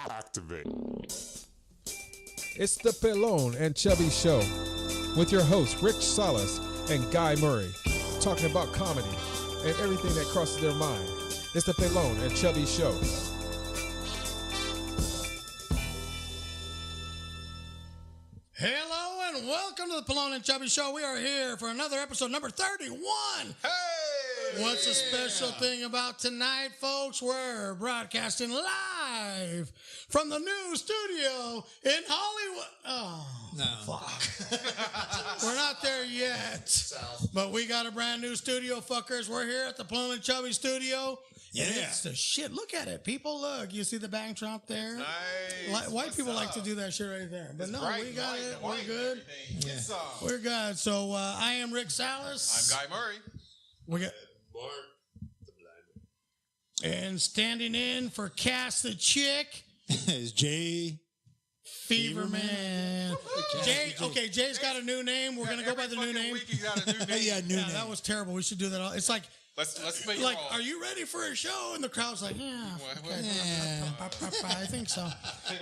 Activate. It's the Pelon and Chubby Show with your hosts Rich Salas and Guy Murray, talking about comedy and everything that crosses their mind. It's the Pelon and Chubby Show. Hello and welcome to the Pelon and Chubby Show. We are here for another episode, number 31. Hey! What's the special thing about tonight, folks? We're broadcasting live from the new studio in Hollywood. Oh, no. Fuck. We're not there yet. But we got a brand new studio, fuckers. We're here at the Pelon and Chubby studio. Yeah. And it's the shit. Look at it. People, look. You see the bank drop there? Nice. White people like to do that shit right there. But no, we got it. We're good. Yeah. We're good. So I am Rick Salas. I'm Guy Murray. We got and standing in for Cass the Chick is Jay Feverman. Jay's got a new name. We're gonna go by the new name. Week he got a new name. Yeah, new name. That was terrible. We should do that. It's like let's make like, it all. are you ready for a show? And the crowd's like, yeah. I think so.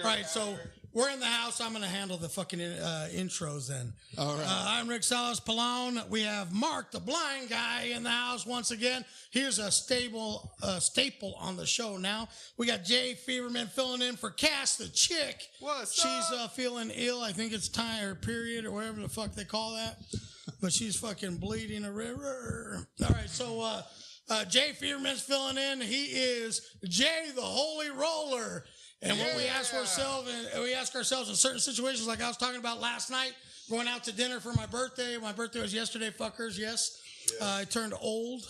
Right. So we're in the house. I'm going to handle the fucking intros then. All right. I'm Rick Salas Pelon. We have Mark, the blind guy, in the house once again. Here's a staple on the show now. We got Jay Feverman filling in for Cass the Chick. She's feeling ill. I think it's time or period or whatever the fuck they call that. But she's fucking bleeding a river. All right, so Jay Feverman's filling in. He is Jay the Holy Roller. And what we ask ourselves in certain situations, like I was talking about last night, going out to dinner for my birthday. My birthday was yesterday, fuckers, yes. I turned old.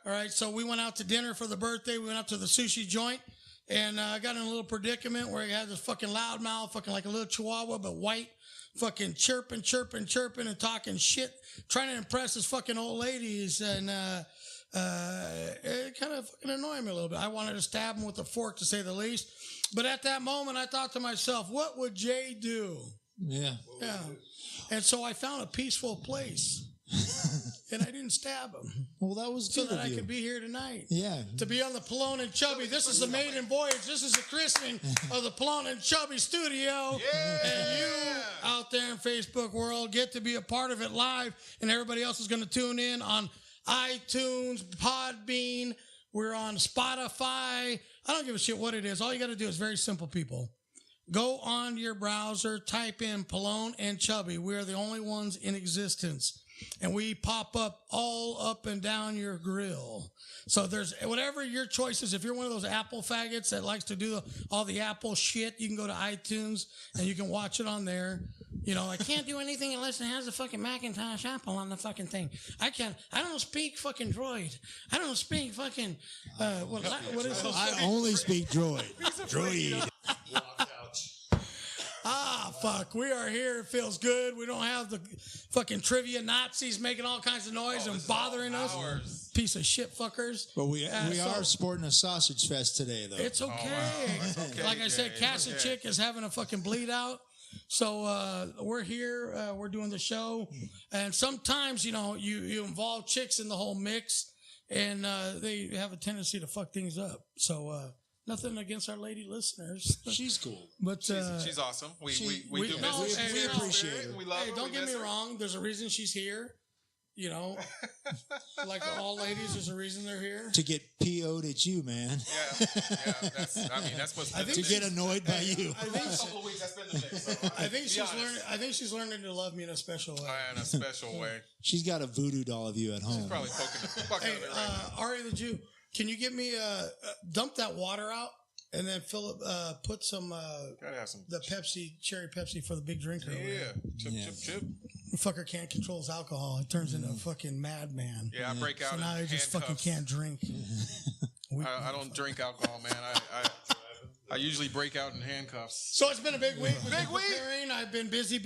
All right, so we went out to dinner for the birthday. We went up to the sushi joint. And I got in a little predicament where he had this fucking loudmouth, fucking like a little chihuahua, but white, fucking chirping and talking shit, trying to impress his fucking old ladies. And it kind of fucking annoyed me a little bit. I wanted to stab him with a fork, to say the least. But at that moment, I thought to myself, what would Jay do? Yeah. And so I found a peaceful place. And I didn't stab him. Well, that was good so that of I you. could be here tonight. Yeah. To be on the Pelon and Chubby. This is the maiden voyage. This is the christening of the Pelon and Chubby studio. Yeah. And you out there in Facebook world get to be a part of it live. And everybody else is going to tune in on iTunes, Podbean. We're on Spotify. I don't give a shit what it is. All you got to do is very simple, people. Go on your browser, type in Pelon and Chubby. We are the only ones in existence. And we pop up all up and down your grill. So there's whatever your choice is. If you're one of those Apple faggots that likes to do all the Apple shit, you can go to iTunes and you can watch it on there. You know, I can't do anything unless it has a fucking Macintosh Apple on the fucking thing. I don't speak fucking droid. I don't speak fucking, what is this? I only speak droid. Droid. Fuck. We are here. It feels good. We don't have the fucking trivia Nazis making all kinds of noise and bothering us. Piece of shit fuckers. But we are sporting a sausage fest today, though. It's okay. Like I said, Cass the Chick is having a fucking bleed out. So we're here. We're doing the show. And sometimes, you involve chicks in the whole mix. And they have a tendency to fuck things up. So... nothing against our lady listeners. She's cool. But she's awesome. We do miss her. We appreciate her. We love her. Don't get me wrong. There's a reason she's here. Like all ladies, there's a reason they're here. To get PO'd at you, man. Yeah. That's what's to get annoyed by you. I think a couple of weeks. That's been the mix. So I think she's learning to love me in a special way. In a special way. She's got a voodoo doll of you at home. She's probably poking the fuck out of it right now. Ari the Jew, can you get me dump that water out and then fill it? Put some gotta have some the cherry Pepsi for the big drinker. Chip. Fucker can't control his alcohol. He turns into a fucking madman. Yeah, I break out. So now he just fucking can't drink. I don't drink alcohol, man. I usually break out in handcuffs. So it's been a big week. I've been busy,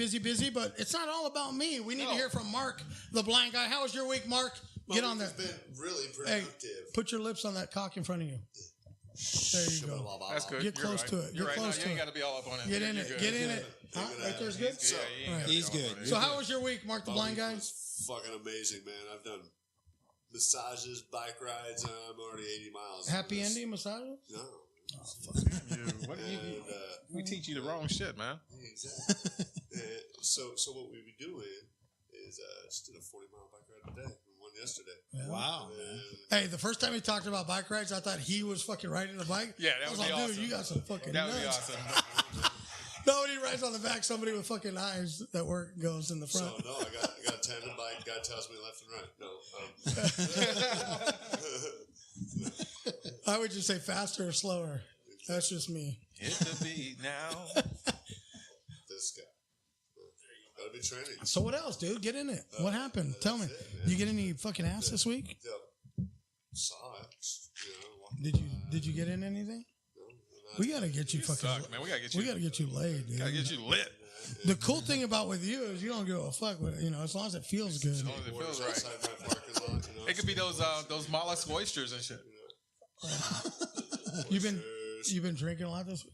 but it's not all about me. We need to hear from Mark, the blind guy. How was your week, Mark? Get on there. It's been really productive. Hey, put your lips on that cock in front of you. There you go. That's good. Get close to it. You're right. Close You to ain't it. got to be all up on it. Get in it. Get in it. Huh? Right there's good? He's good. So how was your week, Mark the blind guy? It's fucking amazing, man. I've done massages, bike rides. I'm already 80 miles. Happy ending massages? No. Oh, fuck. What do you? We teach you the wrong shit, man. Exactly. So what we be doing is just did a 40-mile bike ride today. One yesterday. Yeah. Wow, man. Hey, the first time he talked about bike rides, I thought he was fucking riding a bike. Yeah, that I was would be like, awesome. dude, you got some fucking That would be nuts. awesome. Nobody rides on the back. Somebody with fucking knives that work goes in the front. So no, I got a tandem bike. Guy tells me left and right. No. I would just say faster or slower. That's just me. Hit the beat now. This guy. Gotta be training. So what else, dude? Get in it. What happened? Tell me. You get any fucking ass this week? Saw it. You know, Did you get in anything? no, We gotta get you fucking. Suck, man. We gotta get you. We gotta get you laid, dude. Gotta get you lit. The cool thing about with you is you don't give a fuck with, as long as it feels good. As long as it feels right. outside my parking lot. You know, It could be those mollusk oysters and shit. You've been drinking a lot this week,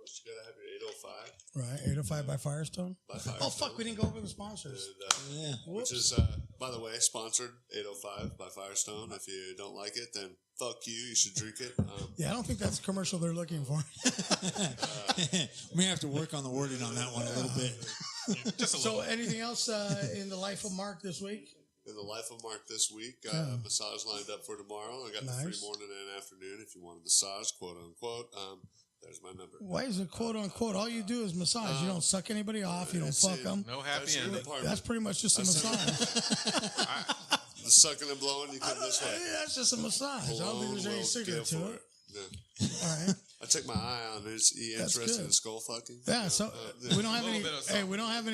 First, you gotta have your 805 right? 805 by Firestone. by Oh Firestone. fuck, we didn't go over the sponsors. And, Yeah. which is, by the way, sponsored 805 by Firestone. If you don't like it, then fuck you. You should drink it. Yeah, I don't think that's the commercial they're looking for. We may have to work on the wording on that one a little bit. Just a So, little. anything else in the life of Mark this week? In the life of Mark this week, Yeah. massage lined up for tomorrow. I got the Nice. free morning and afternoon if you want a massage, quote unquote. There's my number. Why is it quote unquote? All you do is massage. You don't suck anybody off. You don't fuck them. No happy That's your ending. department. That's pretty much just a massage. The sucking and blowing, you come this way. That's just a massage. I don't think there's any Will secret go to for it. Yeah. All right. I took my eye on. Is he That's interested good. in skull fucking? Yeah. So we don't have A little any. bit of Hey, we don't have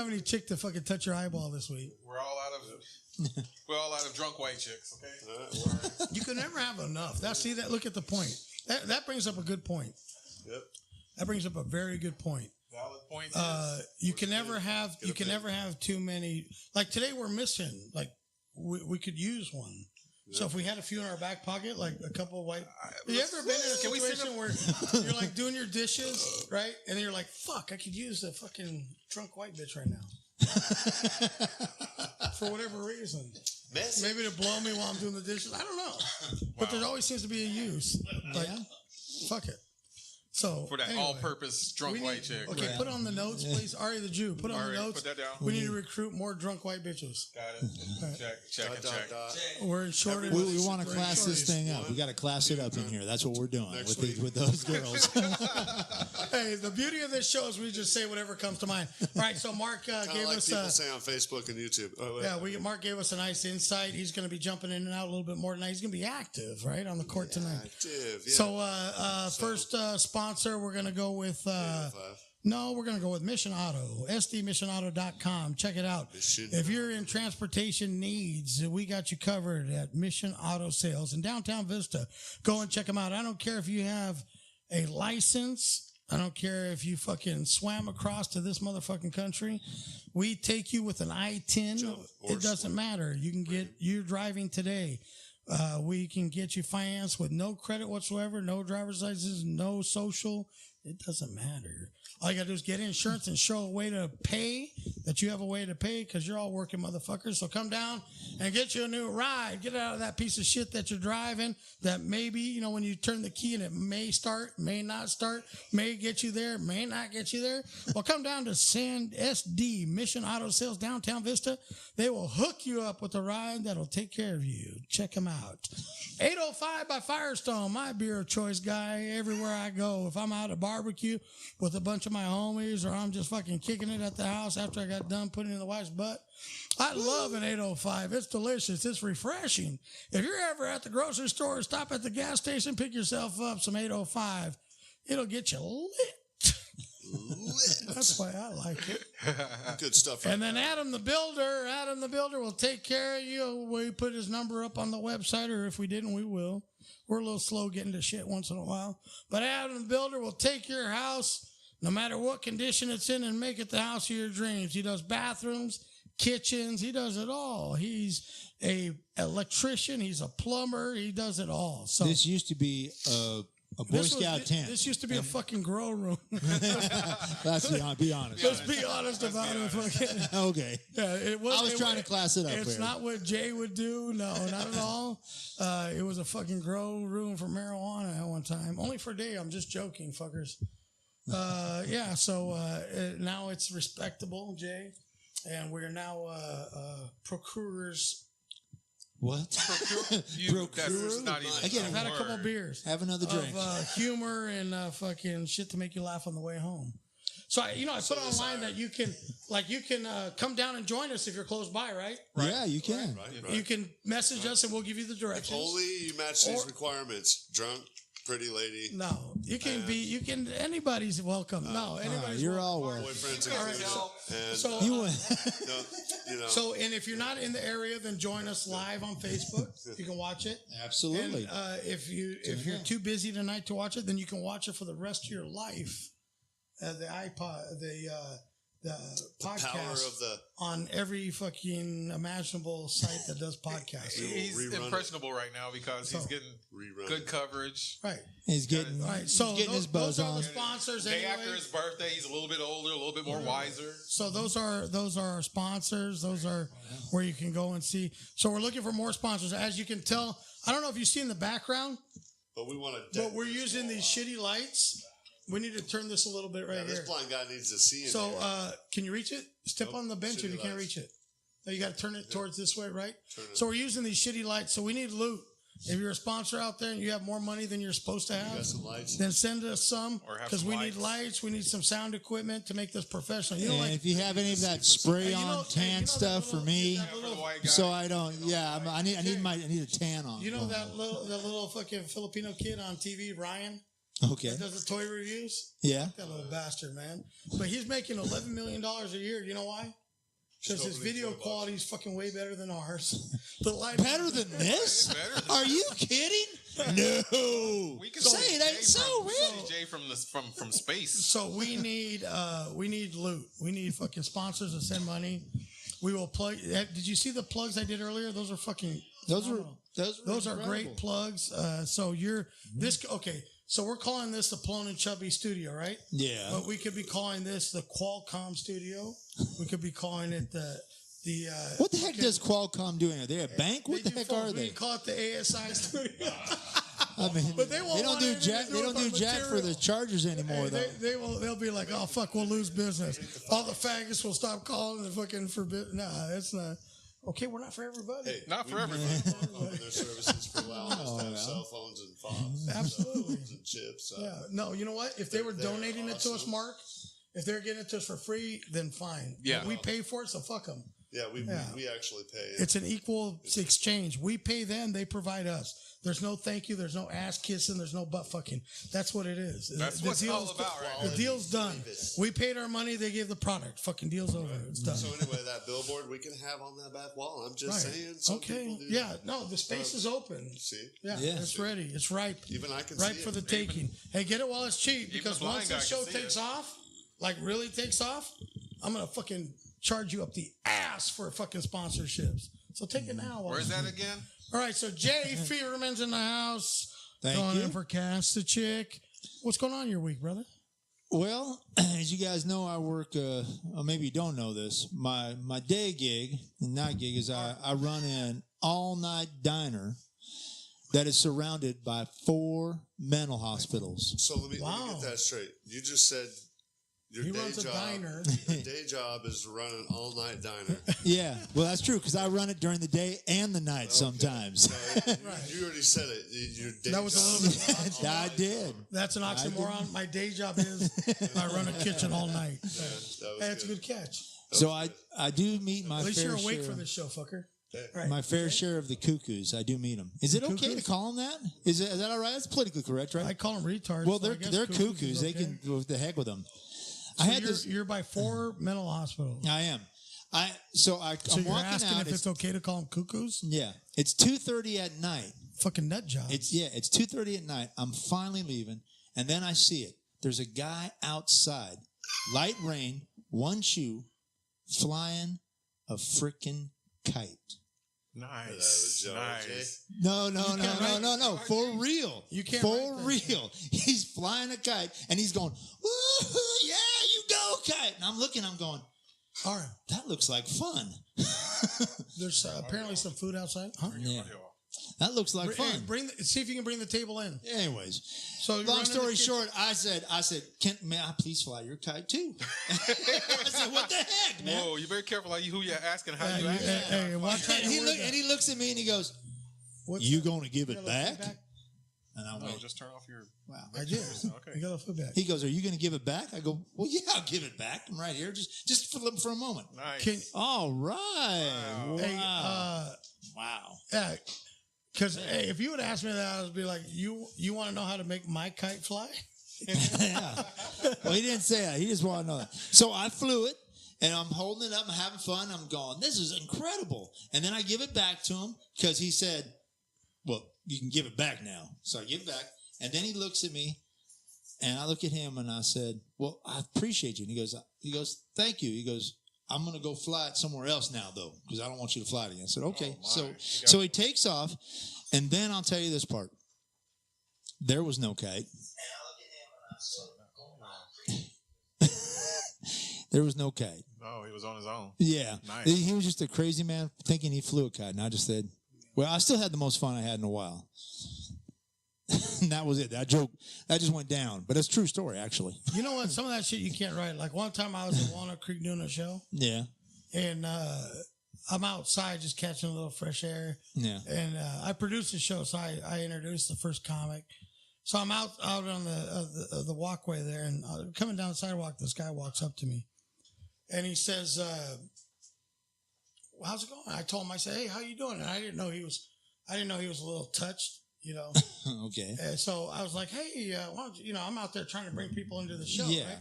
any chick to fucking touch your eyeball this week. We're all out of drunk white chicks. Okay. All right. You can never have enough. That. Look at the point. That brings up a good point. Yep. That brings up a very good point. Valid point. You can never have too many. Like today, we're missing. Like we could use one. So if we had a few in our back pocket, like a couple of white. Have you ever been in a Can we send situation where you're like doing your dishes, right? And then you're like, "Fuck, I could use a fucking drunk white bitch right now." For whatever reason. Messy. Maybe to blow me while I'm doing the dishes. I don't know. But there always seems to be a use. Like, fuck it. So For that anyway, all-purpose drunk white chick. Okay, put on the notes, please. Ari the Jew, put on Ari, the notes. put that down. We need to recruit more drunk white bitches. Got it. Check and check. We're in shortage. We want to we're in class this shortage. thing up. We got to class it up in here. That's what we're doing Next with those girls. Hey, the beauty of this show is we just say whatever comes to mind. All right, so Mark gave like us. people say on Facebook and YouTube. Oh, wait. Mark gave us a nice insight. He's going to be jumping in and out a little bit more tonight. He's going to be active, right, on the court tonight. Active, yeah. So, first sponsor, we're going to go with. 805. No, we're going to go with Mission Auto, sdmissionauto.com. Check it out. If you're in transportation needs, we got you covered at Mission Auto Sales in downtown Vista. Go and check them out. I don't care if you have a license. I don't care if you fucking swam across to this motherfucking country. We take you with an I-10. It doesn't matter. You can get, you're driving today. We can get you financed with no credit whatsoever, no driver's license, no social. It doesn't matter. All you got to do is get insurance and show a way to pay, that you have a way to pay, because you're all working motherfuckers. So come down and get you a new ride. Get out of that piece of shit that you're driving that maybe, when you turn the key and it may start, may not start, may get you there, may not get you there. Well, come down to SD Mission Auto Sales, downtown Vista. They will hook you up with a ride that'll take care of you. Check them out. 805 by Firestone, my beer of choice guy everywhere I go. If I'm out at barbecue with a bunch of my homies, or I'm just fucking kicking it at the house after I got done putting it in the wife's butt, I love an 805. It's delicious. It's refreshing. If you're ever at the grocery store, stop at the gas station, pick yourself up some 805. It'll get you lit. That's why I like it. Good stuff. And then Adam the Builder will take care of you. We put his number up on the website, or if we didn't, we will. We're a little slow getting to shit once in a while. But Adam the Builder will take your house, no matter what condition it's in, and make it the house of your dreams. He does bathrooms, kitchens. He does it all. He's a electrician. He's a plumber. He does it all. So This used to be A Boy Scout tent. This used to be a fucking grow room. Let's be honest. Let's be honest about it. Fucking, Okay. yeah, it was. I was trying to class it up. It's here. not what Jay would do. No, not at all. It was a fucking grow room for marijuana at one time. Only for a day. I'm just joking, fuckers. Yeah. So now it's respectable, Jay, and we're now procurers. What? That's not even. Again, I've had a couple beers. Have another drink. Of humor and fucking shit to make you laugh on the way home. So I put online that you can come down and join us if you're close by, right? Yeah, you can. You can message us and we'll give you the directions. If only you match these requirements. Drunk, pretty lady. No, anybody's welcome. No, anybody's you're welcome. all welcome. Boyfriends All right, and so and if you're not in the area, then join us live on Facebook. You can watch it. Absolutely. And if you're too busy tonight to watch it, then you can watch it for the rest of your life. The iPod, the podcast power of the on every fucking imaginable site that does podcasts. He's impressionable right now because he's getting good coverage. Right. He's getting So getting his buzz those are on. the sponsors. Day Anyway. after his birthday, he's a little bit older, a little bit more wiser. So those are our sponsors. Those are where you can go and see. So we're looking for more sponsors. As you can tell, I don't know if you see in the background, but we want to. but we're using these shitty lights. We need to turn this a little bit right this here. blind guy needs to see it. So can you reach it? Step on the bench shitty if you can't lights. reach it. No, you got to turn it towards this way, right? So we're using these shitty lights. So we need loot. If you're a sponsor out there and you have more money than you're supposed to have, got some lights. then send us some Or have because some we lights. need lights. We need some sound equipment to make this professional. You know, And like if you have any of that spray on tan stuff for me, For the white guy. so I don't. Yeah, I need a tan on. you know that little fucking Filipino kid on TV, Ryan, Okay. that does the toy reviews. Yeah. That little bastard, man. But he's making $11 million a year. You know why? Because his video quality is fucking way better than ours. The light Better than this? Are you kidding? No. We can Say it ain't so, really. Jay from space. So we need loot. We need fucking sponsors to send money. We will plug. Did you see the plugs I did earlier? Those are fucking. Those Those are great plugs. So you're this okay. So we're calling this the Pelon and Chubby studio, right? Yeah. But we could be calling this the Qualcomm studio. We could be calling it the. What the heck does Qualcomm doing? Are they a bank? What the heck are We they? call it the ASI studio. I mean, But they won't don't want do anything jack. to do They don't with do our jack for material. the Chargers anymore, though. They'll be like, oh fuck, we'll lose business. All the faggots will stop calling and fucking forbid. Nah, that's not. Okay, we're not for everybody. Hey, Not for we've everybody. been offering their services for a while. Just have cell phones and phones. Absolutely. And chips. Yeah. No, you know what? If they were They're donating it to us, awesome. Mark, if they're getting it to us for free, then fine. Yeah. But we pay for it, so fuck them. Yeah, we actually pay. It's an equal exchange. We pay them, they provide us. There's no thank you. There's no ass kissing. There's no butt fucking. That's what it is. That's The what it's all deal's- about, right? The deal's done. We paid our money. They gave the product. Fucking deal's over. It's done. So anyway, that billboard we can have on that back wall. I'm just saying. Some Okay. people do Yeah. that. No, the space is open. See? Yeah, Yeah. it's ready. It's ripe. Even I can Ripe see for it. the taking. Hey, get it while it's cheap because the blind once guy this can show see takes it. off, like really takes off, I'm gonna fucking charge you up the ass for fucking sponsorships. So take it now. Where's that again? All right, so Jay Feverman's in the house. Thank Going you. in for Cass the Chick. What's going on your week, brother? Well, as you guys know, I work. Or maybe you don't know this. My day gig, night gig, is I run an all night diner that is surrounded by 4 mental hospitals. So let me get that straight. You just said your He day runs a job. diner. Your day job is to run an all night diner. Yeah, well, that's true because I run it during the day and the night sometimes. You already said it. Your day That was a job little is bit. I did. That's an oxymoron. My day job is I run a kitchen all night. that was Hey, that's a good. good catch. So I do meet my At least fair you're awake share. for this show, fucker. Right. My fair share of the cuckoos. I do meet them. Is it okay to cuckoos? call them that? Is that all right? That's politically correct, right? I call them retards. Well, so I they're guess cuckoos. is They okay. can what the heck with them. So I had this. You're by 4 mental hospitals. I am. So I'm you're walking asking out. if it's okay to call them cuckoos? Yeah, it's 2:30 at night. Fucking nut job. It's 2:30 at night. I'm finally leaving, and then I see it. There's a guy outside, light rain, one shoe, flying a freaking kite. Nice. Nice. No. For real. You can't For write that real. He's flying a kite and he's going, woo, yeah, you go, kite. And I'm looking, I'm going, All right. that looks like fun. There's apparently some food outside. Huh? Yeah. That looks like fun. See if you can bring the table in. Anyways, So long story short, I said, may I please fly your kite too? I said, what the heck, man? Whoa, you're very careful who you're asking, how you asking. Hey, watch out. And he looks at me and he goes, What's you that? going to give it You got a little back? feedback? And I No, went, just turn off your... wow. I did. Okay. You got a feedback. He goes, are you going to give it back? I go, well, yeah, I'll give it back. I'm right here. Just for a moment. Nice. All right. Wow. Hey, Wow. yeah. Because if you would ask me that, I would be like, you want to know how to make my kite fly? Yeah. Well, he didn't say that. He just wanted to know that. So I flew it, and I'm holding it up. I'm having fun. I'm going, this is incredible. And then I give it back to him because he said, well, you can give it back now. So I give it back. And then he looks at me, and I look at him, and I said, well, I appreciate you. And he goes, thank you. He goes, I'm going to go fly it somewhere else now, though, because I don't want you to fly it again. I said, okay. So he takes off, and then I'll tell you this part. There was no kite. There was no kite. Oh, he was on his own. Yeah. Nice. He was just a crazy man thinking he flew a kite. And I just said, well, I still had the most fun I had in a while. And that was it. That joke, that just went down. But it's a true story, actually. You know what? Some of that shit you can't write. Like one time I was at Walnut Creek doing a show, Yeah. and I'm outside just catching a little fresh air. Yeah. And I produced the show, so I introduced the first comic. So I'm out on the walkway there, and coming down the sidewalk, this guy walks up to me, and he says, well, how's it going? I told him, I said, hey, how you doing? And I didn't know he was a little touched, you know. Okay. And so I was like, hey, why don't you, I'm out there trying to bring people into the show, Yeah. right?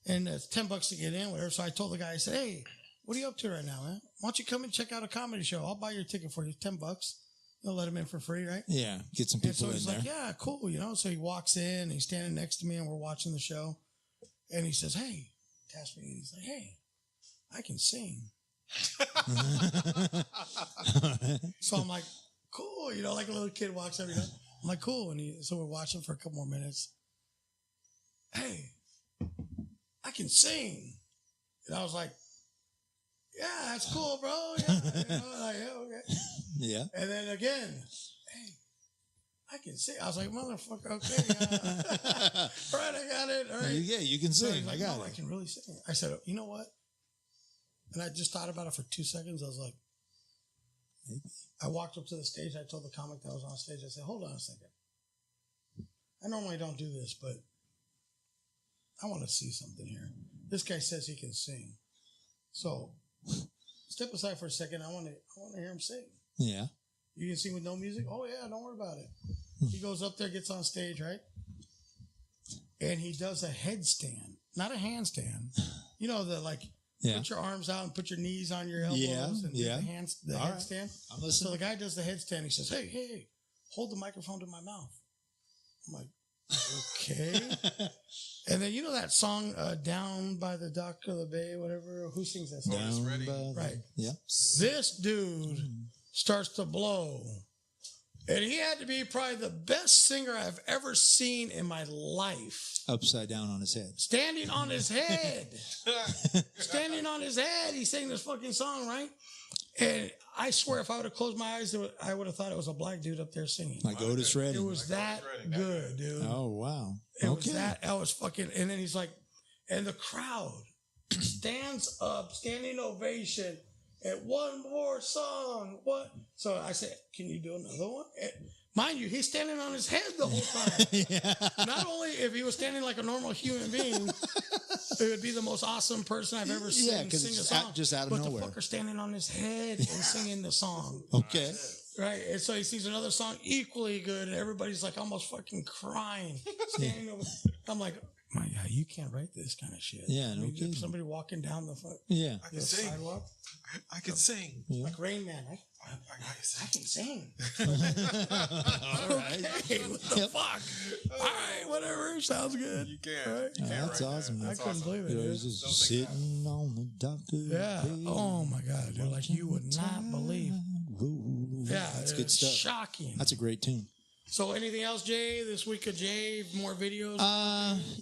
And it's $10 to get in, whatever. So I told the guy, I said, hey, what are you up to right now, man? Why don't you come and check out a comedy show? I'll buy your ticket for you, $10. They'll let him in for free, right? Yeah. Get some And people so he's in there. like, yeah, cool, So he walks in, he's standing next to me, and we're watching the show. And he says, hey, taps me, and he's like, hey, I can sing. So I'm like, cool, like a little kid walks up, I'm like, cool. And so we're watching for a couple more minutes. Hey, I can sing. And I was like, yeah, that's cool, bro. Yeah, yeah, okay. Yeah. And then again, hey, I can sing. I was like, motherfucker, okay. Right, I got it. All right. Yeah, you can So sing. he's like, I got no, it. I can really sing. I said, you know what? And I just thought about it for 2 seconds. I was like, Maybe. I walked up to the stage. I told the comic that was on stage, I said, hold on a second. I normally don't do this, but I want to see something here. This guy says he can sing. So step aside for a second. I want to hear him sing. Yeah. You can sing with no music? Oh, yeah, don't worry about it. He goes up there, gets on stage, right? And he does a headstand, not a handstand. Yeah. Put your arms out and put your knees on your elbows and do yeah. the All right. headstand. I'm So listening. the guy does the headstand. He says, hey, hold the microphone to my mouth. I'm like, okay. And then that song, Down by the Dock of the Bay, whatever. Who sings that song? Down ready. Right. Yeah. This dude starts to blow. And he had to be probably the best singer I've ever seen in my life. Upside down on his head. Standing on his head. Standing on his head. He sang this fucking song, right? And I swear if I would have closed my eyes, I would have thought it was a black dude up there singing. Like Otis Redding. It was that good, dude. Oh, wow. It was that. I was fucking. And then he's like, and the crowd stands up, standing ovation. And one more song. What? So I said, can you do another one? And mind you, he's standing on his head the whole time. Yeah. Not only if he was standing like a normal human being, it would be the most awesome person I've ever seen Yeah, 'cause sing a it's song. just out of but nowhere. the fucker standing on his head and singing the song. Okay. Right? And so he sings another song equally good, and everybody's like almost fucking crying. Standing over. I'm like, my God, you can't write this kind of shit. Yeah, no kidding. Somebody walking down the Yeah. I can sing. sidewalk. I can sing. Yeah. Like Rain Man. I can sing. All right. Okay, what the fuck? All right, whatever. Sounds good. You can. All right. You can That's right awesome, there. man. I couldn't believe it, You know, dude. he's just sitting on the dock of the Yeah. bay. Oh my God, dude. Like you would not believe. Ooh, Yeah, that's good stuff. Shocking. That's a great tune. So anything else, Jay? This week of Jay, more videos?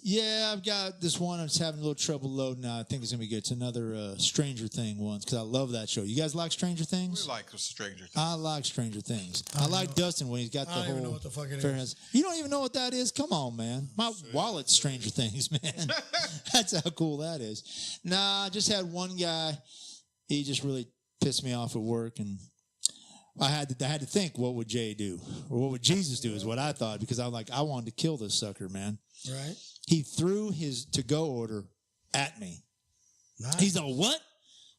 Yeah, I've got this one. I'm just having a little trouble loading now. I think it's gonna be good. It's another Stranger Thing one because I love that show. You guys like Stranger Things? We like Stranger Things. I like Stranger Things. I like Dustin when he's got the I don't whole. even know what the fuck it is. fairness. You don't even know what that is? Come on, man. My wallet's Stranger Things, man. That's how cool that is. Nah, I just had one guy. He just really pissed me off at work, and I had to think, what would Jay do? Or what would Jesus do is what I thought, because I'm like, I wanted to kill this sucker, man. Right. He threw his to-go order at me. Nice. He's all, what?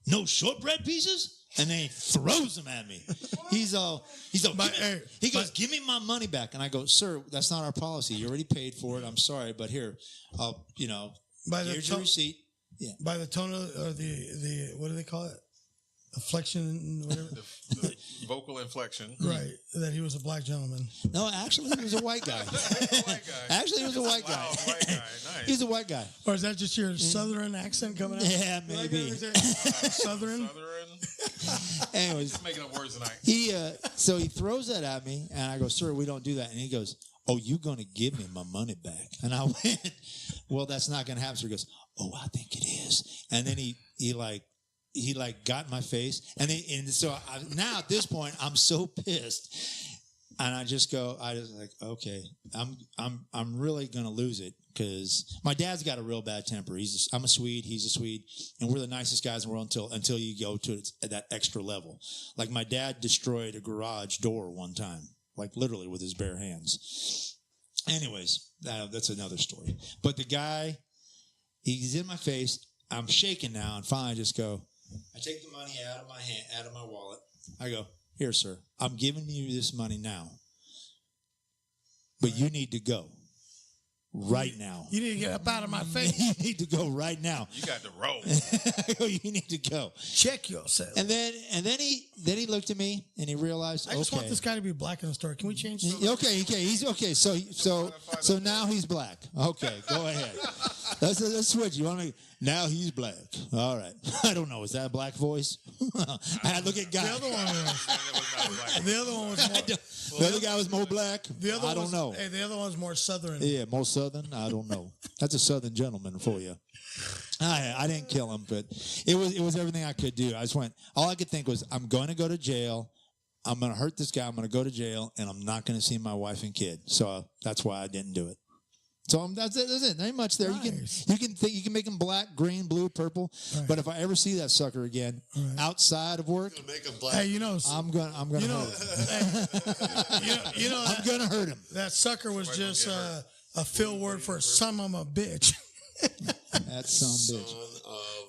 No shortbread pieces? And then he throws them at me. He's all, give me my money back. And I go, sir, that's not our policy. You already paid for it. I'm sorry, but here, here's your receipt. Yeah. By the tone of or the what do they call it? Inflection, whatever. The vocal inflection. Right. That he was a black gentleman. No, actually, he was a white guy. Actually, he was a white guy. White guy. Nice. He's a white guy. Or is that just your southern accent coming out? Yeah, maybe. Southern? Anyways. Just making up words tonight. So he throws that at me, and I go, sir, we don't do that. And he goes, oh, you're going to give me my money back. And I went, well, that's not going to happen. So he goes, oh, I think it is. And then he got in my face. So now at this point, I'm so pissed. And I just like, okay, I'm really going to lose it. Because my dad's got a real bad temper. I'm a Swede. He's a Swede. And we're the nicest guys in the world until you go to that extra level. Like my dad destroyed a garage door one time. Like literally with his bare hands. Anyways, that's another story. But the guy, he's in my face. I'm shaking now. And finally I just go, I take the money out of my wallet. I go, here, sir, I'm giving you this money now. But you need to go. Right now. You need to get up out of my face. You need to go right now. You got to roll. You need to go. Check yourself. And then he looked at me and he realized, I just want this guy to be black in the story. Can we change this? Okay. He's okay. So now he's black. Okay, go ahead. Let's switch. You want to? Now he's black. All right. I don't know. Is that a black voice? I had to look at guy. The other one was. The other one was more. The other guy was more black. I don't know. Hey, the other one's more southern. Yeah, more southern. I don't know. That's a southern gentleman for you. I didn't kill him, but it was everything I could do. I just went. All I could think was, I'm going to go to jail. I'm going to hurt this guy. I'm going to go to jail, and I'm not going to see my wife and kid. So that's why I didn't do it. So that's it. There ain't much there. Nice. You can make them black, green, blue, purple. Right. But if I ever see that sucker again outside of work, make him black. Hey, you know, I'm gonna hurt him. I'm gonna hurt him. That sucker was just a fill word for son of a bitch. That's some bitch.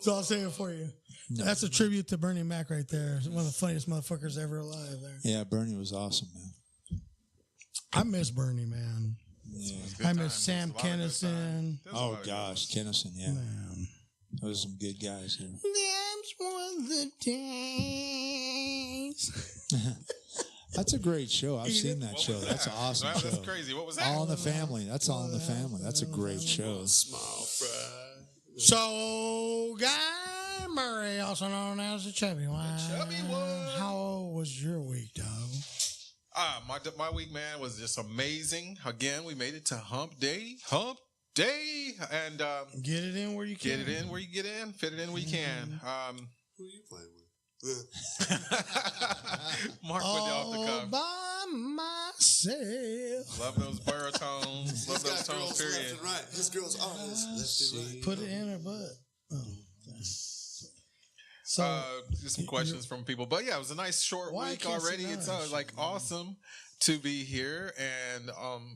So I'll say it for you. No. That's a tribute to Bernie Mac right there. One of the funniest motherfuckers ever alive there. Yeah, Bernie was awesome, man. I miss Bernie, man. Yeah. I miss Sam Kennison. Oh gosh, Kennison, yeah. Man. Those are some good guys here. Them's were the days. That's a great show. I've seen that show. That's an awesome show. That's crazy. What was that? All in the Family. That's All in the Family. That's a great show. Small fry. So, Guy Murray, also known as the Chubby One. Chubby One. How was your week, dog? My week, man, was just amazing. Again, we made it to Hump Day. Hump Day. And get it in where you can. Get it in where you get in. Fit it in where you can. Who are you playing with? Mark with you off the cuff. By myself. Love those baritones. Love those tones, period. Left and right. His girls are left and right. Put it in her butt. Oh. So, just some questions from people. But yeah, it was a nice short week already. It's awesome to be here and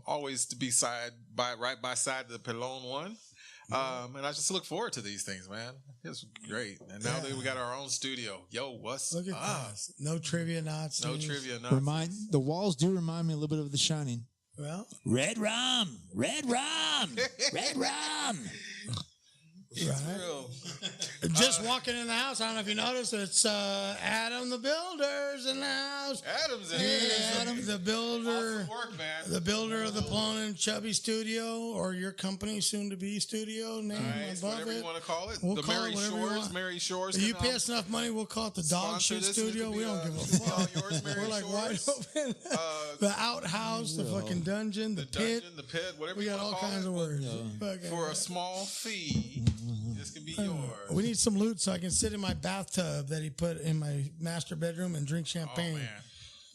always to be right by side of the Pelon one. And I just look forward to these things, man. It's great. And now that we got our own studio. Yo, what's Look at up? this. No trivia Nazis. No trivia Nazis. The walls do remind me a little bit of The Shining. Well, Red rum, red rum, red rum. It's real. Just walking in the house, I don't know if you noticed, it's Adam the Builder's in the house. Adam's in here. Adam the Builder. Awesome work, man. The builder of the Pelon and Chubby studio, or your company soon to be studio name Nice, above whatever it. you want to call it. We'll The call Mary it whatever you Shores. want. Mary Shores. If you can, pay us enough money, we'll call it the Dog sponsor Shit this, and it Studio. could We be, don't give a it could be all fuck. yours, Mary We're like wide Shores. open. The outhouse, the fucking dungeon, the pit. Dungeon, the pit, whatever We you got want all to call kinds it. of words. For a small fee, this could be yours. We need some loot so I can sit in my bathtub that he put in my master bedroom and drink Oh, champagne man.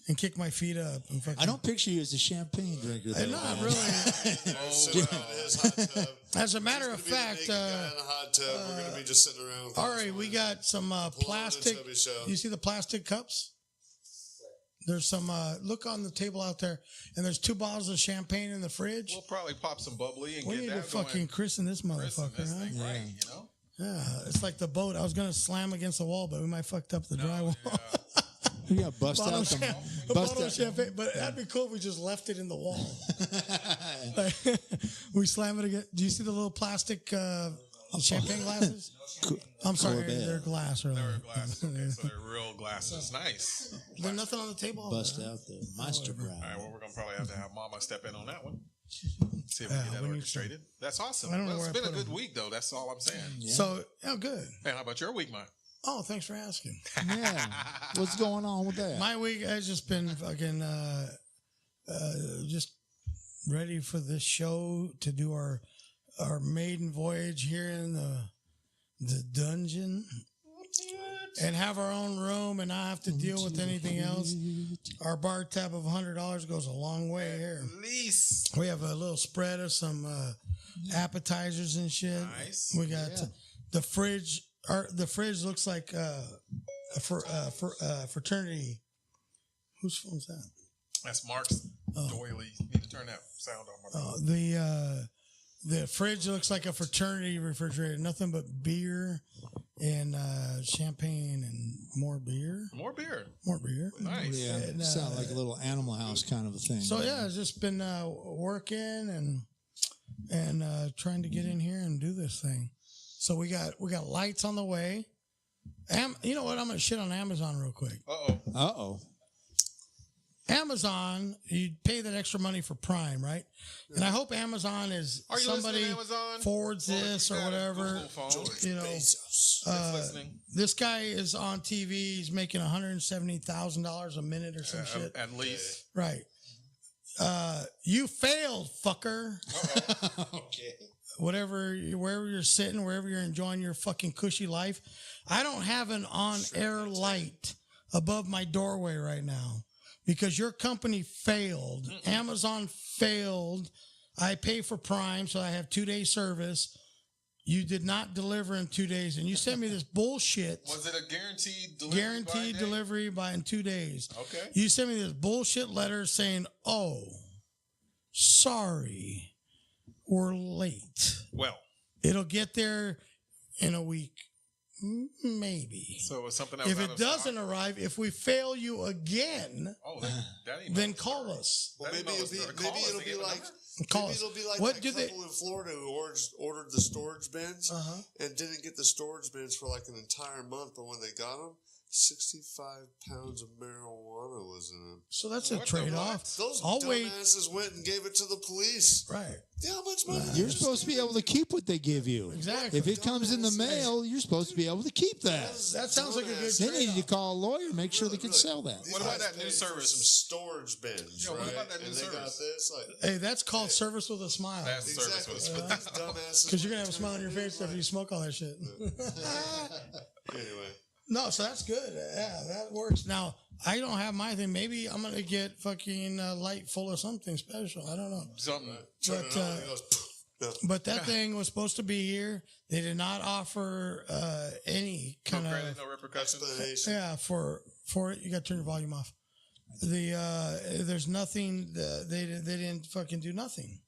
and kick my feet up. And fucking, I don't picture you as a champagne drinker. Though, not man. really. Sitting in his hot tub. As a matter of He's gonna be fact, the naked guy in a hot tub. We're gonna be just sitting around. all right, we got some plastic. Chubby show. You see the plastic cups? There's some. Look on the table out there, and there's 2 bottles of champagne in the fridge. We'll probably pop some bubbly and We get need to that fucking going. christen this Christen motherfucker, this huh? thing right, you know? Yeah, it's like the boat. I was gonna slam against the wall, but we might fucked up the drywall. You got bust Bottle out of some a bust bottle of out. champagne, but that'd be cool if we just left it in the wall. Like, we slam it again. Do you see the little plastic champagne glasses? I'm sorry, Corbett. they're glass. Or They're glasses. Okay, so they're real glasses. Nice. There's nothing on the table. Bust out the monster All right, brow. well, we're going to probably have to have Mama step in on that one. See if we Yeah, get that we need orchestrated. That's awesome. I don't know Well, it's where I been a put good week, though. That's all I'm saying. So, good. And how about your week, Mike? Oh, thanks for asking. Yeah. What's going on with that? My week has just been fucking just ready for this show to do our maiden voyage here in the dungeon and have our own room and not have to deal with anything else. Our bar tab of $100 goes a long way here. At least. We have a little spread of some appetizers and shit. Nice. We got the fridge. The fridge looks like a fraternity. Whose phone's that? That's Mark's doily. You need to turn that sound on, my brother. The fridge looks like a fraternity refrigerator. Nothing but beer and champagne and more beer. More beer. More beer. Nice. Yeah, And, sound like a little Animal House kind of a thing. So yeah, it's just been working and trying to get in here and do this thing. So we got lights on the way. You know what? I'm gonna shit on Amazon real quick. Uh-oh. Amazon, you pay that extra money for Prime, right? And I hope Amazon is Are you somebody listening, Amazon? forwards Or if this you or got a whatever. Google phone, You know, Bezos. it's listening. this guy is on TV. He's making $170,000 a minute or some shit. At least. Right. You failed, fucker. Okay. Wherever you're sitting, wherever you're enjoying your fucking cushy life. I don't have an on-air light above my doorway right now because your company failed. Amazon failed. I pay for Prime, so I have 2-day service. You did not deliver in 2 days, and you sent me this bullshit. Was it a guaranteed delivery? Guaranteed by day? delivery in 2 days. Okay. You sent me this bullshit letter saying, "Oh, sorry, we're late. Well, It'll get there in a week, maybe. so it was something that was If out it of doesn't stock? arrive, if we fail you again, that ain't then no call story. us. Well, That maybe email it'll be was gonna call us maybe it'll to be get the like number. Call maybe us. it'll be like What that do they- couple in Florida who ordered the storage bins Uh-huh. and didn't get the storage bins for like an entire month, but when they got them, 65 pounds of marijuana was in them. So that's a What the trade-off. Those I'll wait. dumbasses went and gave it to the police. Right. Yeah, how much money? You're supposed to be able to keep what they give you. Exactly. If it comes in the mail, you're supposed to be able to keep that. That sounds like a good They need to trade-off. call a lawyer, make sure they can sell that. These What about guys that new paid for service? Some storage bins, Yeah, what right? about that new and they got service? this, like Hey, that's called service with a smile. That's exactly. service But was these dumbasses. Because you're going to have a smile on your face after you smoke all that shit. Anyway, No, so that's good. Yeah, that works. Now, I don't have my thing. Maybe I'm going to get fucking light full of something special. I don't know. something. turn But, it on, and it goes. Poof. No. But that thing was supposed to be here. They did not offer any No kind credit, of no repercussions. Explanation. for it. You got to turn your volume off. There's nothing. They didn't fucking do nothing.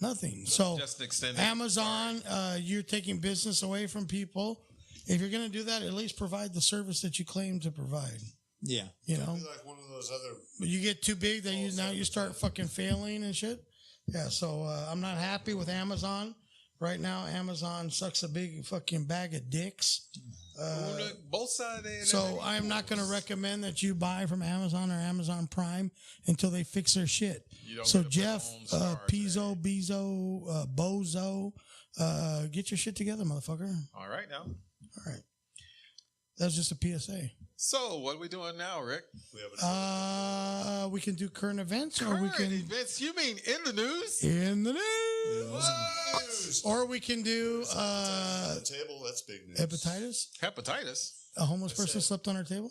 Nothing. So Just extended. Amazon, you're taking business away from people. If you're going to do that, at least provide the service that you claim to provide. Yeah. You know, Be like one of those other. but you get too big that you start fucking failing and shit. Yeah. So I'm not happy with Amazon. Right now, Amazon sucks a big fucking bag of dicks. Both sides. So I'm not going to recommend that you buy from Amazon or Amazon Prime until they fix their shit. So Jeff, Pizzo, Bezo, Bozo, get your shit together, motherfucker. All right now. All right. That's just a PSA. So what are we doing now, Rick? We can do current events, Current or we can events? You mean in the news? in the news, or we can do table. That's big news. hepatitis. Hepatitis. A homeless person slept on our table.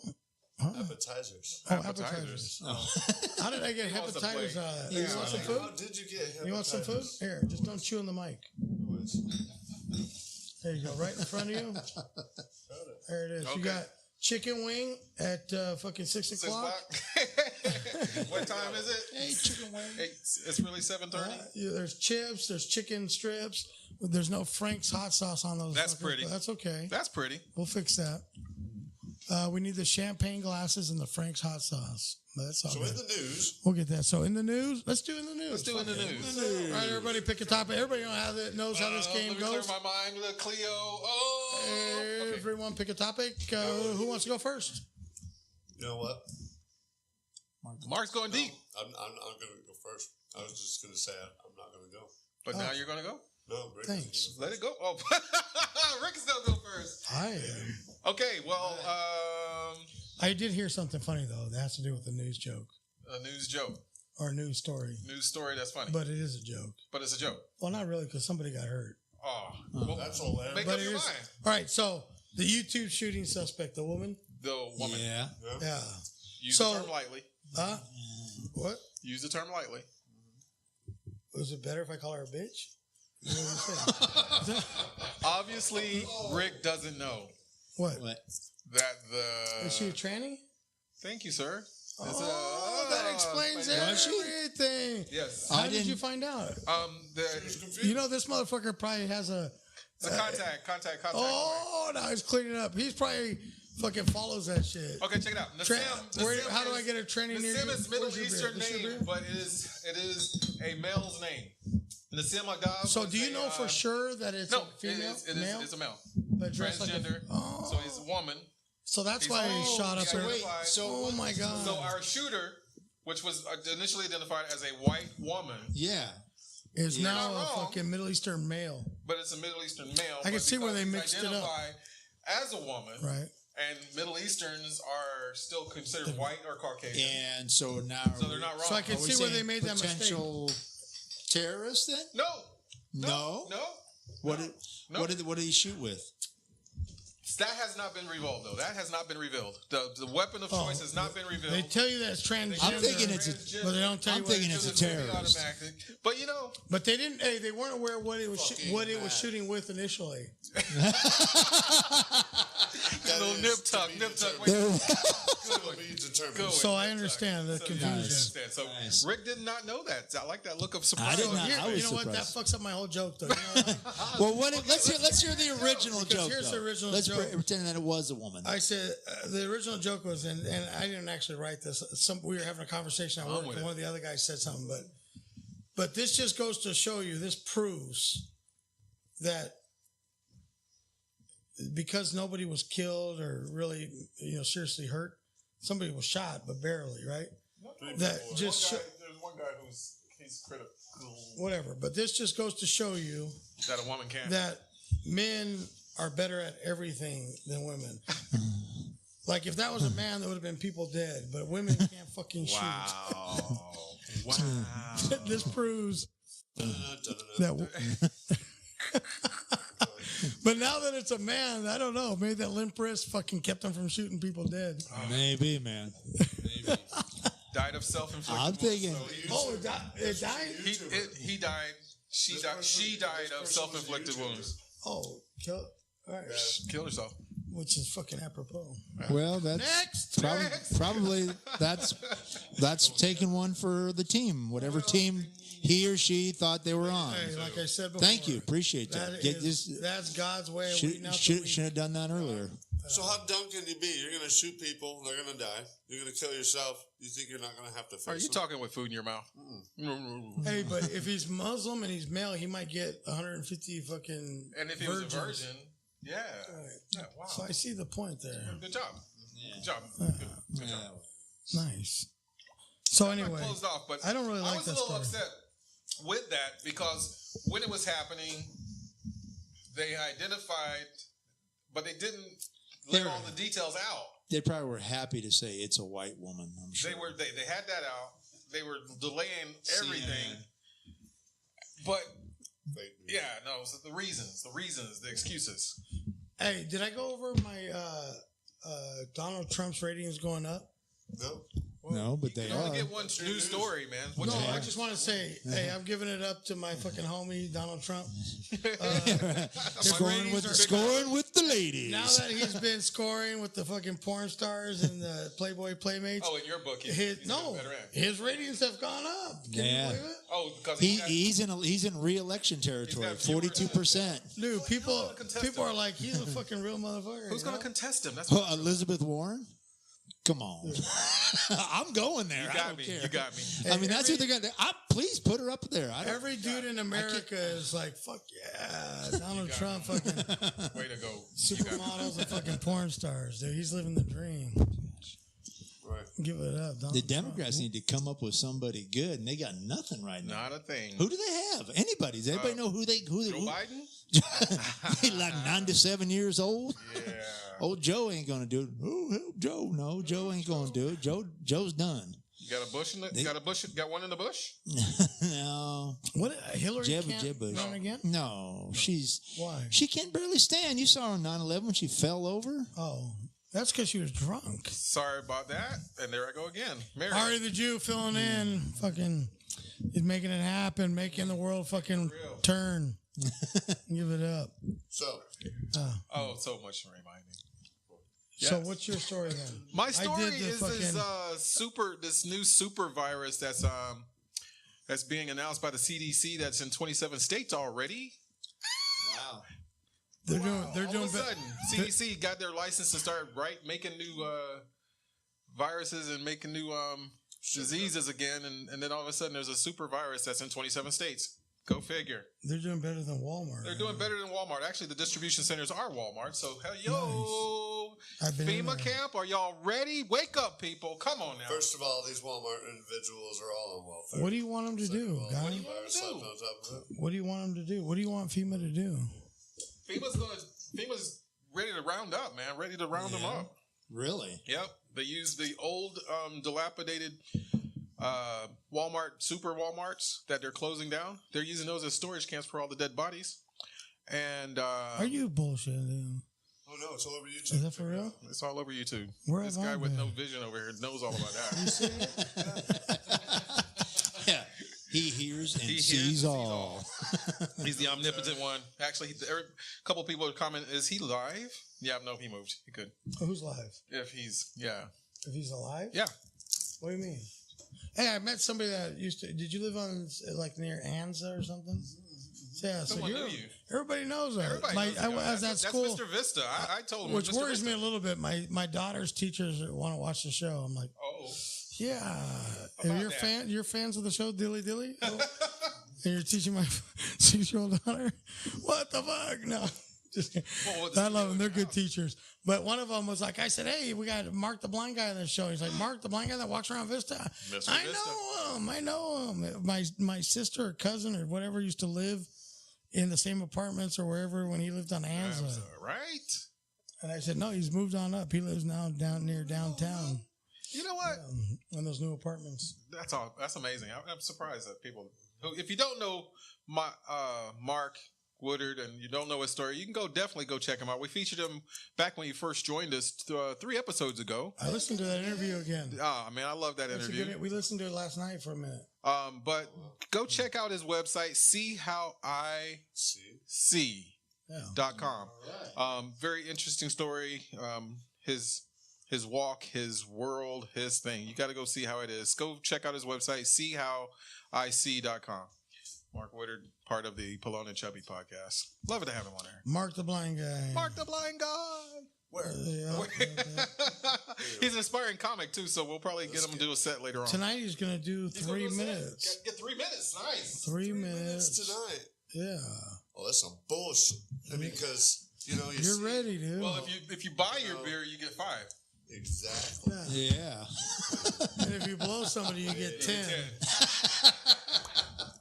Huh? Appetizers. Oh, appetizers. How did I get wants to hepatitis? play. You want some food? How did you get hepatitis? You want some food? Here, just don't chew on the mic. There you go, right in front of you. There it is. Okay. You got chicken wing at fucking 6 o'clock. 6 o'clock. What time is it? Hey, chicken wing. It's really 7:30. Yeah, there's chips. There's chicken strips. There's no Frank's hot sauce on those. That's fuckers, pretty. but that's okay. That's pretty. We'll fix that. We need the champagne glasses and the Frank's hot sauce. That's all. So good. in the news, We'll get that. So in the news, let's do in the news. Let's do in the news. All right, everybody, pick a topic. Everybody knows how this game let me goes. clear my mind with a Clio. Oh, okay. Everyone, pick a topic. Who wants to go first? you know what? Mark's going deep. I'm going to go first. I was just going to say I'm not going to go. But now you're going to go? No, Rick. Thanks. Let it go. Oh, Rick is going to go first. I Okay, well, I did hear something funny though that has to do with a news joke a news joke. or a news story, News story that's funny. but it is a joke. But it's a joke. Well, not really, because somebody got hurt. Oh, well, That's hilarious. make But up it your is. mind. All right, so the YouTube shooting suspect, the woman. The woman. Yeah. Yeah. Use So- the term lightly. Huh? What? Use the term lightly. Was it better if I call her a bitch? You know what I'm saying? Obviously, Rick doesn't know What? that the... Is she a tranny? Thank you, sir. Oh, that explains everything. Yes. How did you find out? You know, this motherfucker probably has a... The contact. Oh, now he's cleaning it up. He's probably fucking follows that shit. Okay, check it out. How do I get a tranny near you? Nassim is Middle Where's your Eastern beer? Where's your name, beer? but it is a male's name. Nassim Agab. So do you know for sure that it's No, a female? it is. It's a male. But dressed like Transgender. Oh. So he's a woman. So that's He's why he all shot up her. identified. Oh my god. So our shooter, which was initially identified as a white woman, Yeah. is You're now not a wrong. fucking Middle Eastern male. but it's a Middle Eastern male. I can but see where because they he's mixed it up. identified as a woman, Right. and Middle Easterns are still considered white or Caucasian. And so now. So they're not wrong. So I can Are we see where saying they made that mistake. potential terrorist then? No. What No. did he shoot with? That has not been revealed, though. That has not been revealed. The weapon of choice has not been revealed. They tell you that it's transgender. I'm thinking it's but they don't tell I'm you what thinking it it's a is. terrorist. But you know, But they didn't. Hey, they weren't aware what it was. What it was shooting with initially. little nip tuck. Wait, good one. So I understand the confusion. Understand. So Nice. Rick did not know that. I like that look of surprise. I did not. Here, I was you know what? That surprised. fucks up my whole joke, though. You know what? Well, let's hear the original Because joke. here's the though. original let's joke. pretend that it was a woman. I said the original joke was, and I didn't actually write this. We were having a conversation at work, and one of the other guys said something, but this just goes to show you. This proves that because nobody was killed or really, seriously hurt, somebody was shot, but barely, right? That just there's one guy he's critical. whatever. But this just goes to show you That a woman can. that men are better at everything than women. Like if that was a man, there would have been people dead. But women can't fucking shoot. Wow. This proves that. But now that it's a man, I don't know. Maybe that limp wrist fucking kept him from shooting people dead. Maybe, man. Died of self-inflicted. I'm thinking. Oh, it died. He died. She died of self-inflicted wounds. Oh, all right. Killed herself. Which is fucking apropos. Well, that's Next. probably that's taking one for the team. Whatever team he or she thought they were on. Hey, like I said before. Thank you, appreciate that. That's God's way of weeding out the Should weed. have done that earlier. So how dumb can you be? You're going to shoot people. They're going to die. You're going to kill yourself. You think you're not going to have to face Are you him? talking with food in your mouth? Hey, but if he's Muslim and he's male, he might get 150 fucking. And if he virgins. was a virgin, yeah. Right. Yeah, wow. So I see the point there. Good job. Yeah. Good job. Good job. Nice. So I'm not anyway, closed off, but I don't really like I was that a little story. upset with that because when it was happening, they identified, but they didn't let all the details out. They probably were happy to say it's a white woman. I'm sure They had that out. They were delaying everything, but Fake news. yeah, no, it was the reasons, the excuses. Hey, did I go over my Donald Trump's ratings going up? No. No, but they You only are. get one news story, man. What No, you I want? just want to say, hey, I'm giving it up to my fucking homie Donald Trump. Scoring with the ladies. Now that he's been scoring with the fucking porn stars and the Playboy Playmates, Oh, in your book, he's a veteran. his ratings have gone up. Can Yeah. you believe it? Oh, because He's in re-election territory. He's got 42%. Dude, people contest are him? like, he's a fucking real motherfucker. Who's you going know? to contest him? That's Oh, Elizabeth Warren. Come on, I'm going there. You I got don't me. care. You got me. I mean, that's what they're gonna. Please put her up there. I don't, Every dude in America is like, fuck yeah, Donald Trump, fucking Way to go. supermodels and fucking porn stars. Dude, he's living the dream. Right. Give it up, Donald the Trump. Democrats need to come up with somebody good, and they got nothing right now. Not a thing. Who do they have? Anybody? Does anybody know who they? Joe Biden? He like 97 years old. Yeah. Old Joe ain't gonna do it. Oh, help Joe. No, Joe ain't gonna do it. Joe's done. You got a bush in it? Got one in the bush? No. What? Hillary can't Jeb Bush. run again? No, Why? she can't barely stand. You saw her on 9/11 when she fell over. Oh, that's because she was drunk. Sorry about that. And there I go again. Mary. Ari the Jew filling in, fucking, he's making it happen, making the world fucking turn. Give it up. So, Oh, so much to remind me. So Yes. what's your story then? My story I did the is this new super virus that's being announced by the CDC that's in 27 states already. Wow. They're All doing of a sudden, CDC got their license to start making new viruses and making new diseases again, and then all of a sudden there's a super virus that's in 27 states. Go figure. They're doing better than Walmart. They're doing better than Walmart. Actually, the distribution centers are Walmart. So, hell, I've been in FEMA there. camp, are y'all ready? Wake up, people. Come on now. first of all, these Walmart individuals are all on welfare. What do you want them to do, Well, guy? the virus left on top of it. What do you want them to do? What do you want FEMA to do? FEMA's ready to round up, man. Ready to round them up. Really? Yep. They use the old, dilapidated super Walmarts that they're closing down. They're using those as storage camps for all the dead bodies. And Are you bullshitting? Dude? Oh, no, it's all over YouTube. Is that for real? it's all over YouTube. Where This have guy I with been? no vision over here knows all about that. Yeah. He hears and He hears sees and sees all. He's the omnipotent one. Actually, a couple people have commented, is he live? Yeah, no, he moved. He could. Who's live? If he's, If he's alive? Yeah. What do you mean? Hey, I met somebody that used to. Did you live on like near Anza or something? Yeah, so Someone knew you. everybody knows that. Everybody knows the I guy. was at That's school, Mr. Vista. I told him. which Mr. worries Vista. me a little bit. My daughter's teachers want to watch the show. I'm like, Oh. yeah. About You're that. you're fans of the show Dilly Dilly? Oh. And you're teaching my 6-year-old daughter? What the fuck? No. Just kidding. Well, I love them. They're good teachers. But one of them was like, I said, hey, we got Mark the blind guy on the show. He's like, Mark the blind guy that walks around Vista? Mr. I Vista. know him. My sister or cousin or whatever used to live in the same apartments or wherever when he lived on Anza. Right. And I said, no, he's moved on up. He lives now down near downtown You know what? in those new apartments. That's all. That's amazing. I'm surprised that people who, if you don't know Mark Woodard and you don't know his story, you can definitely go check him out. We featured him back when he first joined us 3 episodes ago. I listened to that interview again. Ah, man, I love that That's a interview. good, we listened to it last night for a minute. But go check out his website, seehowIsee.com. Very interesting story. His walk, his world, his thing. You got to go see how it is. Go check out his website, seehowIsee.com. Mark Woodard, part of the Pelon and Chubby podcast. Love it to have him on there. Mark the blind guy. Mark the blind guy. Where? He's an inspiring comic too, so we'll probably get him to do a set later on. Tonight he's gonna do 3 minutes. Get 3 minutes, nice. 3 minutes tonight. Yeah. Oh, that's some bullshit. I mean, because you're ready, dude. Well, if you buy your beer, you get 5. Exactly. Yeah. And if you blow somebody, you get 10.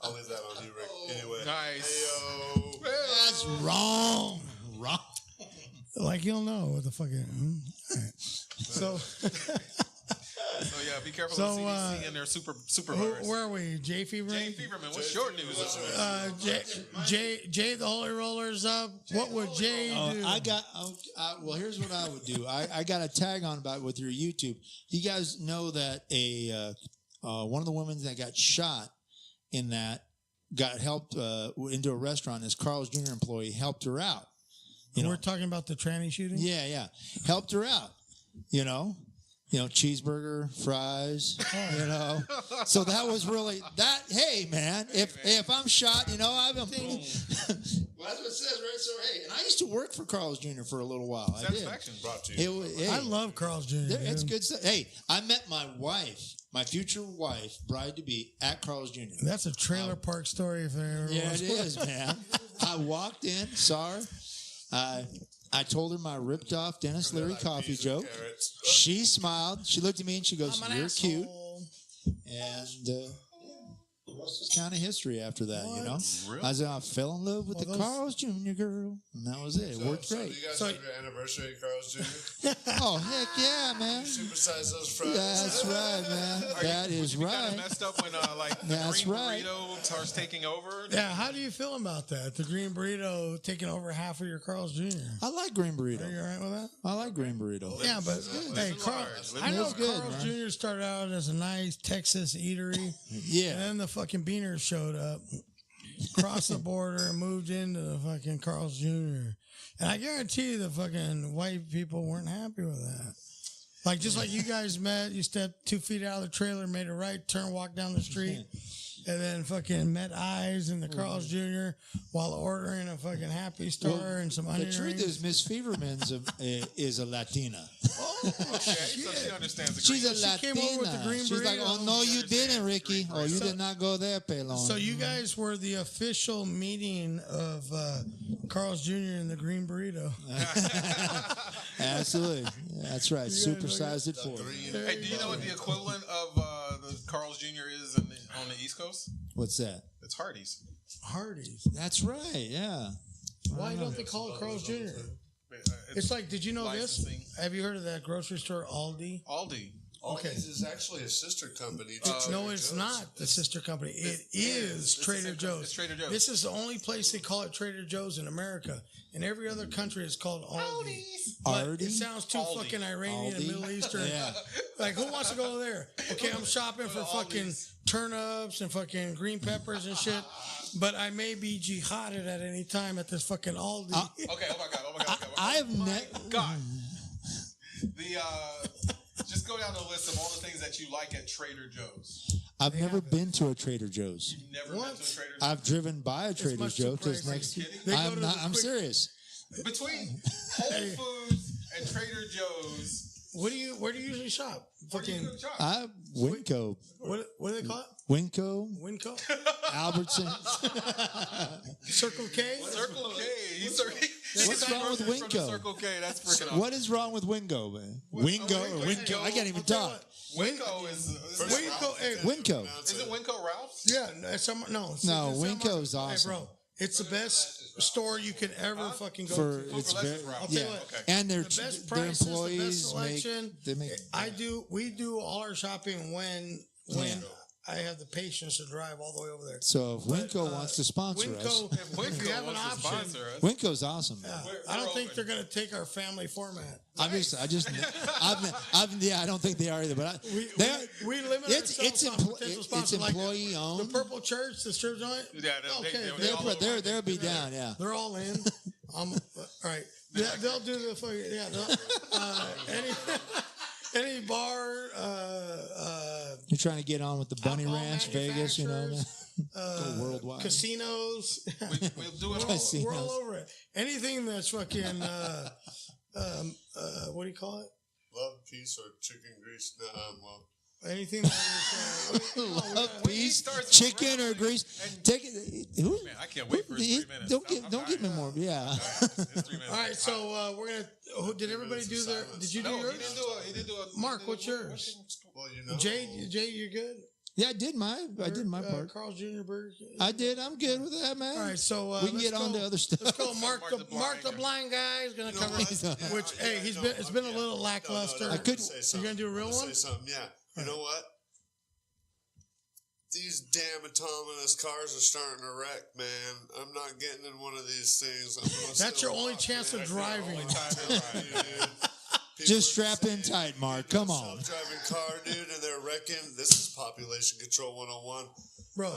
I'll leave that on you, Rick. Anyway. Nice. Heyo. That's wrong. Wrong. Like you'll know what the fuck. Right. So. So yeah, be careful of the CDC and their super virus. Where are we? Jay Feverman? Jay Feverman, what's your news this week? Jay the Holy Rollers up. What would Jay do? Well, here's what I would do. I got a tag on about with your YouTube. You guys know that one of the women that got shot in that got helped into a restaurant. This Carl's Jr. employee helped her out. We're talking about the tranny shooting? Yeah. Helped her out, cheeseburger, fries, So that was really that. Hey, man, if I'm shot, I've been. Well, that's what it says, right? So, hey, and I used to work for Carl's Jr. for a little while. Satisfaction brought to you. I love Carl's Jr. It's good stuff. Hey, I met my wife, my future wife, bride to be, at Carl's Jr. That's a trailer park story if there ever was. It is, man. I walked in, saw her. I told her my ripped off Dennis Leary coffee joke. She smiled. She looked at me and she goes, "You're cute." And it's kind of history after that, Really? I fell in love with the Carl's Jr. girl, and that was it. It worked great. You guys have your anniversary at Carl's Jr.? Oh, heck yeah, man. Supersize those fries. That's right, man. That is right. Kind of messed up when the green burrito starts taking over. Yeah, how do you feel about that? The green burrito taking over half of your Carl's Jr. I like green burrito. Are you all right with that? I like green burrito. Yeah, but hey, I know good, Carl's man. Jr. started out as a nice Texas eatery. Yeah. And then the fucking Beaners showed up, crossed the border, and moved into the fucking Carl's Jr. And I guarantee you the fucking white people weren't happy with that. Like, just like you guys met, you stepped 2 feet out of the trailer, made a right turn, walked down the street, and then fucking met eyes in the Carl's Jr. while ordering a fucking Happy Star and some onion The truth rings. is, Miss Feverman's is a Latina. Oh, okay. So she understands the She's green. a Latina. She came over with the green She's like, burrito. "Oh no, you didn't, Ricky. Oh, you So- did not go there, Pelon." So you guys were the official meeting of Carl's Jr. and the green burrito. Absolutely, that's right. Supersized it for you. Hey, do you know what the equivalent of the Carl's Jr. is on the East Coast? What's that? It's Hardee's. Hardee's. That's right. Yeah. Why don't they call it Carl's Jr.? It's like, did you know licensing. this? Have you heard of that grocery store, Aldi? Aldi. Okay. This is actually a sister company. to No, Trader it's Joe's. not the sister company. It is Trader Joe's. It's Trader Joe's. This is the only place they call it Trader Joe's in America. In every other country, it's called Aldi. But Aldi? it sounds too fucking Iranian and Aldi? Middle Eastern. Yeah. Like, who wants to go there? Okay, I'm shopping for fucking turnips and fucking green peppers and shit. But I may be jihaded at any time at this fucking Aldi. Okay, oh my God. I have God. Just go down the list of all the things that you like at Trader Joe's. I've never been to a Trader Joe's. You've never been to a Trader Joe's? I've driven by a Trader much too Joe's. pricey. Next. Are you kidding? They go to the I'm quick- serious. Between Whole Foods and Trader Joe's, Where do you usually shop? where do you Fucking go to shop? Winco, what do they call it? Winco, Winco? Albertson. Circle K? Circle K. What's wrong with From the Winco? Circle K. That's freaking awesome. What is wrong with Wingo, man? Wingo or Winco? I can't even talk. Winco is Winco, hey, Winco. Is it Winco Ralph's? yeah, no. No, Winco's Hey, awesome. bro, it's the best store you could ever fucking go For to. it's for very less than Ralph's. I'll tell yeah, you what, Okay. and their the best their prices, the best employees selection. we do all our shopping when I have the patience to drive all the way over there. So if Winco wants to sponsor us, Winco, if you Winco have an wants to option, sponsor us. Winco's awesome. yeah, We're I don't think open. they're going to take our family format. I don't think they are either. But We limit it's ourselves on potential sponsors. employee The owned. Purple Church, the strip joint. Yeah, they all They'll be down. Yeah. They're all in. All right. They'll do the fucking any bar. You're trying to get on with the Bunny alcohol Ranch, Vegas, you know, manufacturers, go worldwide. casinos. We'll do it all. We're all over it. Anything that's fucking what do you call it? Love, peace, or chicken grease. Well, Anything that is, Love, peace, chicken or grease. Take it. Who? Man, I can't wait for his 3 minutes. Don't give me more. Yeah. It's 3 minutes. all right, so we're gonna. Did everybody do their? Did you do No, yours? he didn't do a. Mark, what's yours? well, you know. Jay, you're good. Yeah, I did my part. Carl's Jr. Burger. I did. I'm good with that, man. All right, so we can get on to other stuff. Let's go. Mark the blind guy is gonna cover. Which hey, it's been a little lackluster. I couldn't. You're gonna do a real one? Say something. Yeah. You know what? These damn autonomous cars are starting to wreck, man. I'm not getting in one of these things. That's your only chance of driving. Just strap in tight, Mark. Come on. Self-driving car, dude, and they're wrecking. This is population control 101. Bro.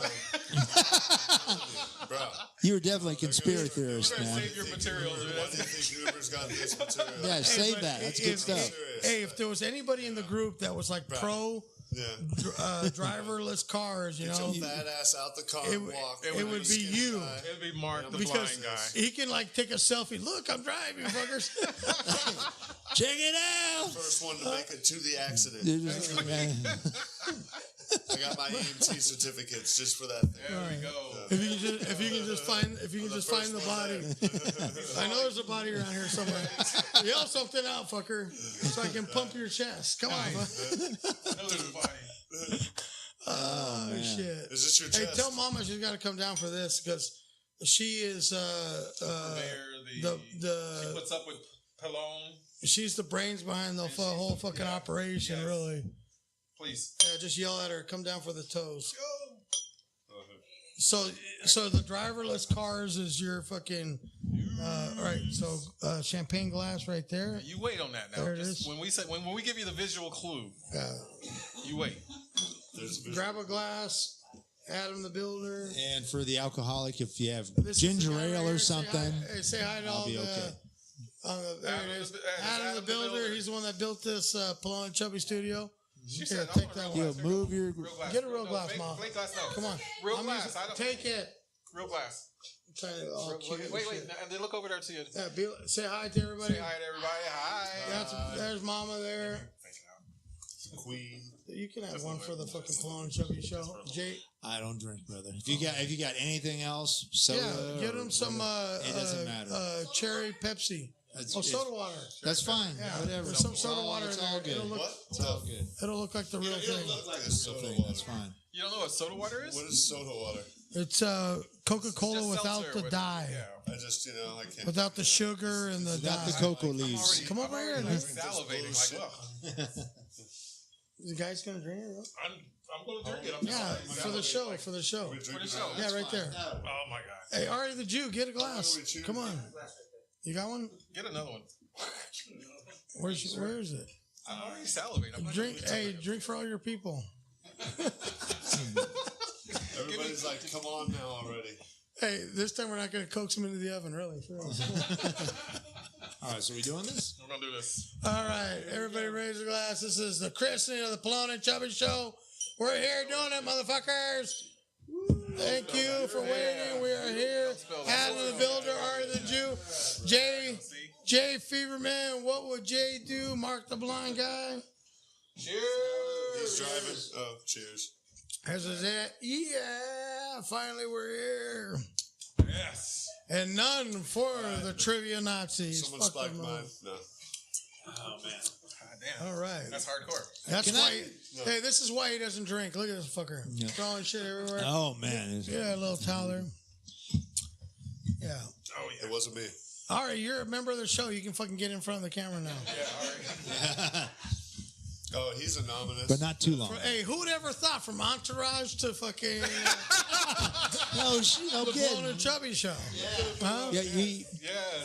Bro. You were definitely a conspiracy theorist, You're gonna man. save your material, dude. Why do you think Uber's got this material? Yeah, save that. That's good stuff. Hey, if there was anybody in the group that was like pro driverless cars, you Get know, your fat ass out the car and walk. it would be you. It'd be Mark the Because blind guy. he can like take a selfie. Look, I'm driving, fuckers. Check it out. First one to make it to the accident. I got my EMT certificates just for that thing. There we go. If you can just find the body. I know there's a body around here somewhere. Yell something out, fucker, so I can pump your chest. Come on, bud. I know there's a body. Oh shit! Is this your Hey, chest? tell Mama she's got to come down for this because she is She puts up with Pelon. she's the brains behind the whole fucking operation. Yes. Really. Please. Just yell at her. Come down for the toes. So the driverless cars is your fucking all right. So champagne glass right there. You wait on that now. There it is. When we give you the visual clue, you wait. Grab a glass. Adam the Builder. And for the alcoholic, if you have This is ginger the guy right ale here. or something, Say hi to I'll all be the. okay. There it is. Adam the Builder. He's the one that built this Pelon and Chubby studio. She Here, said, take that Yo, one. move your. Real glass. Get a real glass, Mom. Fake glass, no. Come on. Real I'm glass. using- I don't, Take it. real glass. I'm trying to, all cute and Wait, shit. and then look over there to you. Say hi to everybody. Say hi to everybody. Hi. There's Mama there. Queen. You can have one for the fucking Pelon and Chubby show. Jay, I don't drink, brother. If you got anything else, soda. yeah, get or him some it doesn't matter. cherry Pepsi. Soda water. That's fine. Yeah, Whatever. there's some soda water It's in all there. good. What? All good. It'll look like the real thing. Look like a The soda thing. water. That's fine. You don't know what soda water is? What is soda water? It's Coca-Cola Just without seltzer the with- dye. Yeah. I just, I can't. Without the sugar and the Without dye. the cocoa leaves. Come over here. I'm dude. salivating. Like, ugh. The guy's gonna drink it. I'm going to drink it. I'm Yeah, just for the show. For the show. For the show. Yeah, right there. Oh my god. Hey, Ari the Jew, get a glass. Come on. You got one? Get another one. Where is it? I'm already salivating. I'm not Drink. gonna Hey, drink for all your people. Everybody's like, come on now already. Hey, this time we're not gonna coax him into the oven, really. For real. All right, so we doing this? We're going to do this. All right, everybody raise a glass. This is the christening of the Pelon and Chubby show. We're here doing it, motherfuckers. Thank you for waiting. We are here. Adam the Builder, Ari the Jew, Jay Feverman. What would Jay do? Mark the blind guy. Cheers. He's driving. Oh, cheers. This is it. Yeah, finally we're here. Yes. And none for the trivia Nazis. Someone Fuck spiked them mine. all. No. Oh, man. God damn. All right. That's hardcore. That's Can why. Hey, this is why he doesn't drink. Look at this fucker. Throwing shit everywhere. Oh man. Yeah, a little towel there. Yeah. Oh, yeah. It wasn't me. All right, you're a member of the show. You can fucking get in front of the camera now. Yeah, all right. Oh, he's anonymous. But not too long. Hey, who would ever thought from Entourage to fucking No the Pelon kidding. and Chubby show? Huh? Yeah, Yeah.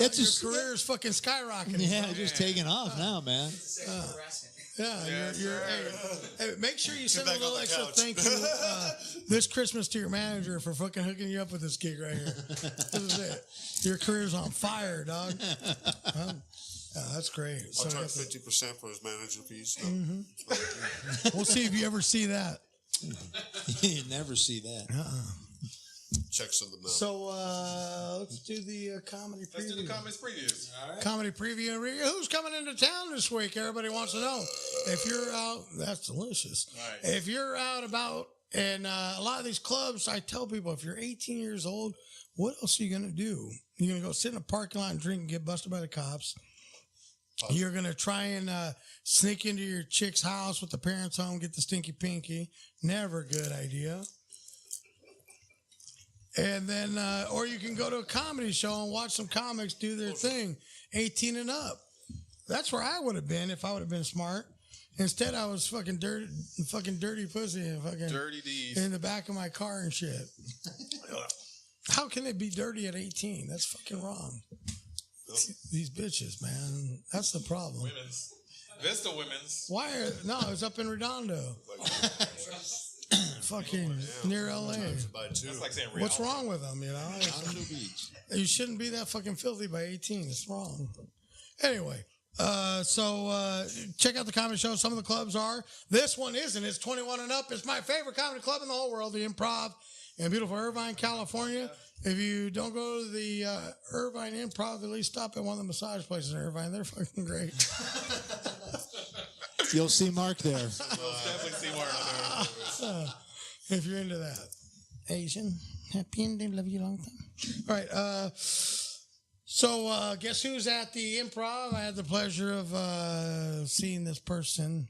it's Your just career is fucking skyrocketing. yeah, just taking off now, man. Yeah, hey, make sure you send a back little on the extra couch. thank you this Christmas to your manager for fucking hooking you up with this gig right here. This is it. Your career's on fire, dog. Yeah, that's great. I'll So charge 50% for his manager fees. we'll see if you ever see that. You never see that. Checks in the mail. So let's do the comedy preview. Let's do the comments previews. All right. Comedy preview. Who's coming into town this week? Everybody wants to know. If you're out, that's delicious. Right. If you're out about, and a lot of these clubs, I tell people, if you're 18 years old, what else are you going to do? You're going to go sit in a parking lot and drink and get busted by the cops. You're going to try and sneak into your chick's house with the parents home, get the stinky pinky. Never a good idea. And then, or you can go to a comedy show and watch some comics do their thing, 18 and up. That's where I would have been if I would have been smart. Instead, I was fucking dirty pussy and fucking dirty D's in the back of my car and shit. How can they be dirty at 18? That's fucking wrong. These bitches, man. That's the problem. Women's. Vista women's. Why? No, it was up in Redondo. Fucking near LA. That's like saying what's wrong with them, you know? You shouldn't be that fucking filthy by 18. It's wrong. Anyway, so check out the comedy show. Some of the clubs are. This one isn't. It's 21 and up. It's my favorite comedy club in the whole world, the Improv in beautiful Irvine, California. If you don't go to the Irvine Improv, at least stop at one of the massage places in Irvine. They're fucking great. You'll see Mark there. Definitely see Mark there. If you're into that. Asian. Happy ending. Love you long time. All right. So guess who's at the Improv? I had the pleasure of seeing this person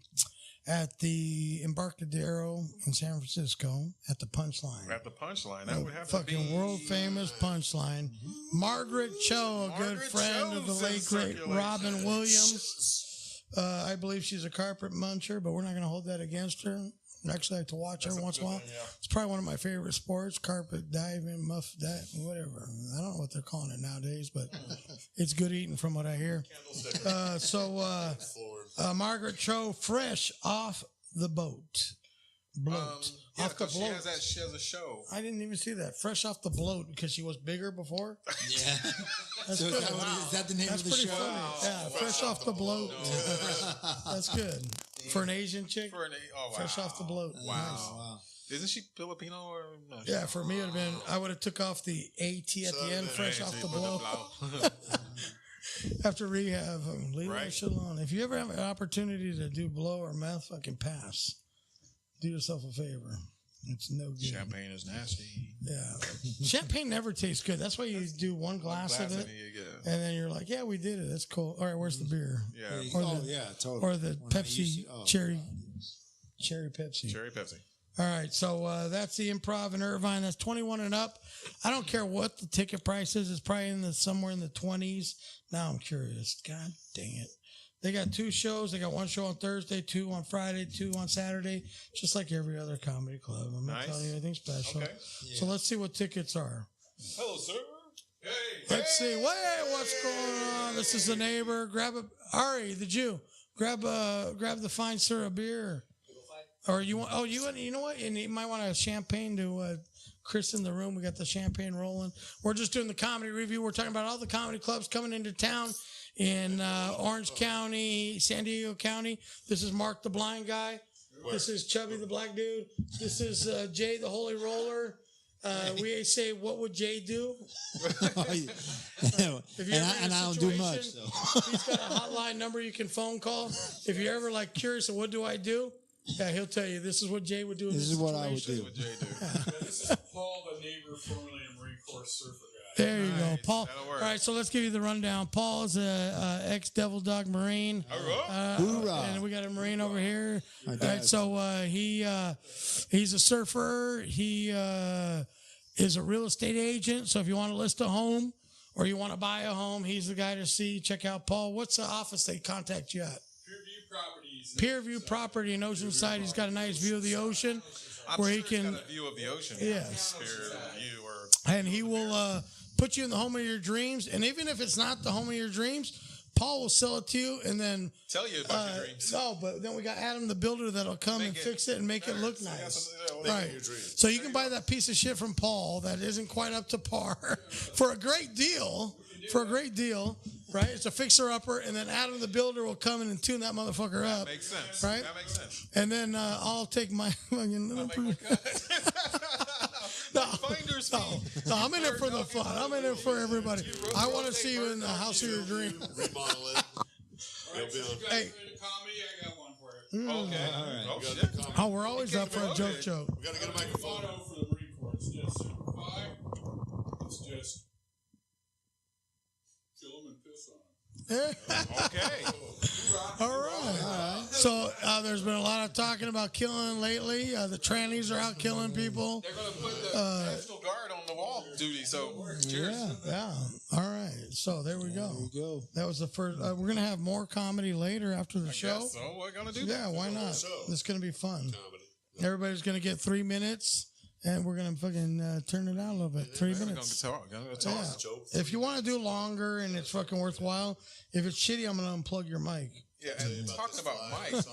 at the Embarcadero in San Francisco at the Punchline. At the Punchline. That would have fucking to be world famous Punchline. Margaret Cho, a good friend of the late great Robin Williams. I believe she's a carpet muncher, but we're not going to hold that against her. I actually like to watch her once in a while. Yeah. It's probably one of my favorite sports, carpet diving, muff diving, whatever. I don't know what they're calling it nowadays, but it's good eating from what I hear. Margaret Cho, fresh off the boat. Bloat. Yeah, off the bloat. She has a show. I didn't even see that. Fresh off the bloat because she was bigger before. Yeah. That's so good. is that the name That's of the show? Funny. Wow. Yeah, fresh off the bloat. That's good. For an Asian chick? Oh, wow. Fresh off the bloat. Wow. Nice. Wow. Isn't she Filipino or no? Yeah, for me it would have been, I would have took off the AT at the end, fresh off the bloat. After rehab, leave that shit alone. If you ever have an opportunity to do blow or meth, fucking pass. Do yourself a favor. It's no good. Champagne is nasty. Yeah. Champagne never tastes good. That's why you do one glass of it. And then you're like, yeah, we did it. That's cool. All right, where's the beer? Yeah. Or totally. Or the Pepsi, cherry Pepsi. Cherry Pepsi. All right, so that's the Improv in Irvine. That's 21 and up. I don't care what the ticket price is. It's probably somewhere in the 20s. Now I'm curious. God dang it. They got 2 shows. They got 1 show on Thursday, 2 on Friday, 2 on Saturday, just like every other comedy club. I'm not telling you anything special. Okay. Yeah. So let's see what tickets are. Hello, sir. Hey. Let's see. What's going on? This is the neighbor. Grab a Ari, the Jew. Grab the fine sir a beer. Or you want? Oh, you know what? And you might want a champagne to christen the room. We got the champagne rolling. We're just doing the comedy review. We're talking about all the comedy clubs coming into town in Orange County, San Diego County. This is Mark the Blind Guy. This is Chubby the Black Dude. This is Jay the Holy Roller. We say, what would Jay do? If you're and I don't do much. So. He's got a hotline number you can phone call. If you're ever like curious of what do I do? Yeah, he'll tell you. This is what Jay would do. This is what I would do. This is Paul, the neighbor, formerly a Marine Corps surfer guy. There you go, Paul. All right, so let's give you the rundown. Paul is a ex-Devil Dog Marine. And we got a Marine over here. All right, so he's a surfer. He is a real estate agent. So if you want to list a home or you want to buy a home, he's the guy to see. Check out Paul. What's the office they contact you at? Peerview Property in Oceanside. He's got a nice view of the ocean where he can. Got a view of the ocean. Yes. And he will put you in the home of your dreams. And even if it's not the home of your dreams, Paul will sell it to you and then tell you about your dreams. No, but then we got Adam the builder that'll come and fix it and make it look nice. Right. So you can buy that piece of shit from Paul that isn't quite up to par for a great deal. Right? It's a fixer-upper, and then Adam the builder will come in and tune that motherfucker up. That makes sense. Right? That makes sense. And then I'll take my fucking little... Finder's No, I'm in it for the fun. I'm in it for everybody. I want to see you in the house of your dream. Remodel it. Right, so you guys Hey. ready to comedy? I got one for you. Okay. All right. Oh, We shit. got the Oh, we're always up for a joke. We got to get a microphone. Motto for the Marine Corps. It's just simplify. It's just kill them and piss on them. Okay. All right. So there's been a lot of talking about killing lately. The trannies are out killing people. They're going to put the National Guard on the wall duty, so cheers. Yeah. All right. So there we go. There you go. That was the first. We're going to have more comedy later after the show. Yes, so we're going to do Yeah, that. why not? show. It's going to be fun. Comedy. Everybody's going to get 3 minutes, and we're going to fucking turn it out a little bit. 3 We're going minutes. to talk. Gonna talk. Yeah. Joke. If you want to do longer and it's fucking worthwhile, if it's shitty, I'm going to unplug your mic. Yeah, and talking about mics,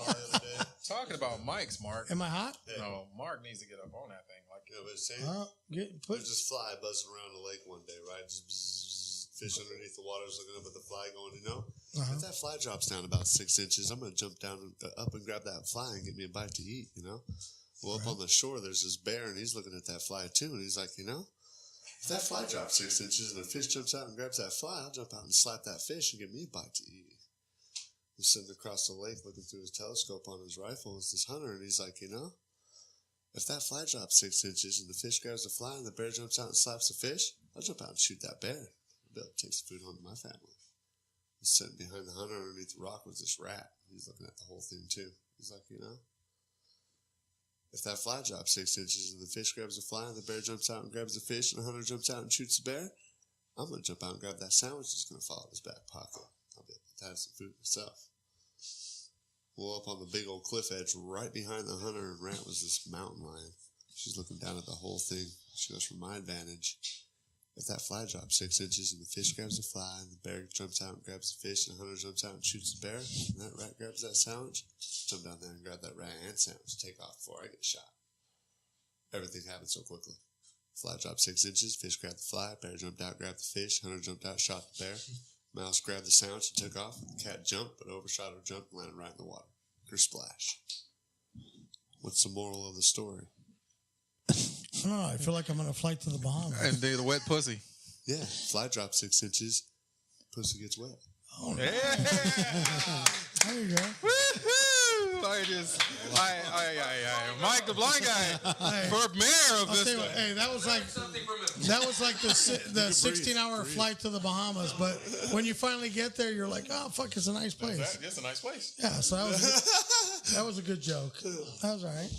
talking about mics, Mark. Am I hot? No, Mark needs to get up on that thing. Like, You know what I'm saying? Put. There's this fly buzzing around the lake one day, right? Just bzzz, fish underneath the water, looking up at the fly, going, if that fly drops down about 6 inches, I'm going to jump down up and grab that fly and get me a bite to eat, Well, up on the shore, there's this bear, and he's looking at that fly, too, and he's like, if that fly drops 6 inches and a fish jumps out and grabs that fly, I'll jump out and slap that fish and get me a bite to eat. He's sitting across the lake looking through his telescope on his rifle. It's this hunter, and he's like, if that fly drops 6 inches and the fish grabs the fly and the bear jumps out and slaps the fish, I'll jump out and shoot that bear. I'll be able to take some food home to my family. He's sitting behind the hunter underneath the rock with this rat. He's looking at the whole thing, too. He's like, if that fly drops 6 inches and the fish grabs the fly and the bear jumps out and grabs the fish and the hunter jumps out and shoots the bear, I'm going to jump out and grab that sandwich that's going to fall in his back pocket. I'll be able to have some food myself. Well, up on the big old cliff edge, right behind the hunter and rat, was this mountain lion. She's looking down at the whole thing. She goes, from my advantage, if that fly drops 6 inches and the fish grabs the fly and the bear jumps out and grabs the fish and the hunter jumps out and shoots the bear and that rat grabs that sandwich, jump down there and grab that rat and sandwich and take off before I get shot. Everything happened so quickly. Fly dropped 6 inches, fish grabbed the fly, bear jumped out, grabbed the fish, hunter jumped out, shot the bear. Mouse grabbed the sandwich and took off. The cat jumped, but overshot her jump and landed right in the water. Splash. What's the moral of the story? I don't know. I feel like I'm on a flight to the Bahamas. and they're the wet pussy. Yeah, fly drops 6 inches, pussy gets wet. Oh, Yeah. there you go. Woo-hoo! Mike the blind guy for mayor of I'll tell you Vista. what, hey, that was like the 16-hour flight to the Bahamas. But when you finally get there, you're like, oh fuck, it's a nice place. It's a nice place. Yeah, so that was a good joke. That was all right.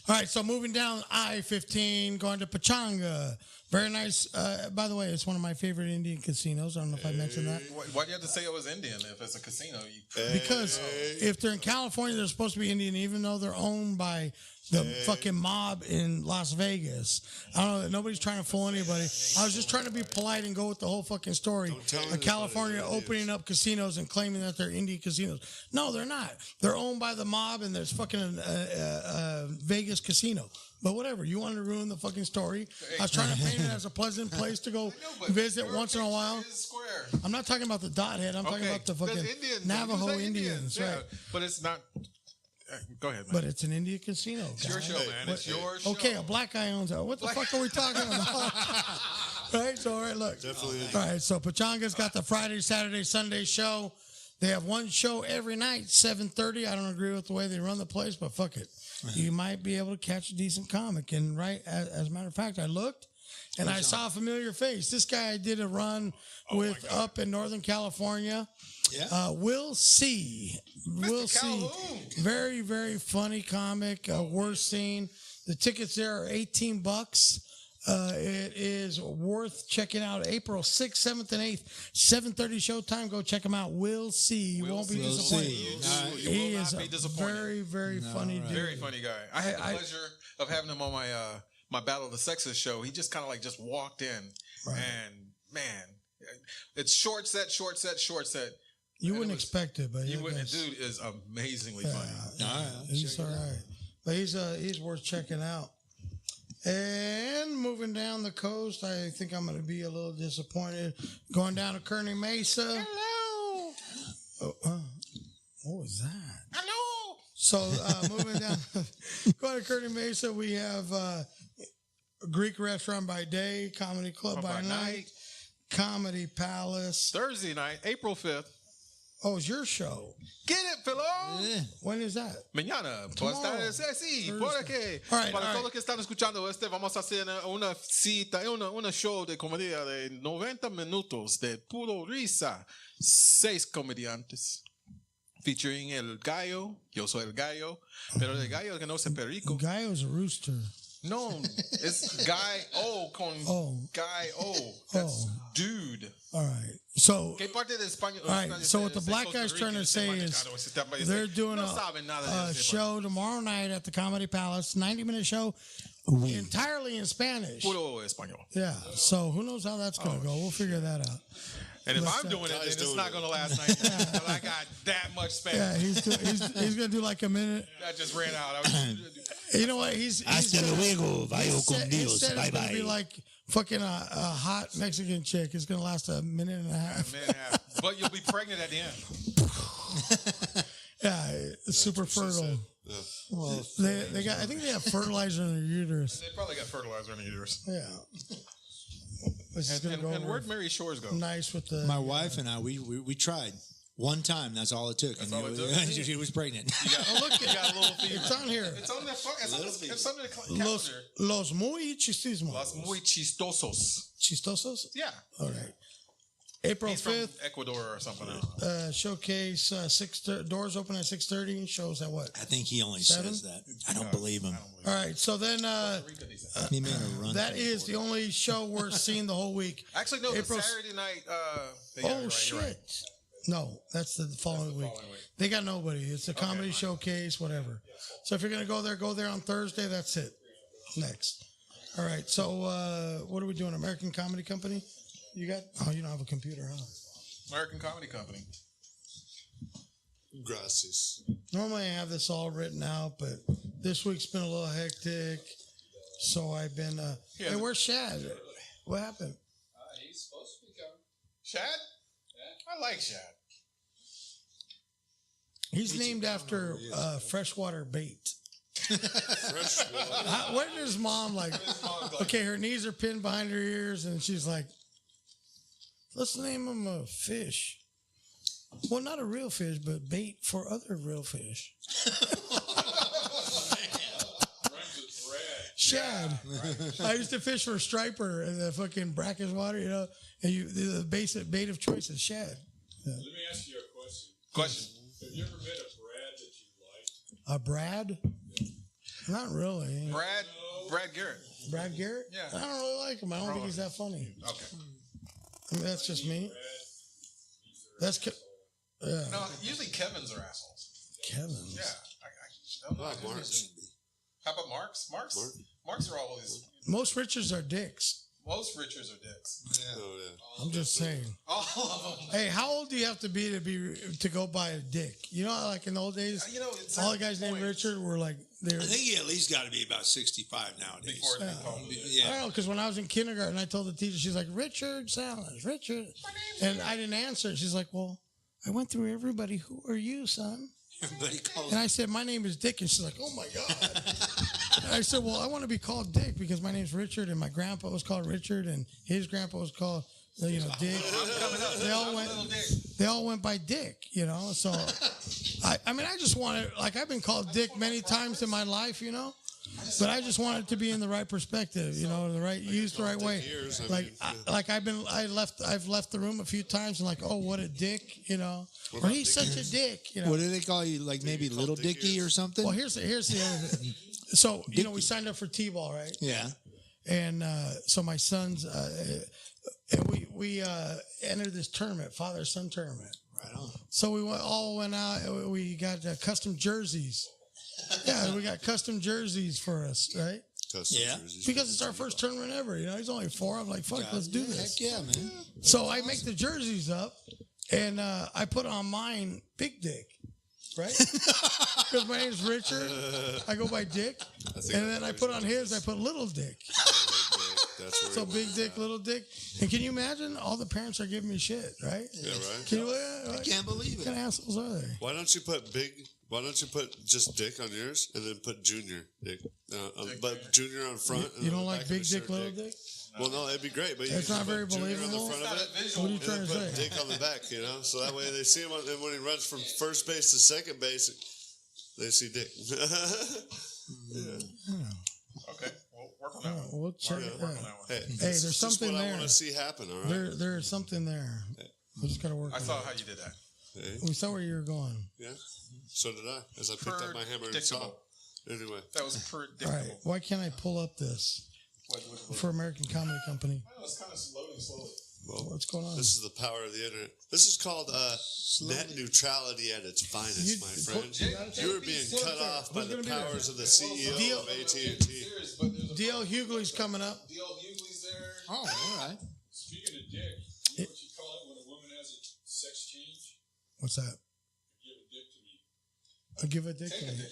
All right, so moving down I-15, going to Pachanga. Very nice. By the way, it's one of my favorite Indian casinos. I don't know if I mentioned that. Why do you have to say it was Indian if it's a casino? Because if they're in California, they're supposed to be Indian, even though they're owned by the fucking mob in Las Vegas. I don't know. Nobody's trying to fool anybody. I was just trying to be polite and go with the whole fucking story of California opening up casinos and claiming that they're Indian casinos. No, they're not. They're owned by the mob, and there's fucking Vegas casino. But whatever, you wanted to ruin the fucking story. I was trying to paint it as a pleasant place to go visit once in a while. I'm not talking about the dot head. I'm talking about the fucking Navajo Indians. Yeah, right? but it's not. Go ahead, man. But it's an Indian casino. It's your show, man. It's your show. Okay, a black guy owns it. What the fuck are we talking about? Right? So, all right, look. Definitely. All right, so Pachanga's got the Friday, Saturday, Sunday show. They have one show every night, 7:30. I don't agree with the way they run the place, but fuck it. You might be able to catch a decent comic. And as a matter of fact, I looked and I saw a familiar face. This guy I did a run with up in Northern California. Yeah. We'll see. We'll see. Very, very funny comic. Worst scene. The tickets there are $18. It is worth checking out. April 6th, 7th, and 8th, 7:30 showtime. Go check him out. We'll see. You won't be disappointed. He is a very, very funny dude. Very funny guy. I had the pleasure of having him on my Battle of the Sexes show. He just kind of just walked in, and man, it's short set. You wouldn't expect it, but you wouldn't. Dude is amazingly funny. He's all right, but he's worth checking out. And moving down the coast, I think I'm going to be a little disappointed. Going down to Kearney Mesa. Hello. What was that? Hello. So moving down, going to Kearney Mesa, we have Greek restaurant by day, comedy club by night, Comedy Palace. Thursday night, April 5th. Oh, it's your show. Get it, Pelon. When is that? Mañana. Sí, porque para todos los que están escuchando vamos a hacer una cita, una show de comedia de 90 minutos de puro risa. 6 comediantes. Featuring el gallo. Yo soy el gallo. Pero el gallo que no es perico. Gallo's a rooster. No, it's Guy O con Guy O. That's dude. All right. So, ¿Qué parte de España? All right. So what the black guy's trying to say is they're doing a show tomorrow night at the Comedy Palace, 90-minute show, entirely in Spanish. Puro español. Yeah. So who knows how that's going to go? We'll figure that out. And if I'm doing it, then it's not going to last 90 minutes. I got that much Spanish. Yeah, he's going to do like a minute. That just ran out. You know what? Hasta luego, vaya con Dios. Bye it's going to be like fucking a hot Mexican chick. It's going to last a minute and a half. But you'll be pregnant at the end. Yeah, it's super fertile. Yeah. Well, they got. I think they have fertilizer in their uterus. They probably got fertilizer in their uterus. Yeah. And where'd Mary Shores go? Nice with the. My wife and I, we tried. One time, that's all it took. That's all it took? She was pregnant. Look, you got a little fever. It's on here. It's on that. It's on the calendar. Los muy chistismos. Los muy chistosos. Chistosos? Yeah. All right. April 5th. From Ecuador or something. Showcase, doors open at 6:30. Shows at what? I think he only 7? says that. I don't believe him. All right. So then He made a run. that is the only show worth seeing the whole week. Actually, no, April, Saturday night. shit. Right. No, that's the following week. They got nobody. It's a comedy showcase, whatever. So if you're going to go there on Thursday. That's it. Next. All right. So what are we doing? American Comedy Company? You got? Oh, you don't have a computer, huh? American Comedy Company. Gracias. Normally I have this all written out, but this week's been a little hectic. So I've been. Hey, where's Shad? What happened? He's supposed to be coming. Shad? Yeah. I like Shad. He's named after freshwater bait. Freshwater. What did his mom like? Okay, her knees are pinned behind her ears, and she's like, let's name him a fish. Well, not a real fish, but bait for other real fish. Shad. I used to fish for striper in the fucking brackish water, you know, and the basic bait of choice is shad. Yeah. Let me ask you a question. Question. Have you ever met a Brad that you liked? A Brad? Not really. Brad Garrett. Brad Garrett? Yeah. I don't really like him. I don't think he's that funny. Okay. I mean, that's just me. That's yeah. No, usually Kevin's are assholes. Kevin's. Yeah. I don't know. How about Mark's? Mark's are always. Most Richards are dicks. Most Richards are dicks. Yeah. Oh, yeah. I'm just saying. All of them. Hey, how old do you have to be to go buy a dick? You know, like in the old days, all the guys named Richard were like I think you at least got to be about 65 nowadays. Before it I don't know, because when I was in kindergarten, I told the teacher, she's like, Richard Salas, Richard. And I didn't answer. And she's like, well, I went through everybody. Who are you, son? Everybody calls. And I said, my name is Dick. And she's like, oh, my God. And I said, well, I want to be called Dick because my name's Richard and my grandpa was called Richard and his grandpa was called, Dick. They all went by Dick, you know. So, I mean, I just wanted, like, I've been called Dick many times in my life, you know. But I just want it to be in the right perspective, you know, used the right way. I've left the room a few times and like, oh, what a dick, you know, or he's such a dick, you know. What do they call you? Like maybe Little Dicky or something? Well, here's the other thing. So you know, we signed up for T-ball, right? Yeah. And so my sons, and we entered this tournament, father-son tournament. Right on. So we all went out. And we got custom jerseys. Yeah, we got custom jerseys for us, right? Yeah. Because it's our first tournament ever. You know, he's only 4. I'm like, fuck, let's do this. Heck yeah, man. So I make the jerseys up, and I put on mine Big Dick, right? Because my name's Richard. I go by Dick. And then I put on his, I put Little Dick. So Big Dick, Little Dick. And can you imagine? All the parents are giving me shit, right? Yeah, right. I can't believe it. What kind of assholes are they? Why don't you put Big Why don't you put just Dick on yours and then put Junior Dick? But Junior on front. You don't like big dick, little dick? Well, no, it'd be great, but it's not very believable. On the front of it, what are you trying to say? Put Dick on the back, so that way they see him, and when he runs from first base to second base, they see Dick. Okay, we'll work on that one. We'll check it out. Hey, there's something there. I want to see happen. All right. There's something there. We just gotta work. I saw how you did that. Hey. We saw where you were going. Yeah, so did I. As I picked up my hammer and saw. Anyway, that was predictable. All right, why can't I pull up this for American Comedy Company? I know it's kind of loading slowly. Well, what's going on? This is the power of the internet. This is called net neutrality at its finest, my friend. You are being cut off by the powers of the CEO of AT&T. D.L. Hughley's coming up. D.L. Hughley's there. Oh, all right. Speaking of dick, you know what you call it when a woman has a sex change? What's that? Give a dick to me. I'll give a dick to me.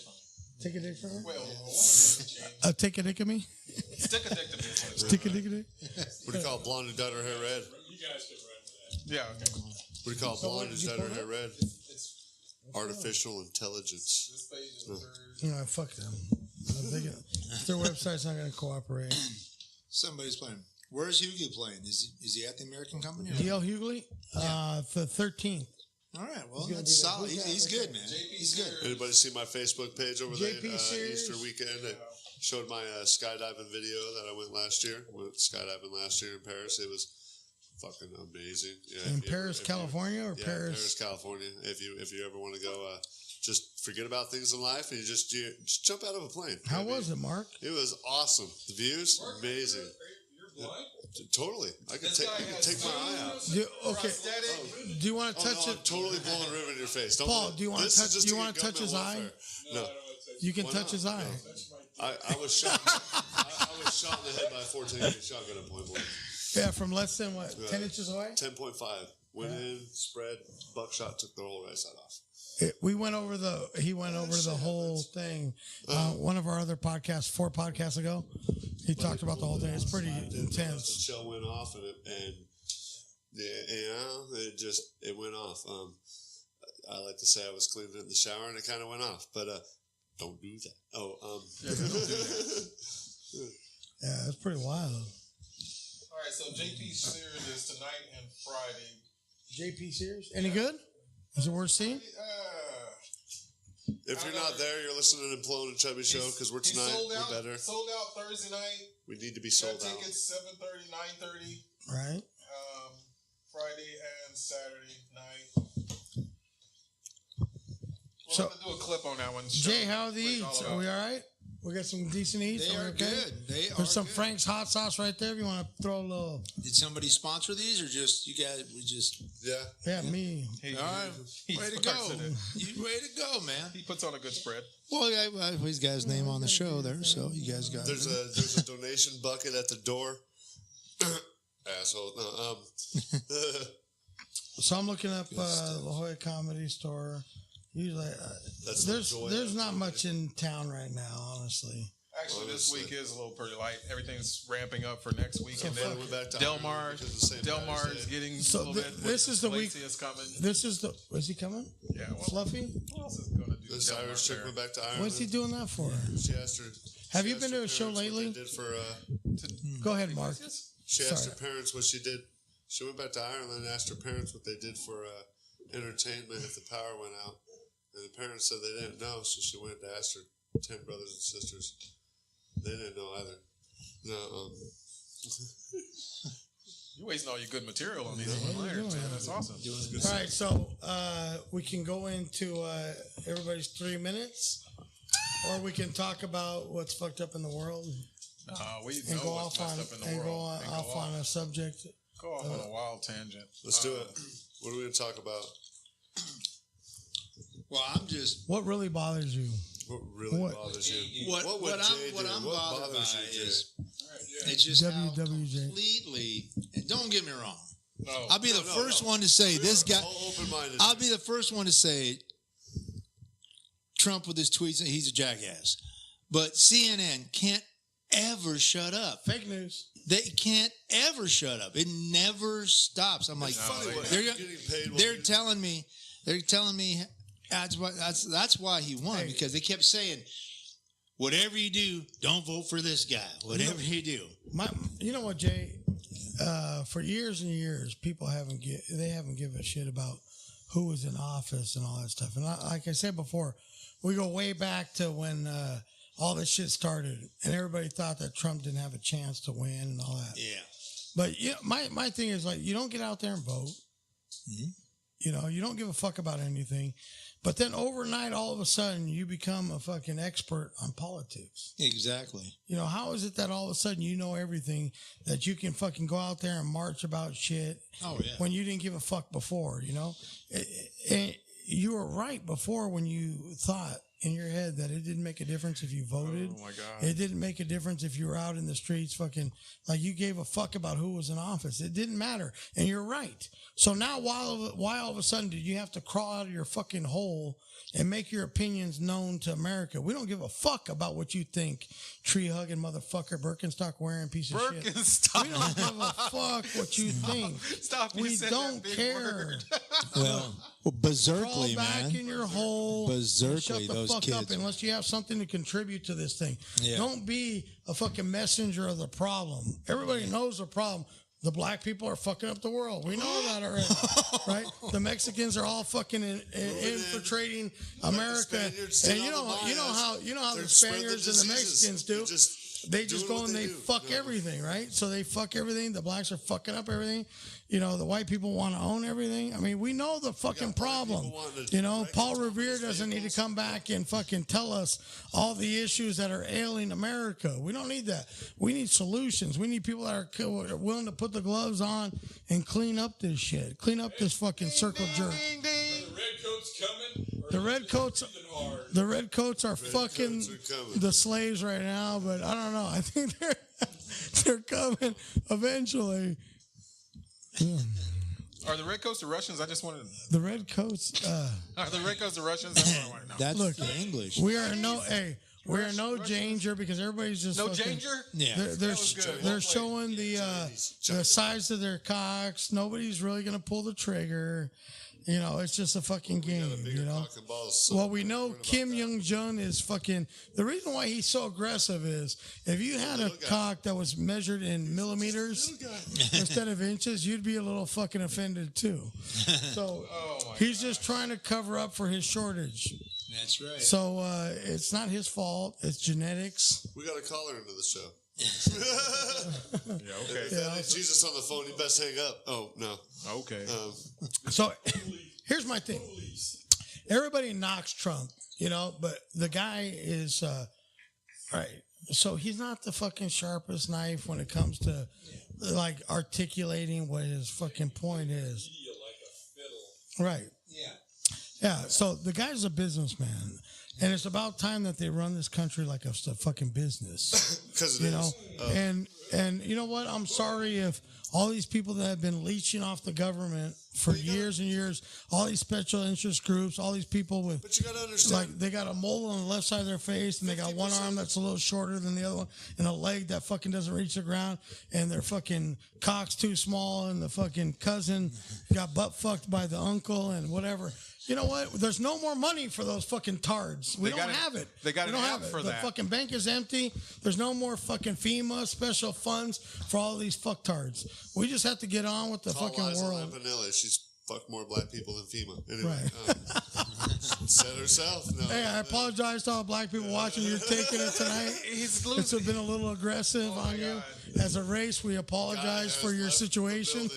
Take a dick from her? Well, a woman doesn't change. Take a dick of me? Stick a dick to me. Stick a dick of me? What do you call a blonde who dyed her hair red? You guys can run with that. Yeah, okay. What do you call a blonde who dyed her hair red? Artificial intelligence. This page is third. No, fuck them. Their website's not going to cooperate. Somebody's playing. Where's Hughley playing? Is he at the American Company? D.L. Hughley? The 13th. All right. Well, that's solid. He's good, man. He's good. Anybody see my Facebook page over there? Series. Easter weekend. I showed my skydiving video that I went last year. Went skydiving last year in Paris. It was fucking amazing. Yeah, in Paris, California, or Paris? Paris, California. If you ever want to go, just forget about things in life and you just jump out of a plane. How was it, Mark? It was awesome. The views, amazing. You're blind? Totally. I could take my eye out. Do you want to touch no, it? I'm totally blowing ribbon in your face. Paul, do you want to touch? Do you want to touch his eye? No. You can touch his eye. I was shot. I was shot in the head by a 14-gauge shotgun at point blank. Yeah, from less than what, 10 inches away? 10.5. Went in, spread, buckshot, took the whole right side off. He went over the whole thing. One of our other podcasts, 4 podcasts ago, he talked about the whole thing. It's pretty intense. The shell went off, and it went off. I like to say I was cleaning it in the shower, and it kind of went off. But don't do that. Don't do that. Yeah, it's pretty wild. All right, so JP Sears is tonight and Friday. JP Sears, any good? Is it worth seeing? If you're not there, you're listening to the Pelon and Chubby show because we're tonight. We're better. Sold out Thursday night. We need to be sold out. Tickets 7:30, 9:30. Right. Friday and Saturday night. We're going to do a clip on that one. Jay, how are the eats? Are we all right? We got some decent eats. They are okay? good. There's some Frank's hot sauce right there. If you want to throw a little. Did somebody sponsor these, or just you guys? We just. Yeah, me. All right. Way to go. Way to go, man. He puts on a good spread. Well, he's got his name on the show there, so you guys got. There's a donation bucket at the door. Asshole. No, So I'm looking up La Jolla Comedy Store. Usually, there's not much in town right now, honestly. Actually, this week is a little pretty light. Everything's ramping up for next week, and then back to Del Mar's getting a little bit. This is the week. Is coming. Is he coming? Yeah. Well, Fluffy. Who else is going to do? this Irish chick went back to Ireland. What's he doing that for? She asked her. Have you been to a show lately? Go ahead, Mark. She asked her parents what she did. She went back to Ireland and asked her parents what they did for entertainment if the power went out. And the parents said they didn't know, so she went to ask her 10 brothers and sisters. They didn't know either. No. You're wasting all your good material on these one-liners, man. That's awesome. All right, so we can go into everybody's 3 minutes, or we can talk about what's fucked up in the world. And go off on a subject. Go off on a wild tangent. Let's do it. What are we going to talk about? Well, I'm just. What really bothers you? What really bothers you? What I'm bothered by is it's just WWJ. completely. And don't get me wrong. No. I'll be the first one to say this guy. Open-minded. I'll be the first one to say Trump with his tweets. He's a jackass. But CNN can't ever shut up. Fake news. They can't ever shut up. It never stops. I'm like, they're telling me That's why he won, because they kept saying, whatever you do, don't vote for this guy. Whatever you do. You know what, Jay? For years and years, people haven't given a shit about who was in office and all that stuff. And like I said before, we go way back to when all this shit started, and everybody thought that Trump didn't have a chance to win and all that. Yeah. But my thing is, like, you don't get out there and vote. Mm-hmm. You know, you don't give a fuck about anything. But then overnight, all of a sudden, you become a fucking expert on politics. Exactly. You know, how is it that all of a sudden you know everything, that you can fucking go out there and march about shit when you didn't give a fuck before, you know? And you were right before when you thought in your head that it didn't make a difference if you voted. Oh, my God. It didn't make a difference if you were out in the streets fucking, like, you gave a fuck about who was in office. It didn't matter. And you're right. So now why all of a sudden did you have to crawl out of your fucking hole and make your opinions known to America? We don't give a fuck about what you think, tree-hugging motherfucker, Birkenstock wearing piece of shit. We don't give a fuck what you think. Stop. We don't care. Well, berserkly, man. Crawl back in your hole. Berserkly, shut the those fuck kids, up unless you have something to contribute to this thing. Yeah. Don't be a fucking messenger of the problem. Everybody knows the problem. The black people are fucking up the world. We know that already, right? The Mexicans are all fucking infiltrating America, and you know how the Spaniards and the Mexicans do. They just go and they fuck everything, right? So they fuck everything. The blacks are fucking up everything. You know, the white people want to own everything. I mean, we know the fucking problem. You know, Paul Revere doesn't need to come back and fucking tell us all the issues that are ailing America. We don't need that. We need solutions. We need people that are willing to put the gloves on and clean up this shit. Clean up this fucking circle jerk. The redcoats are fucking the slaves right now, but I don't know. I think they're coming eventually. Are the redcoats the Russians? I just wanted the redcoats. Are the redcoats the Russians? That's what I want to know. That's Look, the English. We are no danger because everybody's just no fucking, danger. Yeah, they're showing the size of their cocks. Nobody's really gonna pull the trigger. You know, it's just a fucking game, you know. Well, we know Kim Jong-un is fucking... The reason why he's so aggressive is if you had a cock that was measured in millimeters instead of inches, you'd be a little fucking offended too. So he's just trying to cover up for his shortage. That's right. So it's not his fault. It's genetics. We got a caller into the show. Yeah, okay. If that ain't Jesus on the phone, you best hang up. Oh, no. Okay. So here's my thing. Everybody knocks Trump, you know, but the guy is, right. So he's not the fucking sharpest knife when it comes to, like, articulating what his fucking point is. Right. Yeah. Yeah. So the guy's a businessman. And it's about time that they run this country like a fucking business. Because you know, and you know what? I'm sorry if all these people that have been leeching off the government for years and years, all these special interest groups, all these people with, but you gotta understand, like, they got a mole on the left side of their face, and they got one arm that's a little shorter than the other one, and a leg that fucking doesn't reach the ground, and their fucking cock's too small, and the fucking cousin got butt fucked by the uncle, and whatever. You know what? There's no more money for those fucking tards. We don't have it. They got an app for that. The fucking bank is empty. There's no more fucking FEMA special funds for all these fucktards. We just have to get on with the fucking world. She's fucked more black people than FEMA. Anyway, right. Said herself. No, hey, I apologize to all black people watching. You're taking it tonight. It's been a little aggressive on you. God. As a race, we apologize for your situation.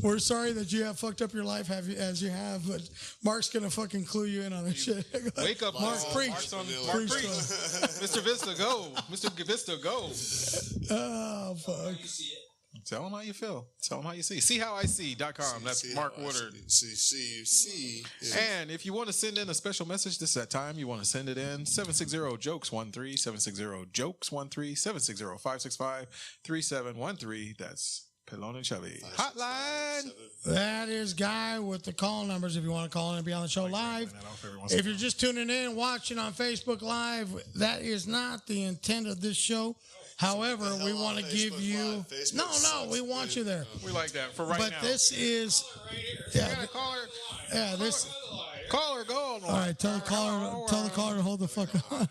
We're sorry that you have fucked up your life as you have, but Mark's going to fucking clue you in on this shit. Wake up, Mark. Preach. Mark, preach. Mr. Vista, go. Mr. Vista, go. Oh, fuck. Tell them how you feel. Tell them how you see. SeeHowIsee.com. That's Mark Woodard. See. And if you want to send in a special message, this is that time. You want to send it in. 760-JOKES13, 760-JOKES13, 760-565-3713. That's Pelon and Chubby. Hotline. That is Guy with the call numbers if you want to call in and be on the show live. If you're just tuning in, watching on Facebook Live, that is not the intent of this show. However, we want to give you... No, we want you there. We like that for right now. But this is... Yeah, caller. Yeah, this... Caller, go on. All right, tell the caller to hold the fuck up. I went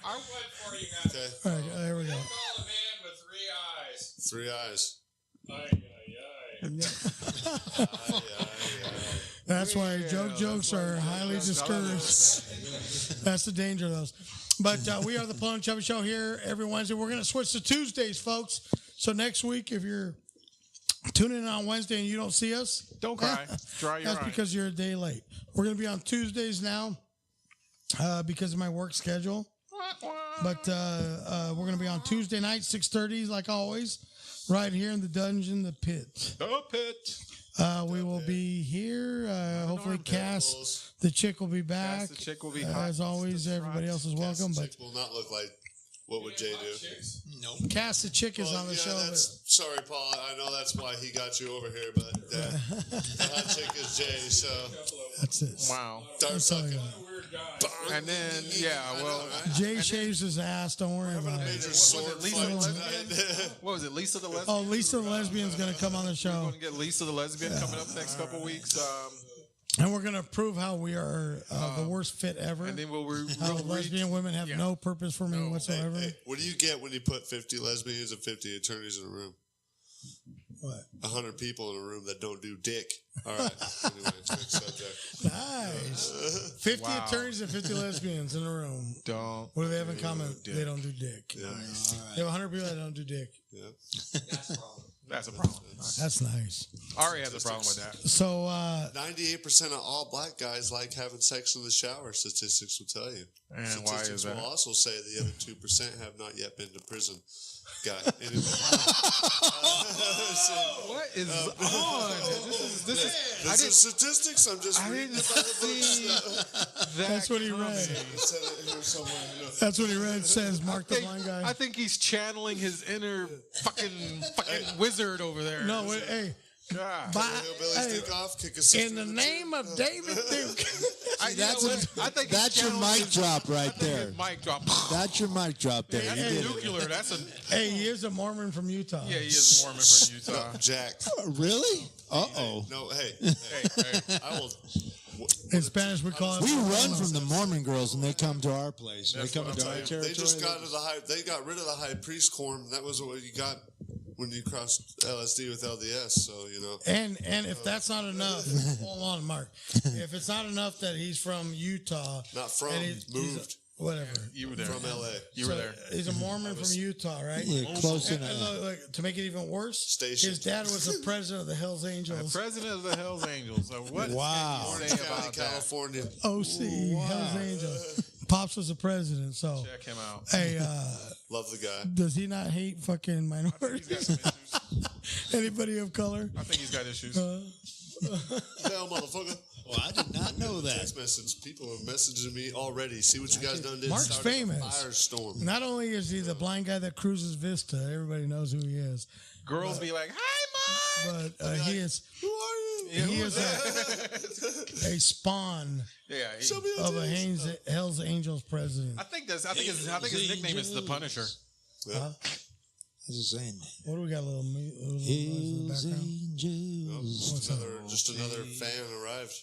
for you guys. Okay. All right, there we go. Call the man with 3 eyes. 3 eyes. Ay, ay, ay. That's why jokes are highly discouraged. That's the danger of those. But we are the Pelon and Chubby Show here every Wednesday. We're going to switch to Tuesdays, folks. So next week, if you're tuning in on Wednesday and you don't see us, don't cry. Dry your eyes. That's because you're a day late. We're going to be on Tuesdays now because of my work schedule. But we're going to be on Tuesday night, 6:30, like always, right here in the dungeon, the pit. The pit. We will be here. Hopefully, Cass, the chick, will be back. Cass, the chick, will be hot. As always, everybody else is welcome. Cass, the But chick will not look like what would Jay do? Nope. Cass, the chick, is on the show. Sorry, Paul. I know that's why he got you over here, but the hot chick is Jay. So that's it. Wow. That's all I got. And then, Jay shaves his ass. Don't worry about it. major sword fight tonight. what was it? Lisa the lesbian? Oh, Lisa the lesbian's going to come on the We're show. going to get Lisa the lesbian coming up next couple weeks. And we're going to prove how we are the worst fit ever. And then we'll how lesbian women have no purpose for me whatsoever. Hey, what do you get when you put 50 lesbians and 50 attorneys in a room? What? 100 people in a room that don't do dick. All right. Anyway, next subject. Nice. 50 attorneys and 50 lesbians in a room. Don't. What do they have in common? They don't do dick. Yeah. They have 100 people that don't do dick. Yeah. That's a problem. That's nice. Ari has a problem with that. So, 98% of all black guys like having sex in the shower, statistics will tell you. And Statistics why is that? will also say the other 2% have not yet been to prison. Guy. Anyway. What is on? This is statistics. I'm just reading about the that's what he read. That's what he read. Says Mark the blind guy. I think he's channeling his inner fucking wizard over there. No, hey. God. In the name of David Duke. I think that's your mic drop right there. Mic drop. That's your mic drop there. That's nuclear. That's a. Hey, he is a Mormon from Utah. Yeah, he is a Mormon from Utah. Jack. Really? Uh-oh. No, hey. I will. In Spanish, we call it. We run from the Mormon girls and they come to our place. They come into our territory. They just got to the high. They got rid of the high priest quorum. That was what you got when you crossed LSD with LDS. So And if that's not enough, hold on, Mark. If it's not enough that he's from Utah, not from, moved. Whatever. You were there. From LA. You were there. He's a Mormon from Utah, right? Yeah, close enough. Look, to make it even worse, his dad was the president of the Hells Angels. The president of the Hells Angels. So what? Wow. Can you say about California. OC, Hells Angels. Pops was the president, so. Check him out. Hey, love the guy. Does he not hate fucking minorities? He's got some issues. Anybody of color? I think he's got issues. Hell, motherfucker. Well, I did not know that. Text message. People are messaging me already. See what you guys done did. Mark's famous. Firestorm. Not only is he the blind guy that cruises Vista, everybody knows who he is. Girls be like, "Hi, Mike." But he is. Who are you? He is a spawn Yeah. of a Hells Angels president. I think his nickname is the Punisher. Yeah. I was just saying. What do we got? Little noise in the Hills background. Angels. Just another fan arrived.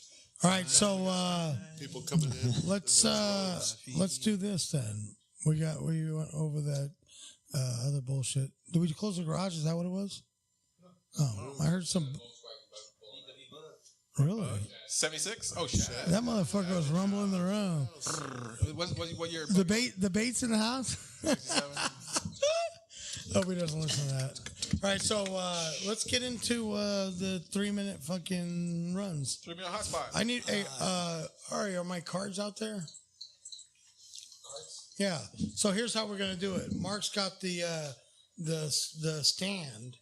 All right, so People coming in. let's do this then. We went over that other bullshit. Did we close the garage? Is that what it was? Oh, I heard some. Really? 76? Oh shit. That motherfucker was rumbling the room. What year? The Bates in the house? 67? Hope he doesn't listen to that. All right, so let's get into the 3-minute fucking runs. 3-minute hotspot. I need Ari, are my cards out there? Cards? Yeah. So here's how we're gonna do it. Mark's got the stand.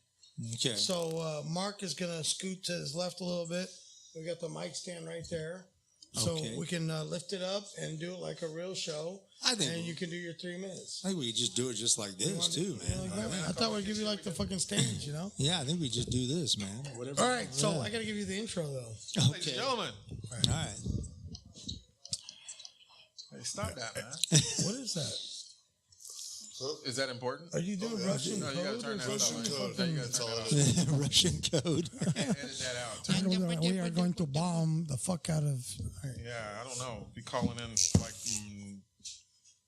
Okay. So Mark is gonna scoot to his left a little bit. We got the mic stand right there. So we can lift it up and do it like a real show. And you can do your 3 minutes. I think we could just do it just like this too, man. I thought we'd give you like the fucking stage, you know? Yeah, I think we just do this, man. Whatever. All right, so I gotta give you the intro though. Ladies and gentlemen. All right. Hey, stop that, man. What is that? Is that important? Are you doing Russian No, code? you gotta turn that Russian off. code. No, you gotta That's turn all that it off. is. Russian code. Edit that out. We are going to bomb the fuck out of. Yeah, I don't know. Be calling in like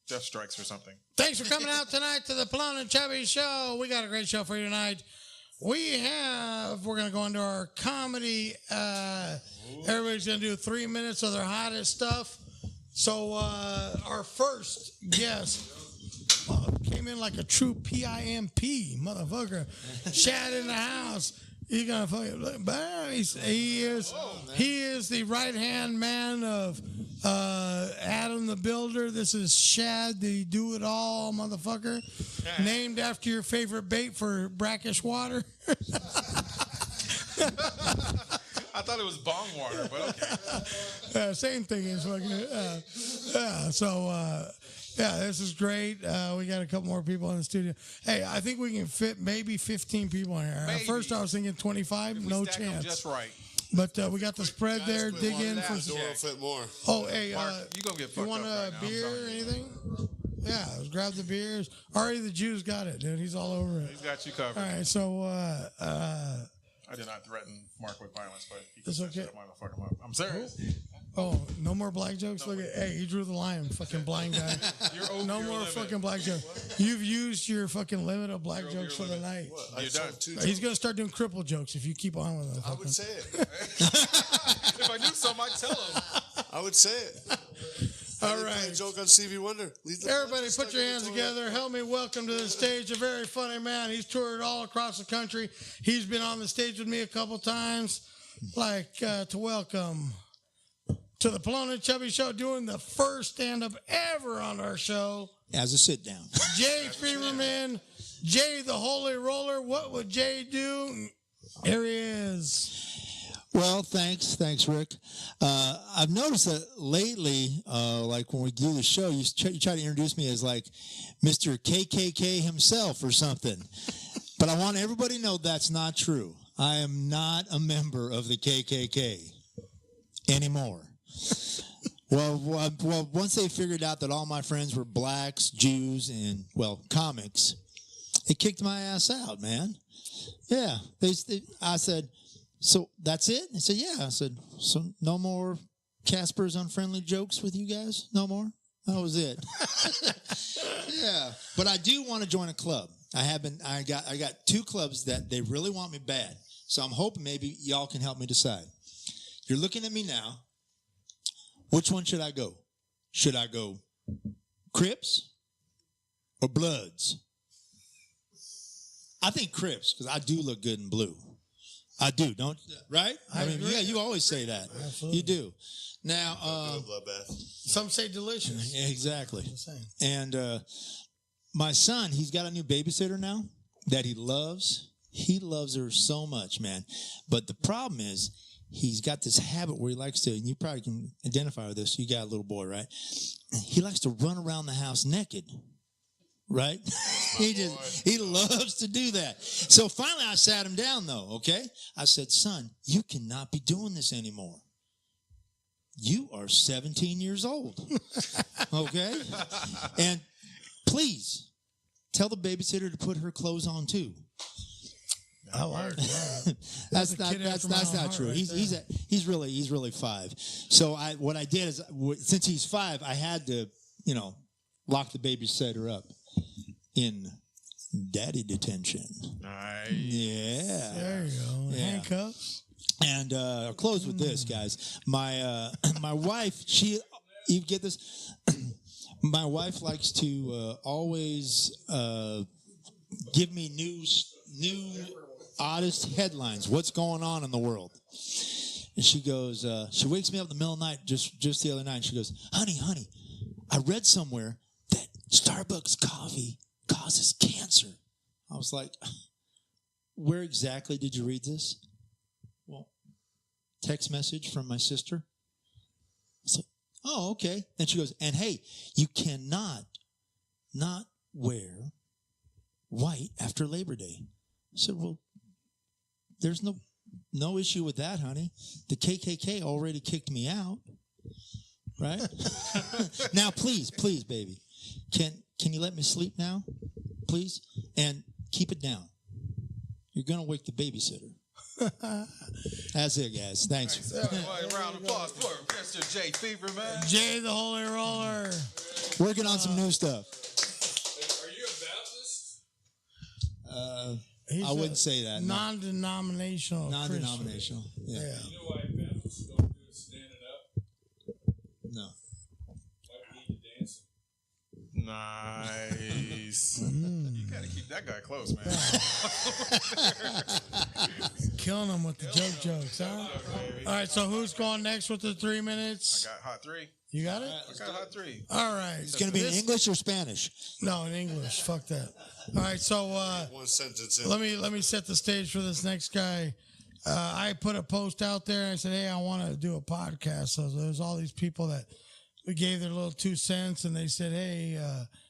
death strikes or something. Thanks for coming out tonight to the Pelon and Chubby show. We got a great show for you tonight. We're going to go into our comedy. Everybody's going to do 3 minutes of their hottest stuff. So our first guest came in like a true PIMP motherfucker. Shad in the house. He's gonna fucking. He is the right hand man of Adam the Builder. This is Shad, the do it all motherfucker, named after your favorite bait for brackish water. I thought it was bong water, but okay. Same thing as fucking. This is great. We got a couple more people in the studio. Hey, I think we can fit maybe 15 people in here. At first, I was thinking 25. No chance. Just right. But we got the spread there. Dig in for Door will fit more. Oh, hey, Mark, you gonna get fucked you want up a right now. beer or anything? Yeah, let's grab the beers. Already the Jew's got it, dude. He's all over it. He's got you covered. All right, so I did not threaten Mark with violence, but he It's can okay. shut my fuck him up. I'm serious. oh, no more black jokes. Look at he drew the line, fucking blind guy. You're over No your more limit. fucking black jokes. You've used your fucking limit of black You're over jokes for your the limit. night. What? You're I just done. have 2 He's jokes. gonna start doing cripple jokes if you keep on with them. I would say it. If I knew something, I'd tell him. I would say it. All Play a right. joke on Stevie Wonder. Everybody put your hands together. Help me welcome to the stage a very funny man. He's toured all across the country. He's been on the stage with me a couple times. To welcome to the Pelon and Chubby show, doing the first stand-up ever on our show, As a sit down. Jay Feverman, Jay the Holy Roller. What would Jay do? Here he is. Well, thanks, Rick. I've noticed that lately, like when we do the show, you try to introduce me as like Mr. KKK himself or something. But I want everybody to know that's not true. I am not a member of the KKK anymore. Well, once they figured out that all my friends were blacks, Jews, and, comics, it kicked my ass out, man. Yeah. I said, so that's it? They said, yeah. I said, so no more Casper's unfriendly jokes with you guys? No more? That was it. Yeah. But I do want to join a club. I got 2 clubs that they really want me bad. So I'm hoping maybe y'all can help me decide. You're looking at me now. Which one should I go? Should I go Crips or Bloods? I think Crips, because I do look good in blue. I do, don't right? I mean, yeah, you always say that. Absolutely. You do. Now, Bloodbath. Some say delicious. yeah, exactly. Just saying. And my son, he's got a new babysitter now that he loves. He loves her so much, man. But the problem is, he's got this habit where he likes to, and you probably can identify with this. You got a little boy, right? He likes to run around the house naked. Right? He loves to do that. So finally I sat him down though, okay? I said, son, you cannot be doing this anymore. You are 17 years old. Okay? And please tell the babysitter to put her clothes on too. I like that. That's a kid after my not own heart true. right He's really 5. So what I did is, since he's 5, I had to, lock the babysitter up in daddy detention. Nice. Yeah. There you go. Yeah. Handcuffs. And I'll close with this, guys. My wife, you get this. My wife likes to always give me new oddest headlines. What's going on in the world? And she goes, she wakes me up in the middle of the night, just the other night. And she goes, honey, I read somewhere that Starbucks coffee causes cancer. I was like, where exactly did you read this? Well, text message from my sister. I said, oh, okay. And she goes, and hey, you cannot not wear white after Labor Day. I said, well, there's no issue with that, honey. The KKK already kicked me out. Right? Now, please, baby, can you let me sleep now, please? And keep it down. You're going to wake the babysitter. That's it, guys. Thanks. Round of applause for Mr. Jay Feverman. Jay the Holy Roller. Working on some new stuff. Are you a Baptist? He's I wouldn't say that. No. Non-denominational. Non-denominational. Yeah. Yeah. You know why Baptists don't do it standing up? No. Like need to dancing. Nice. You gotta keep that guy close, man. Killing him with the jokes, huh? All right, so who's going next with the 3 minutes? I got hot 3. You got it? I got hot 3. All right. It's going to be in English or Spanish? No, in English. Fuck that. All right, so One sentence in. let me set the stage for this next guy. I put a post out there. And I said, hey, I want to do a podcast. So there's all these people that we gave their little 2 cents, and they said, hey,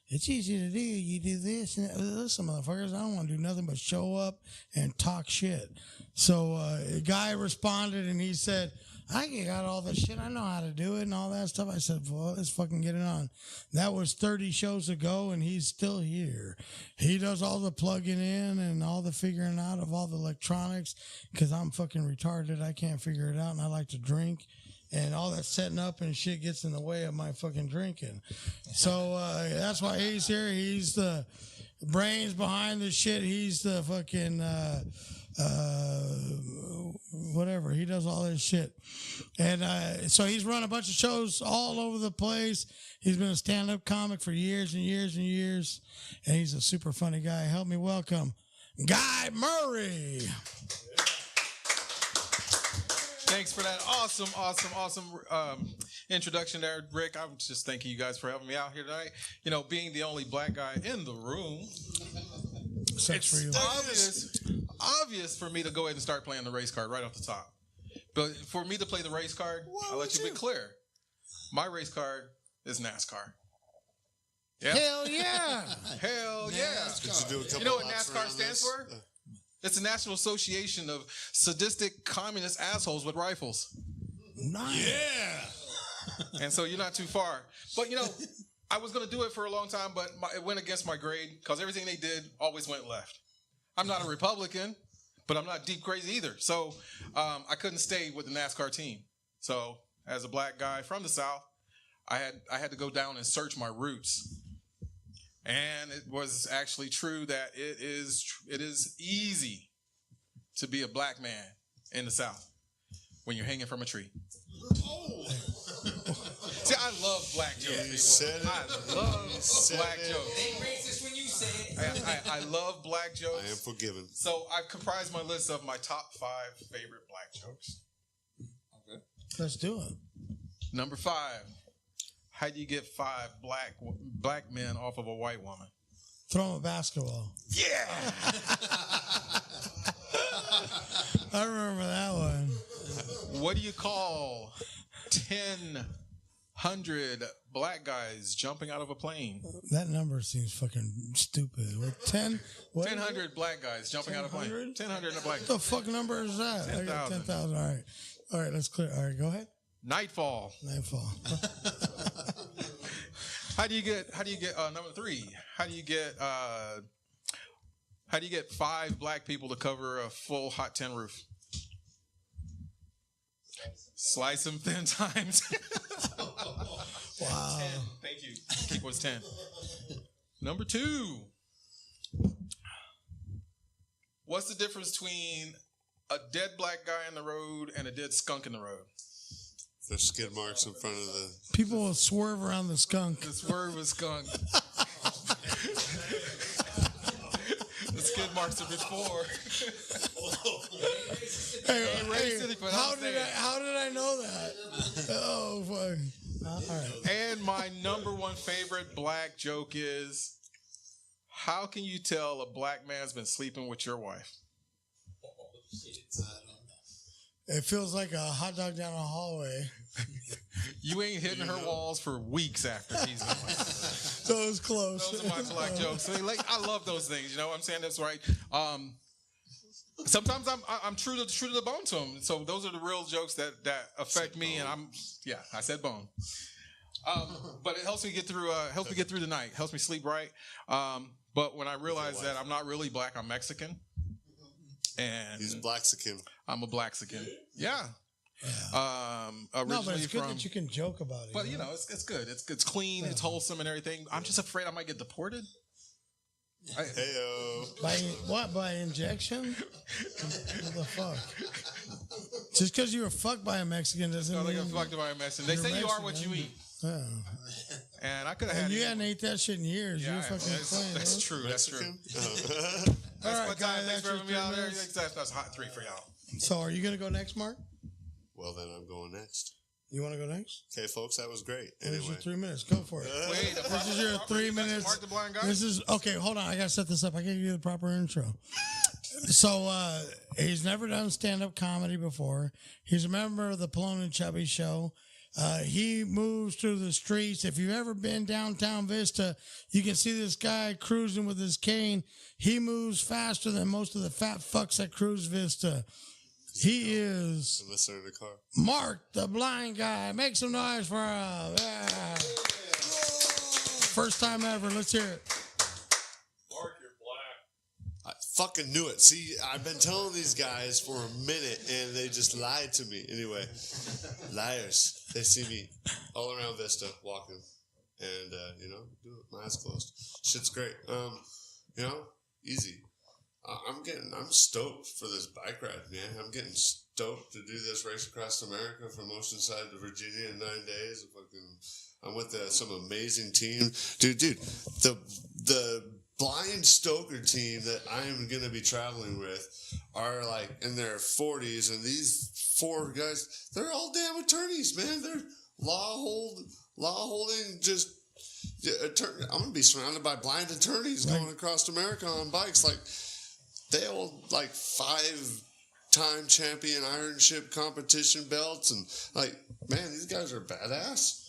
it's easy to do. You do this. And listen, motherfuckers, I don't want to do nothing but show up and talk shit. So a guy responded, and he said, I got all the shit. I know how to do it and all that stuff. I said, well, let's fucking get it on. That was 30 shows ago, and he's still here. He does all the plugging in and all the figuring out of all the electronics because I'm fucking retarded. I can't figure it out, and I like to drink. And all that setting up and shit gets in the way of my fucking drinking. So that's why he's here. He's the brains behind the shit. He's the fucking whatever. He does all this shit. And so he's run a bunch of shows all over the place. He's been a stand-up comic for years and years and years. And he's a super funny guy. Help me welcome Guy Murray. Thanks for that awesome introduction there, Rick. I'm just thanking you guys for having me out here tonight. You know, being the only black guy in the room, it's obvious for me to go ahead and start playing the race card right off the top. But for me to play the race card, I'll let you be clear. My race card is NASCAR. Yeah. Hell yeah. Hell yeah. You know what NASCAR stands for? It's the National Association of Sadistic Communist Assholes with Rifles. Nice. Yeah. And so you're not too far. But, you know, I was going to do it for a long time, but it went against my grade because everything they did always went left. I'm not a Republican, but I'm not deep crazy either. So I couldn't stay with the NASCAR team. So as a black guy from the South, I had to go down and search my roots. And it was actually true that it is easy to be a black man in the South when you're hanging from a tree. Oh. See, I love black jokes. I love black jokes. They racist when you say it. I love black jokes. I am forgiven. So I've comprised my list of my top 5 favorite black jokes. Okay. Let's do it. Number 5. How do you get 5 black men off of a white woman? Throw them a basketball. Yeah. I remember that one. What do you call 1,000 black guys jumping out of a plane? That number seems fucking stupid. What, 10? 1,000 black guys jumping out of a plane. 1,000 black. What the fuck number is that? 10,000. 10,000. All right, let's clear. All right, go ahead. Nightfall. How do you get number 3? How do you get 5 black people to cover a full hot tin roof? Slice them thin times. Wow. 10. Thank you. Keep what's 10. Number 2. What's the difference between a dead black guy in the road and a dead skunk in the road? There's skid marks in front of the... People will swerve around the skunk. The swerve is skunk. The skid marks are before. How did I know that? Oh, fuck. All right. And my number 1 favorite black joke is, how can you tell a black man's been sleeping with your wife? It feels like a hot dog down a hallway. You ain't hitting her walls for weeks after he's been like that. So it was close. Those are my black jokes. So, like, I love those things. You know what I'm saying? That's right. Sometimes I'm true to the bone to them. So those are the real jokes that affect me. And I said bone. But it helps me get through. The night. Helps me sleep right. But when I realized that I'm not really black, I'm Mexican, and He's Blaxican. I'm a Blaxican. Yeah. No, but Originally it's good from, that you can joke about it. but you know, it's good. It's clean. It's wholesome and everything. I'm just afraid I might get deported. Heyo. By injection? What the fuck? Just because you were fucked by a Mexican doesn't No, mean... they got fucked by a Mexican. They say you are what you eat. Yeah. And I could have had. And you hadn't ate that shit in years. Yeah, You're fucking clean. that's dude. true. That's true. All right, Thanks guys, for having me out there. minutes. That's hot 3 for y'all. So are you going to go next, Mark? Well, then I'm going next. You want to go next? Okay, folks, that was great. Here's Anyway. your 3 minutes. Go for it. Wait, This is your 3 minutes. Mark the blind guy. This is okay. Hold on, I gotta set this up. I gotta give you the proper intro. So he's never done stand-up comedy before. He's a member of the Pelon and Chubby show. He moves through the streets. If you've ever been downtown Vista, you can see this guy cruising with his cane. He moves faster than most of the fat fucks that cruise Vista. He is Listener in the car. Mark the blind guy. Make some noise for him. Yeah. First time ever. Let's hear it. Mark, you're black. I fucking knew it. See, I've been telling these guys for a minute, and they just lied to me. Anyway, liars. They see me all around Vista walking, and do it. My eyes closed. Shit's great. Easy. I'm stoked for this bike ride, man. I'm getting stoked to do this race across America from Oceanside to Virginia in 9 days. I'm with some amazing team, dude. The blind stoker team that I'm gonna be traveling with are like in their 40s, and these 4 guys, they're all damn attorneys, man. They're law holding just. I'm gonna be surrounded by blind attorneys going across America on bikes like. They hold like 5-time champion Ironship competition belts, and like, man, these guys are badass.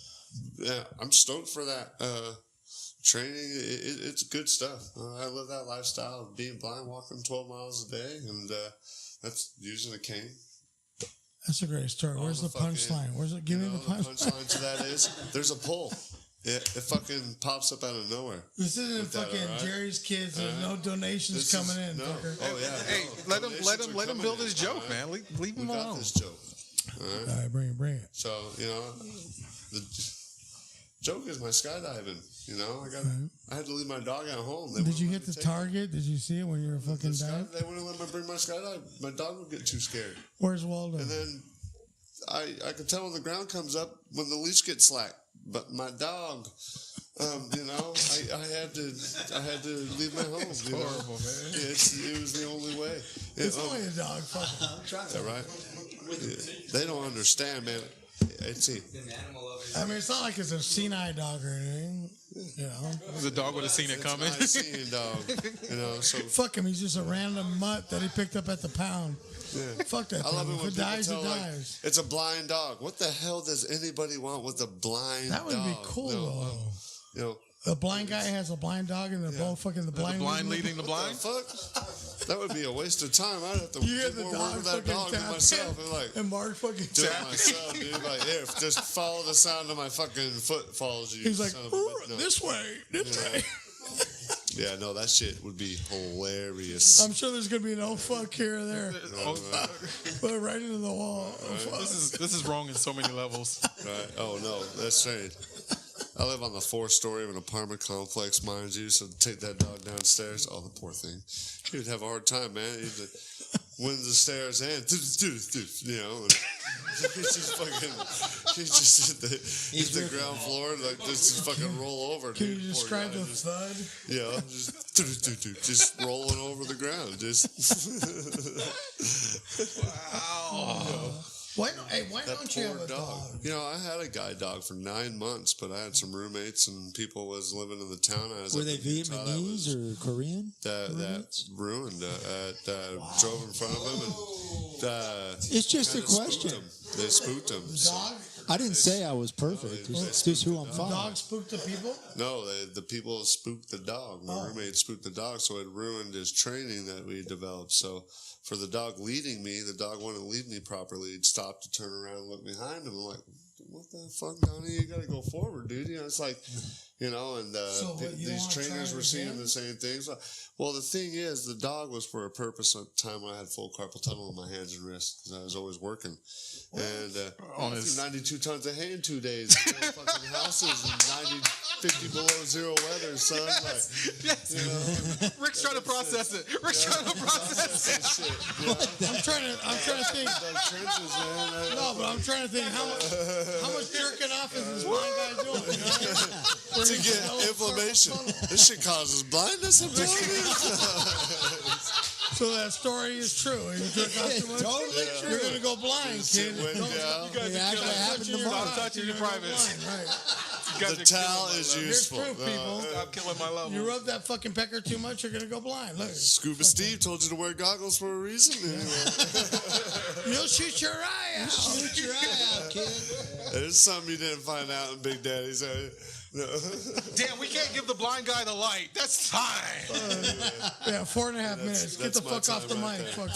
Yeah, I'm stoked for that training. It's good stuff. I live that lifestyle of being blind, walking 12 miles a day, and that's using a cane. That's a great story. Where's the punchline? Where's it? Give me the punchline. The punchline to that is there's a pole. It fucking pops up out of nowhere. This isn't fucking Jerry's Kids. There's no donations coming in. No. Fucker. Oh yeah. Hey, let him build his joke, man. Leave him We got alone. this joke. All right. Bring it. So the joke is my skydiving. I had to leave my dog at home. Did you hit the target? Did you see it when you were fucking diving? They wouldn't let me bring my skydive. My dog would get too scared. Where's Waldo? And then I could tell when the ground comes up when the leash gets slack. But my dog, I had to leave my home. It's horrible, man. It was the only way. It's only a dog. Fuck. Is that right? Yeah. They don't understand, man. I mean, it's not like it's a senile dog or anything. The dog would have seen it coming. It's an seeing dog. So fuck him. He's just a random mutt that he picked up at the pound. Yeah. Fuck that. I love it If when it dies, people it tell, dies. it's a blind dog. What the hell does anybody want with a blind dog? That would be cool, though. A blind guy has a blind dog, and they're both fucking the blind leading the blind. Fuck, that would be a waste of time. I'd have to You do more work with that dog than myself. And Mark fucking do it myself, dude. Like, here, just follow the sound of my fucking footfalls. You He's like, son of a bitch. No. this way. Yeah, no, that shit would be hilarious. I'm sure there's gonna be no fuck here or there. But right into the wall. Right. This is wrong in so many levels. Right. Oh no, that's strange. I live on the 4th story of an apartment complex, mind you. So take that dog downstairs. Oh, the poor thing. He would have a hard time, man. He'd win the stairs and and he's just fucking. He just hit the ground floor like just fucking roll over. Can dude. you describe the thud? Yeah, just rolling over the ground. Just Wow. Why don't you have a dog? I had a guide dog for 9 months, but I had some roommates and people was living in the town. Were they Vietnamese or Korean? That ruined. Drove in front of him, and it's just a question. They spooked him. Dog? I didn't say I was perfect. It's just who I'm following. Dog spooked the people? No, the people spooked the dog. My roommate spooked the dog, so it ruined his training that we developed. So for the dog leading me, the dog wouldn't lead me properly. He'd stop to turn around and look behind him. I'm like, what the fuck, Donnie? You got to go forward, dude. You know, it's like, you know, and these trainers were seeing the same things. Well, the thing is, the dog was for a purpose at the time when I had full carpal tunnel in my hands and wrists because I was always working. And I threw 92 tons of hay in 2 days. Fucking houses and 50 below zero weather, son. Like, yes. You know, Rick's trying to process it. Rick's trying to process it. Shit, you know? I'm trying to think. Trenches, man. No, but I'm trying to think how much jerking off is this blind guy doing? You know? To get inflammation. This shit causes blindness, I'm telling you. So that story is true. You jerk off too much? Totally true. You're going to go blind, kid. Went down. Stop touching your privates. Right. The towel is useful. Here's proof, people. Stop killing my level. You rub that fucking pecker too much, you're going to go blind. Look. Scuba Steve told you to wear goggles for a reason. You'll shoot your eye out. Shoot your eye out, kid. There's something you didn't find out in Big Daddy's. No. Damn, we can't give the blind guy the light. That's time. 4.5 minutes. Get the fuck off the mic. Fuck.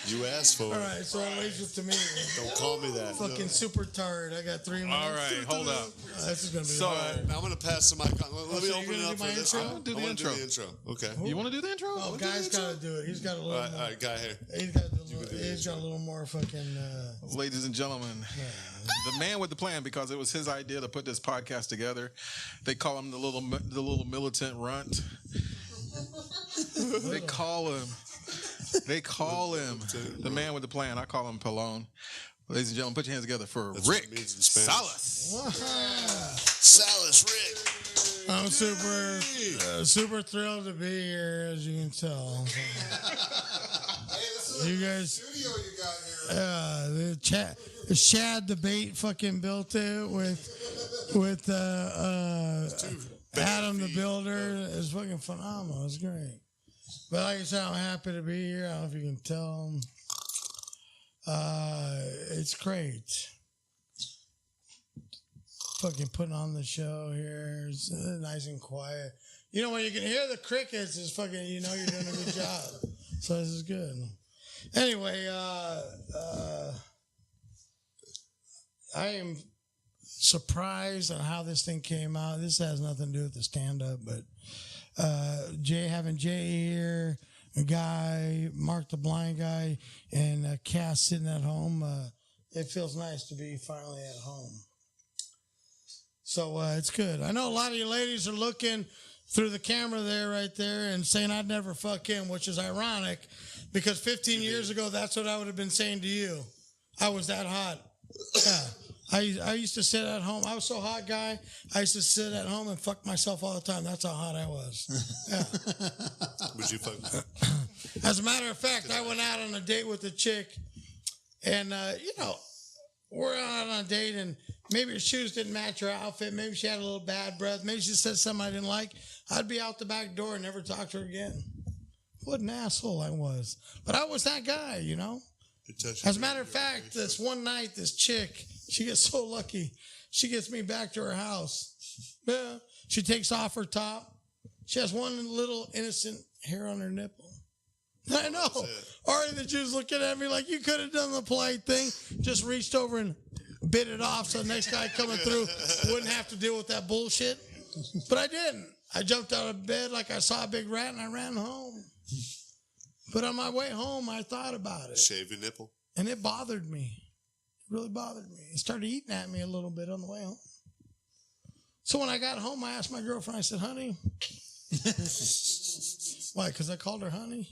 You asked for it. All right, so it leaves it to me. Don't call me that. Fucking super tired. I got 3 minutes. All right, hold up. This is going to be So, hard. I'm going to pass the mic on. Let me so open you're it gonna up do for my this intro? one. I'm gonna do the I wanna intro. do the intro. Okay. You want to do the intro? Oh, Guy's got to do it. He's got a little All right, guy here. He's got a little more fucking... Ladies and gentlemen, the man with the plan, because it was his idea to put this podcast together. They call him the little militant runt. They call him the man with the plan. I call him Pelon. Ladies and gentlemen, put your hands together for That's Rick what it means in Spanish. Salas. Salas Rick. I'm super thrilled to be here, as you can tell. You guys... the Shad debate fucking built it with Adam the Builder. It's fucking phenomenal. It's great. But like I said, I'm happy to be here. I don't know if you can tell. It's great. Fucking putting on the show here. It's nice and quiet. You know, when you can hear the crickets, it's fucking, you know you're doing a good job. So this is good. Anyway, I am surprised on how this thing came out. This has nothing to do with the stand-up, but having Jay here, a guy, Mark the blind guy, and Cass sitting at home, it feels nice to be finally at home. So it's good. I know a lot of you ladies are looking through the camera there, right there, and saying I'd never fuck him, which is ironic because 15 years ago, that's what I would have been saying to you. I was that hot. Yeah. I used to sit at home. I was so hot, guy. I used to sit at home and fuck myself all the time. That's how hot I was. Yeah. Would you fuck? As a matter of fact, I went out on a date with a chick, and we're out on a date, and maybe her shoes didn't match her outfit. Maybe she had a little bad breath. Maybe she said something I didn't like. I'd be out the back door and never talk to her again. What an asshole I was. But I was that guy, you know. As a matter of fact, this one night, this chick, she gets so lucky. She gets me back to her house. Yeah. She takes off her top. She has one little innocent hair on her nipple. I know. Ari, the Jew's looking at me like, you could have done the polite thing. Just reached over and bit it off so the next guy coming through wouldn't have to deal with that bullshit. But I didn't. I jumped out of bed like I saw a big rat and I ran home. But on my way home, I thought about it. Shave your nipple. And it bothered me. It really bothered me. It started eating at me a little bit on the way home. So when I got home, I asked my girlfriend, I said, honey. Why? Because I called her honey?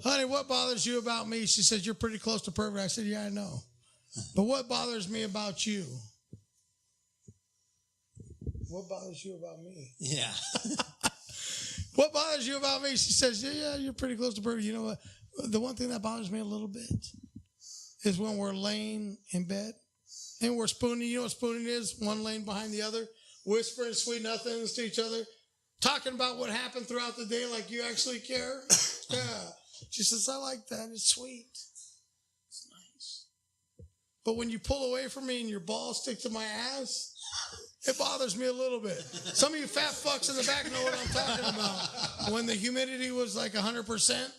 Honey, what bothers you about me? She said, you're pretty close to perfect. I said, yeah, I know. But what bothers me about you? What bothers you about me? Yeah. What bothers you about me? She says, yeah, you're pretty close to perfect. You know what? The one thing that bothers me a little bit is when we're laying in bed and we're spooning. You know what spooning is? One laying behind the other, whispering sweet nothings to each other, talking about what happened throughout the day like you actually care. Yeah. She says, I like that. It's sweet. It's nice. But when you pull away from me and your balls stick to my ass, it bothers me a little bit. Some of you fat fucks in the back know what I'm talking about. When the humidity was like 100%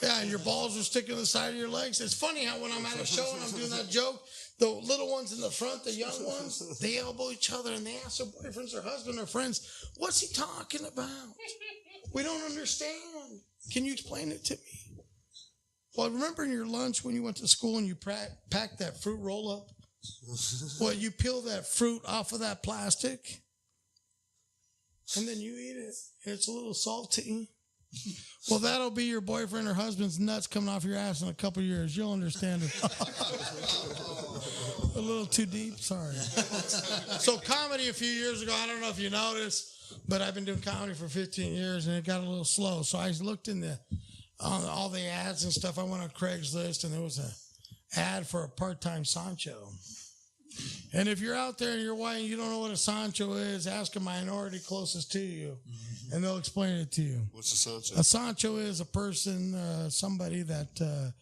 Yeah, and your balls are sticking to the side of your legs. It's funny how when I'm at a show and I'm doing that joke, the little ones in the front, the young ones, they elbow each other and they ask their boyfriends or husband or friends, what's he talking about? We don't understand. Can you explain it to me? Well, remember in your lunch when you went to school and you packed that fruit roll up? Well, you peel that fruit off of that plastic and then you eat it. And it's a little salty. Well, that'll be your boyfriend or husband's nuts coming off your ass in a couple of years. You'll understand it. A little too deep, sorry. So comedy a few years ago, I don't know if you noticed, but I've been doing comedy for 15 years and it got a little slow. So I looked in on all the ads and stuff. I went on Craigslist and there was an ad for a part-time Sancho. And if you're out there and you're white and you don't know what a Sancho is, ask a minority closest to you, and they'll explain it to you. What's a Sancho? A Sancho is a person, somebody that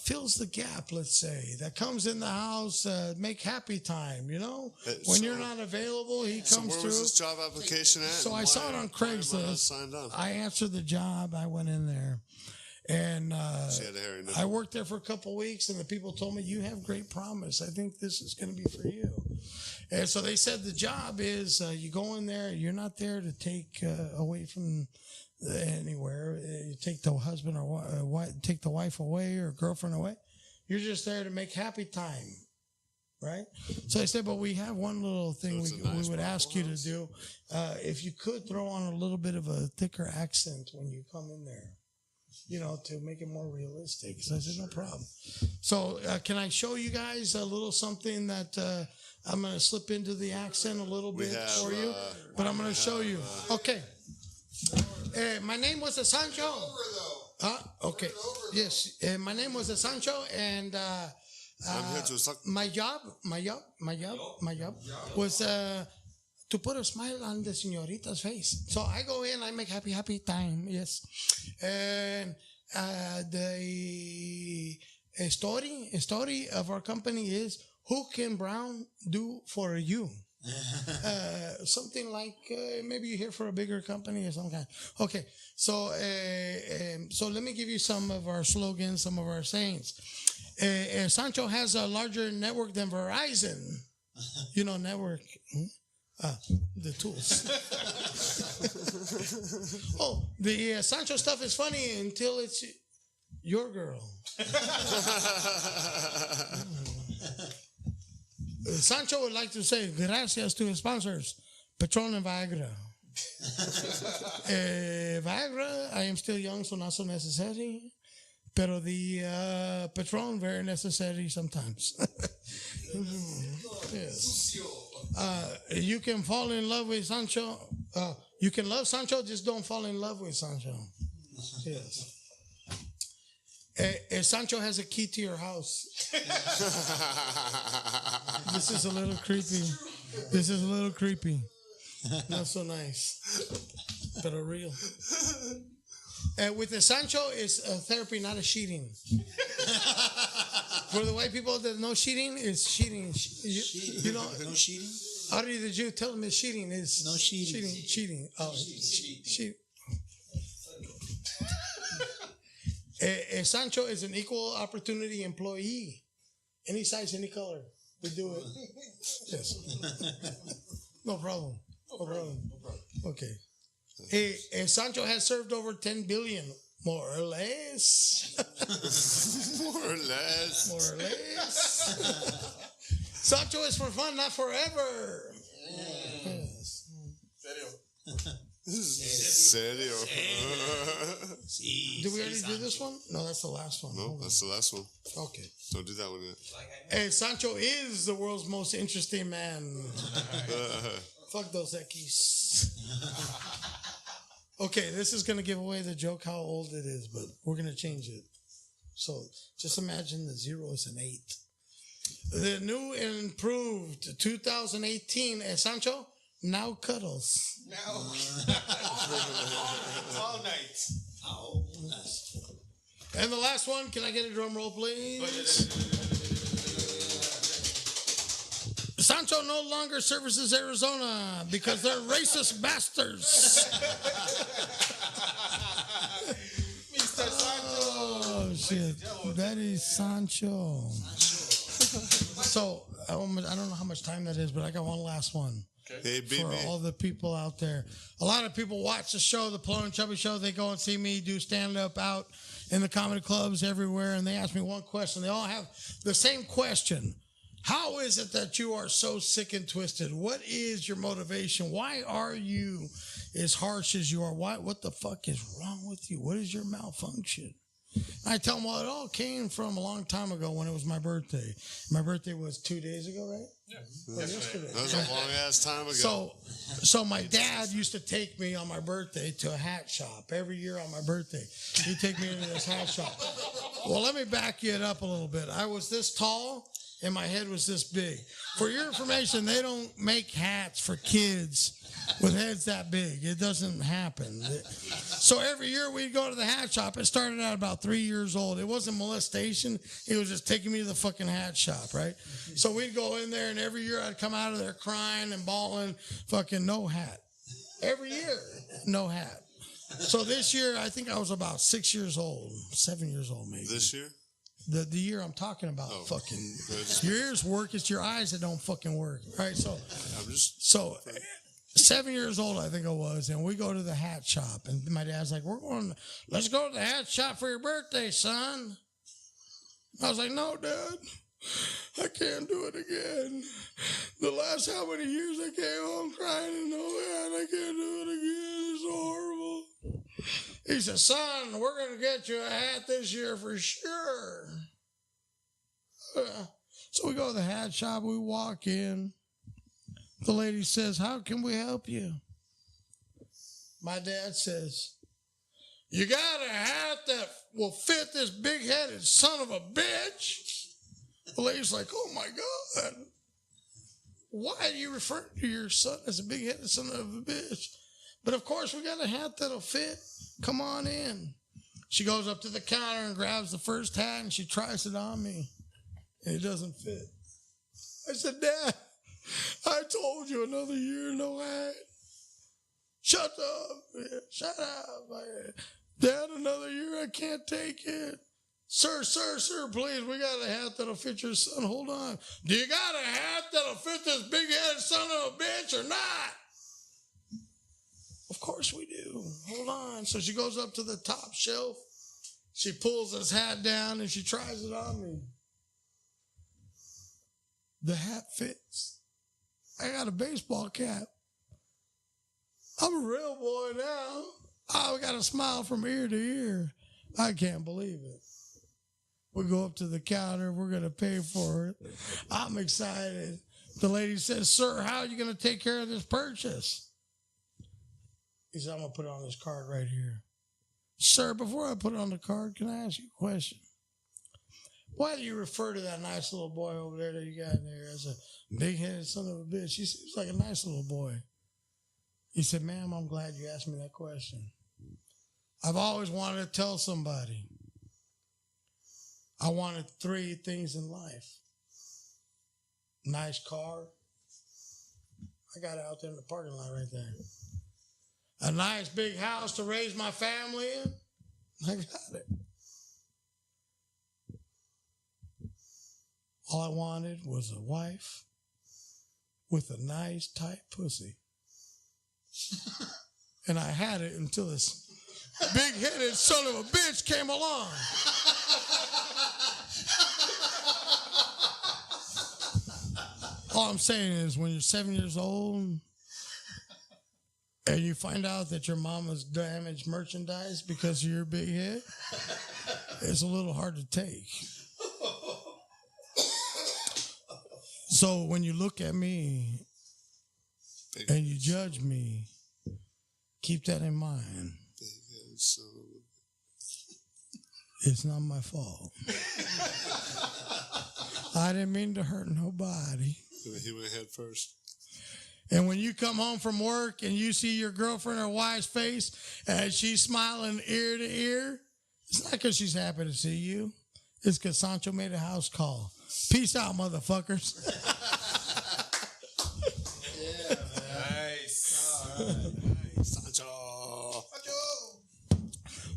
fills the gap, let's say, that comes in the house, make happy time, you know? When you're not available, he comes where through. Was this job application at? So I saw it on Craigslist. I answered the job. I went in there. And I worked there for a couple of weeks, and the people told me, you have great promise. I think this is going to be for you. And so they said the job is you go in there. You're not there to take away from anywhere. You take the husband or take the wife away or girlfriend away. You're just there to make happy time, right? So I said, but we have one little thing we would ask you to do. If you could throw on a little bit of a thicker accent when you come in there. You know, to make it more realistic. So I said, no problem. So can I show you guys a little something that I'm going to slip into the accent a little bit for you? But I'm going to show you. Okay. My name was Sancho. Okay. Yes. My name was Sancho, and my job was to put a smile on the señorita's face. So I go in, I make happy time, yes. And the story of our company is, who can Brown do for you? Something like maybe you're here for a bigger company or some kind. Okay, so let me give you some of our slogans, some of our sayings. Sancho has a larger network than Verizon. You know, network. The tools. The Sancho stuff is funny until it's your girl. Sancho would like to say gracias to his sponsors, Pelon and Viagra. Viagra, I am still young, so not so necessary. Pero the Pelon, very necessary sometimes. Yes. You can fall in love with Sancho. You can love Sancho, just don't fall in love with Sancho. Yes. Sancho has a key to your house. This is a little creepy. Not so nice, but real. With the Sancho, it's a therapy, not a cheating. For the white people that know cheating, it's cheating. You know, no cheating? Ari the Jew, tell them it's cheating. It's no cheating. Cheating. Oh, cheating. Sancho is an equal opportunity employee. Any size, any color. We do it. Yes. No problem. Okay. Sancho has served over 10 billion, more or less. More or less. Sancho is for fun, not forever. Yes. Serio. Did we already do this one? No, that's the last one. No, that's the last one. Okay. Don't do that one yet. Sancho is the world's most interesting man. Fuck those Ekis. Okay, this is going to give away the joke how old it is, but we're going to change it. So just imagine the 0 is an 8. The new and improved 2018 Sancho now cuddles. Now. All night. And the last one, can I get a drum roll, please? Sancho no longer services Arizona because they're racist bastards. shit. That is Sancho. So, I don't know how much time that is, but I got one last one. Hey, For all the people out there. A lot of people watch the show, the Pelon and Chubby show. They go and see me do stand-up out in the comedy clubs everywhere, and they ask me one question. They all have the same question. How is it that you are so sick and twisted? What is your motivation? Why are you as harsh as you are? What the fuck is wrong with you? What is your malfunction? I tell them, well, it all came from a long time ago when it was my birthday. My birthday was 2 days ago, right? Yeah. Yesterday. That was a long ass time ago. So my dad used to take me on my birthday to a hat shop every year on my birthday. He'd take me into this hat shop. Well, let me back it up a little bit. I was this tall and my head was this big. For your information, they don't make hats for kids with heads that big. It doesn't happen. So every year we'd go to the hat shop. It started at about 3 years old. It wasn't molestation. It was just taking me to the fucking hat shop, right? So we'd go in there, and every year I'd come out of there crying and bawling, fucking no hat. Every year, no hat. So this year, I think I was about 6 years old, 7 years old maybe. This year? The year I'm talking about, fucking. Your ears work, it's your eyes that don't fucking work, right? So 7 years old, I think I was, and we go to the hat shop, and my dad's like, let's go to the hat shop for your birthday, son. I was like, no, Dad, I can't do it again. The last how many years I came home crying and no hat, I can't do it again. It's horrible. He said, son, we're going to get you a hat this year for sure. So we go to the hat shop, we walk in. The lady says, how can we help you? My dad says, you got a hat that will fit this big-headed son of a bitch? The lady's like, oh, my God. Why do you refer to your son as a big-headed son of a bitch? But, of course, we got a hat that'll fit. Come on in. She goes up to the counter and grabs the first hat, and she tries it on me. And it doesn't fit. I said, Dad, I told you another year, no hat. Shut up. Man. Shut up. Dad, another year, I can't take it. Sir, please, we got a hat that'll fit your son. Hold on. Do you got a hat that'll fit this big-headed son of a bitch or not? Of course we do. Hold on. So she goes up to the top shelf. She pulls his hat down and she tries it on me. The hat fits. I got a baseball cap. I'm a real boy now. I got a smile from ear to ear. I can't believe it. We go up to the counter. We're going to pay for it. I'm excited. The lady says, sir, how are you going to take care of this purchase? He said, I'm going to put it on this card right here. Sir, before I put it on the card, can I ask you a question? Why do you refer to that nice little boy over there that you got in there as a big-headed son of a bitch? He seems like a nice little boy. He said, ma'am, I'm glad you asked me that question. I've always wanted to tell somebody. I wanted 3 things in life. Nice car. I got it out there in the parking lot right there. A nice big house to raise my family in. I got it. All I wanted was a wife with a nice tight pussy. And I had it until this big-headed son of a bitch came along. All I'm saying is when you're 7 years old and you find out that your mama's damaged merchandise because of your big head, it's a little hard to take. So when you look at me and you judge me, keep that in mind. It's not my fault. I didn't mean to hurt nobody. He went head first. And when you come home from work and you see your girlfriend or wife's face and she's smiling ear to ear, it's not because she's happy to see you. It's because Sancho made a house call. Peace out, motherfuckers. Yeah, man. Nice. All right. Sancho.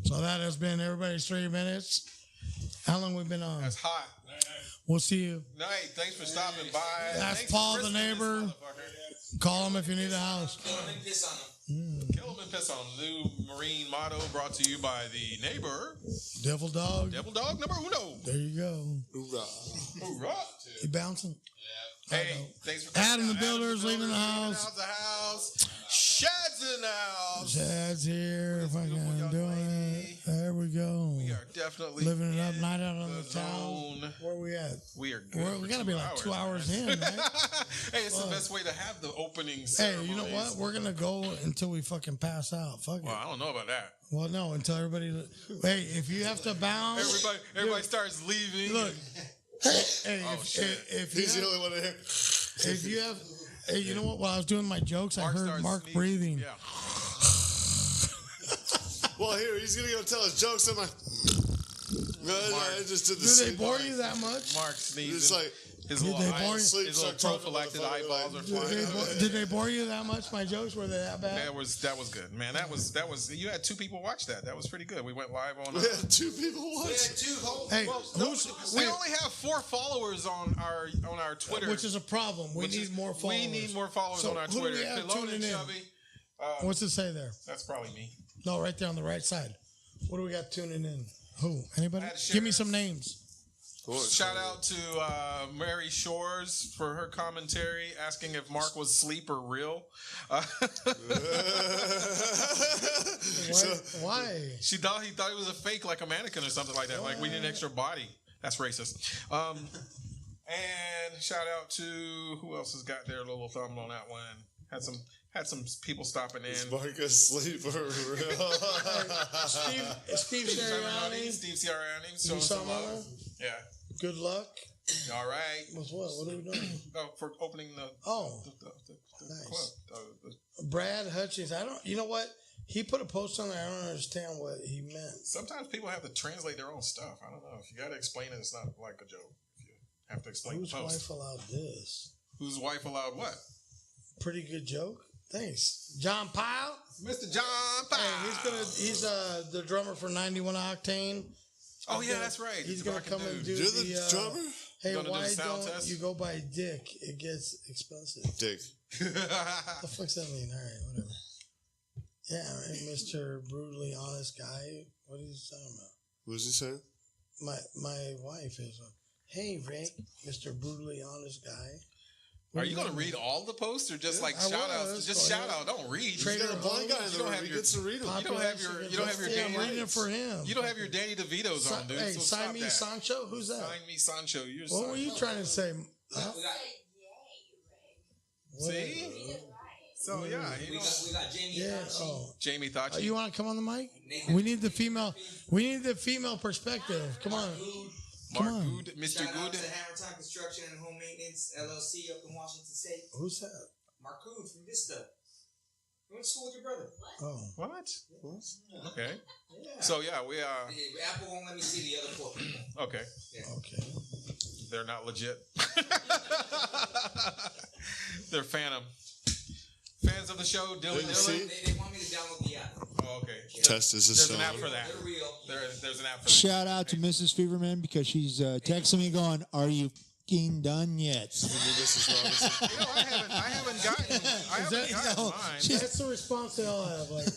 So that has been everybody's 3 minutes. How long we been on? That's hot. We'll see you. Night. Thanks for stopping by. That's Thanks Paul, for the christening this neighbor. motherfucker. Call him if you need a house. Kill him and piss on him. Kill 'em and piss on 'em. New marine motto brought to you by the neighbor. Devil dog. Devil dog number uno. There you go. Hoorah. Hoorah. You bouncing? Hey, thanks for Adam the out. Builders leaving the house. Out the house. Shad's in the house. Chad's here. Fucking doing it. There we go. We are definitely Living it up, in night out on the zone. town. Where we at? We are good. We gotta be like 2 hours in, right? Hey, it's the best way to have the opening Hey, ceremonies. you know what? We're gonna go until we fucking pass out. Fuck it. Well, I don't know about that. Well, no, until everybody. Hey, if you have to bounce, Everybody starts leaving. look. Hey, if you He's the have, only one in here. if you have, hey, you know what? While I was doing my jokes, I heard starts Mark sneezing. breathing. Yeah. Well, here, he's going to go tell his jokes. I'm like, no, I just did the Do they same. bore you that much? Mark sneezing. It's like, his Did little, they eyes, bore you? his Sleep, little start talking prophylactic about the eyeballs are motherfucker, flying. Did they bore you that much? My jokes were they that bad? That was good, man. That was. You had 2 people watch that. That was pretty good. We went live on. we had 2 people We watch. had 2 whole. Hey, We only have 4 followers on our Twitter, which is a problem. We need more followers. We need more followers So on our who do Twitter. we have Pelon tuning and in? Chubby. What's it say there? That's probably me. No, right there on the right side. What do we got tuning in? Who? Anybody? I had Give me shares. some names. Shout out to Mary Shores for her commentary, asking if Mark was asleep or real. Why? He thought it was a fake, like a mannequin or something like that. Like we need an extra body. That's racist. And shout out to who else has got their little thumb on that one. Had some people stopping in. Is Mark asleep for real? Steve Sirianni. Steve Sirianni. You Showing saw some my love. one? Yeah. Good luck. All right. With what? What are we doing? Oh, for opening the Nice. club. Brad Hutchins. You know what? He put a post on there. I don't understand what he meant. Sometimes people have to translate their own stuff. I don't know. If you got to explain it, it's not like a joke. If you have to explain Whose the post. wife allowed this? Whose wife allowed what? Pretty good joke. Thanks. John Pyle. Mr. John Pyle. Hey, he's the drummer for 91 Octane. Oh, yeah, that's right. He's going to come and do You're the drummer? Hey, Gonna do why the sound don't test? you go by Dick? It gets expensive. Dick. What the fuck's that mean? All right, whatever. Yeah, right, Mr. Brutally Honest Guy. What are you talking about? What was he saying? My wife is hey, Rick, Mr. Brutally Honest Guy. Are you going to read all the posts or just like I shout was. outs? Just shout out. Don't read. He's got a blind guy in the room. He gets to read them. You don't have your Yeah, I'm Danny. reading it for him. You don't have your Danny DeVito's on, dude. Hey, so sign stop me that. Sancho? Who's that? Sign me Sancho. You're What were you trying to say? Huh? See? So yeah, We got Jamie. Yeah. Hachi. Oh. Jamie thought You want to come on the mic? We need the female. We need the female perspective. Come on. Mark Come on. Good, Mr. Shout out Good. to Hammer Time Construction and Home Maintenance LLC up in Washington State. Who's that? Mark Good from Vista. You went to school with your brother. Oh. What? Yeah. Okay. Yeah. So yeah, we Apple won't let me see the other 4 people. okay. Okay. They're not legit. They're phantom. Fans of the show, Dylan. They want me to download the app. Oh, okay. Test is There's a an app for that. They're real. There's an app for that. Shout out to Mrs. Feverman because she's texting me going, "Are you f***ing done yet?" Mrs. Robinson. You know, I haven't gotten no, mine. That's the response they all have. Like,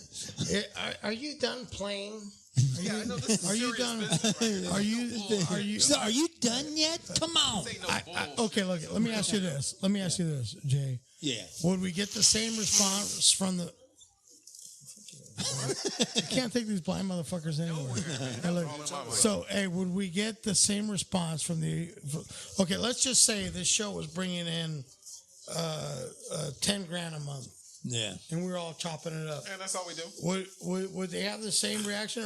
are you done playing? Yeah, I know this is Are you serious done? business right here. Are you? So, are you done yet? Come on. This ain't no bullshit. Okay, look. Let me ask you this, Jay. Yeah. Would we get the same response from the? I can't take these blind motherfuckers anywhere. Hey, look, so, hey, would we get the same response from the? Okay, let's just say this show was bringing in $10,000 a month, Yeah. and we were all chopping it up. And that's all we do. Would they have the same reaction,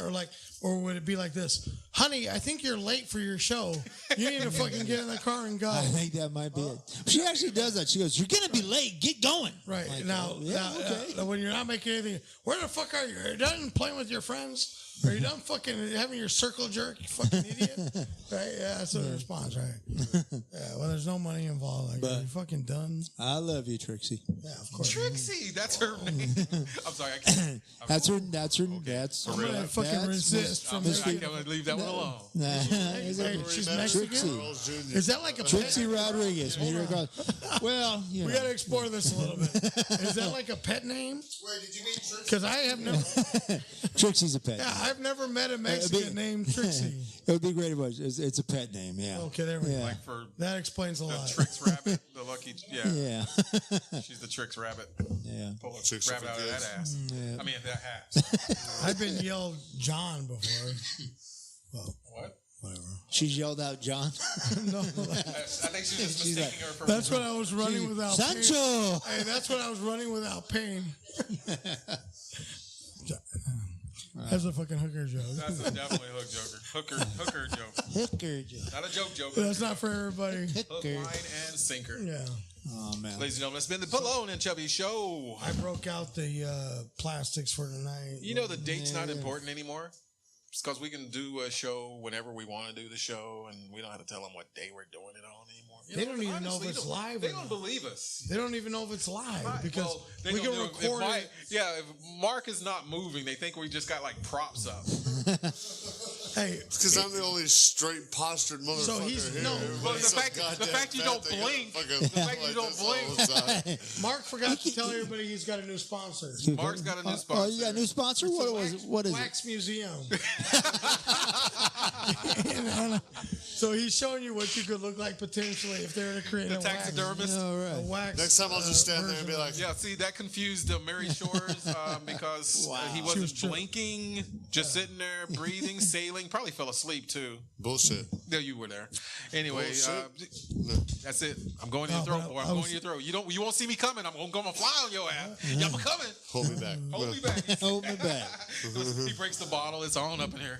or would it be like this? Honey, I think you're late for your show. You need to fucking get in the car and go. I think that might be it. She actually does that. She goes, "You're gonna be late. Get going." Right Like, now, yeah, okay. when you're not making anything, where the fuck are you? Are you done playing with your friends? Are you done fucking having your circle jerk, you fucking idiot? Right? Yeah, that's the response, right? Yeah, well, there's no money involved. Like, are you fucking done? I love you, Trixie. Yeah, of course. Trixie, that's her name. I'm sorry, I can't. That's her. Okay. That's. I'm gonna fucking resist from I this. can't leave that one alone. Hey, she's Mexican. Trixie. Is that like a Trixie Rodriguez. Well, you We know. got to explore this a little bit. Is that like a pet name? Wait, did you meet Trixie? Because I have never. Trixie's a pet. Yeah, I've never met a Mexican named Trixie. It would be great if it was. It's a pet name. Yeah. Okay, there we go. Yeah. Like for That explains a the lot. Trix Rabbit, the lucky, Yeah. she's the Trix Rabbit. Yeah. Pull a Tricks rabbit are out of for that kids. ass. Yeah. I mean, that hat. I've been yelled John before. Well, What? whatever. She's yelled out, John. No, I think she's just She's mistaking her for. that's when I was running without pain. Sancho. Hey, that's when I was running without pain. That's a fucking hooker joke. That's a definitely a hooker joke. Hooker joke. Not a joke. But that's not for everybody. Hook, Hooker. line, and sinker. Yeah. Oh man. Ladies and gentlemen, it's been the Pelon and Chubby Show. I broke out the plastics for tonight. You know the date's not important anymore. It's because we can do a show whenever we want to do the show, and we don't have to tell them what day we're doing it on anymore. You They know, don't even know if honestly, it's live They or don't not. believe us. They don't even know if it's live because Well, they we gonna can do it if record Mike- it. Yeah, if Mark is not moving, they think we just got like props up. Hey, Because I'm the only straight postured motherfucker So he's- here. no, Everybody's well, the so fact- the goddamn fact you fat, don't they gotta blink- fucking the fact like you don't this all blink. the time. Mark forgot to tell everybody he's got a new sponsor. Mark's got a new sponsor. Oh, you got a new sponsor? What was it? What is it? Wax Museum. So he's showing you what you could look like potentially if they were to create The a wax. taxidermist. All A right. wax. Next time I'll just stand there and be version. like, Yeah, see, that confused Mary Shores because he She wasn't was tri- blinking, just sitting there, breathing, sailing. Probably fell asleep, too. bullshit. There you were there. Anyway, Bullshit. that's it. I'm going to your Oh, throat, but boy. I I'm going was- to your throat. You won't see me coming. I'm going to fly on your ass. Yeah, I'm coming. Hold me back. Hold me back. Hold me back. He breaks the bottle. It's on up in here.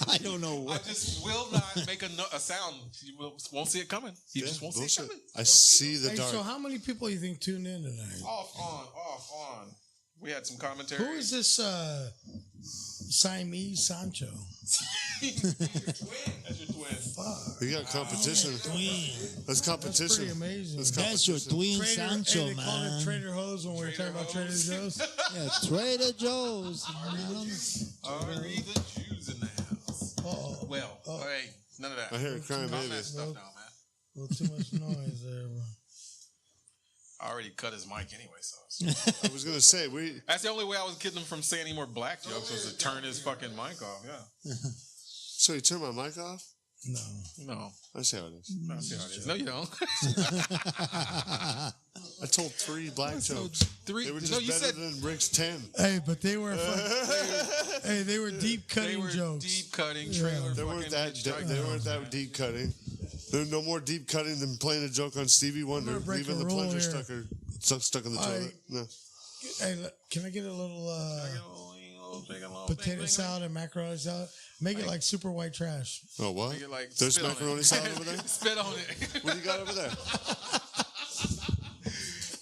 I don't know I what. just will not make a sound. You won't see it coming. You just won't see it bullshit. coming. I see the Hey, dark. so how many people you think tuned in tonight? Off, on. We had some commentary. Who is this Siamese Sancho? That's your twin. Fuck. We got competition. That's That's competition. pretty amazing. That's That's your competition. twin Sancho, they called it man. Trader Joe's when we were talking about Trader Joe's. Yeah, Trader Joe's. Are we the Jews in the house? Uh-oh. Well, hey, none of that. I hear a crying Calm baby. that stuff down, man. A little too much noise there, bro. I already cut his mic anyway, so. I was gonna say That's the only way I was getting him from saying any more black jokes was to turn his fucking mic off. Yeah. So you turn my mic off? No. No. I see how it is. I see how it is. No, you don't. I told 3 black jokes. Three. They were just No, you better said than Rick's 10. Hey, but they were hey, they were deep they cutting were jokes. deep cutting trailer. They weren't that deep cutting. There's no more deep cutting than playing a joke on Stevie Wonder, gonna break leaving a the rule plunger here. stuck in the toilet. No. Hey, can I get a little potato salad and macaroni salad? Make it like super white trash. Oh, what? Make it like There's spit on macaroni it. salad over there? Spit on it. What do you got over there?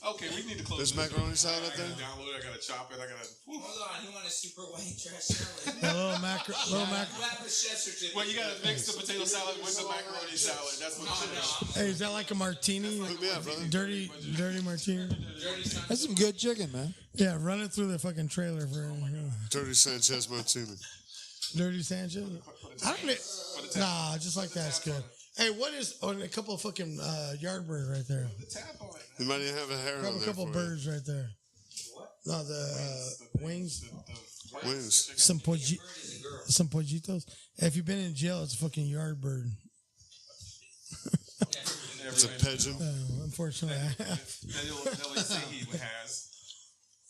Okay, we need to close. There's this. macaroni salad up there? I gotta download it. I gotta chop it. I gotta. Hold on, he wanted super white trash salad. A little mac. Rapid chef certificate. Well, you gotta mix the potato salad with the macaroni salad. That's what it is. Hey, is that like a martini? Hook me up, brother. Dirty martini. That's some good chicken, man. Yeah, run it through the fucking trailer for Dirty Sanchez Martini. Dirty Sanchez. I don't. Nah, just like that's good. Hey, what is? Oh, and a couple of fucking Yardbird right there. You might even have a hair Grab on a there couple for birds right there. No, the wings. you. Wings. Some pollitos. If you've been in jail, it's a fucking Yardbird. It's a pigeon. Unfortunately, I have. Nelly say he has.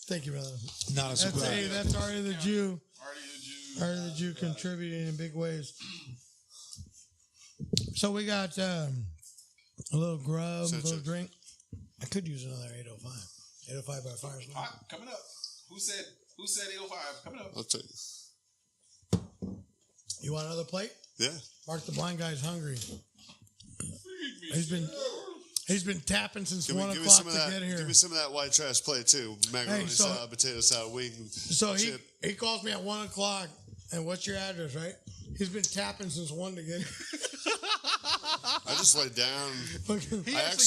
Thank you, brother. Not a That's surprise. that's Artie the Jew. Artie the Jew. Artie the Jew contributing in big ways. So we got a little grub, a little drink. I could use another 805. 805 by Fire. Hot, coming up. Who said 805? Coming up. I'll tell you. You want another plate? Yeah. Mark the blind guy's hungry. He's been He's been tapping since 1 give me o'clock some of to that. get here. Give me some of that white trash plate too. Macaroni salad, potato salad, wing. So chip. he calls me at 1 o'clock. And what's your address, right? He's been tapping since 1 to get here. I just laid down. He I can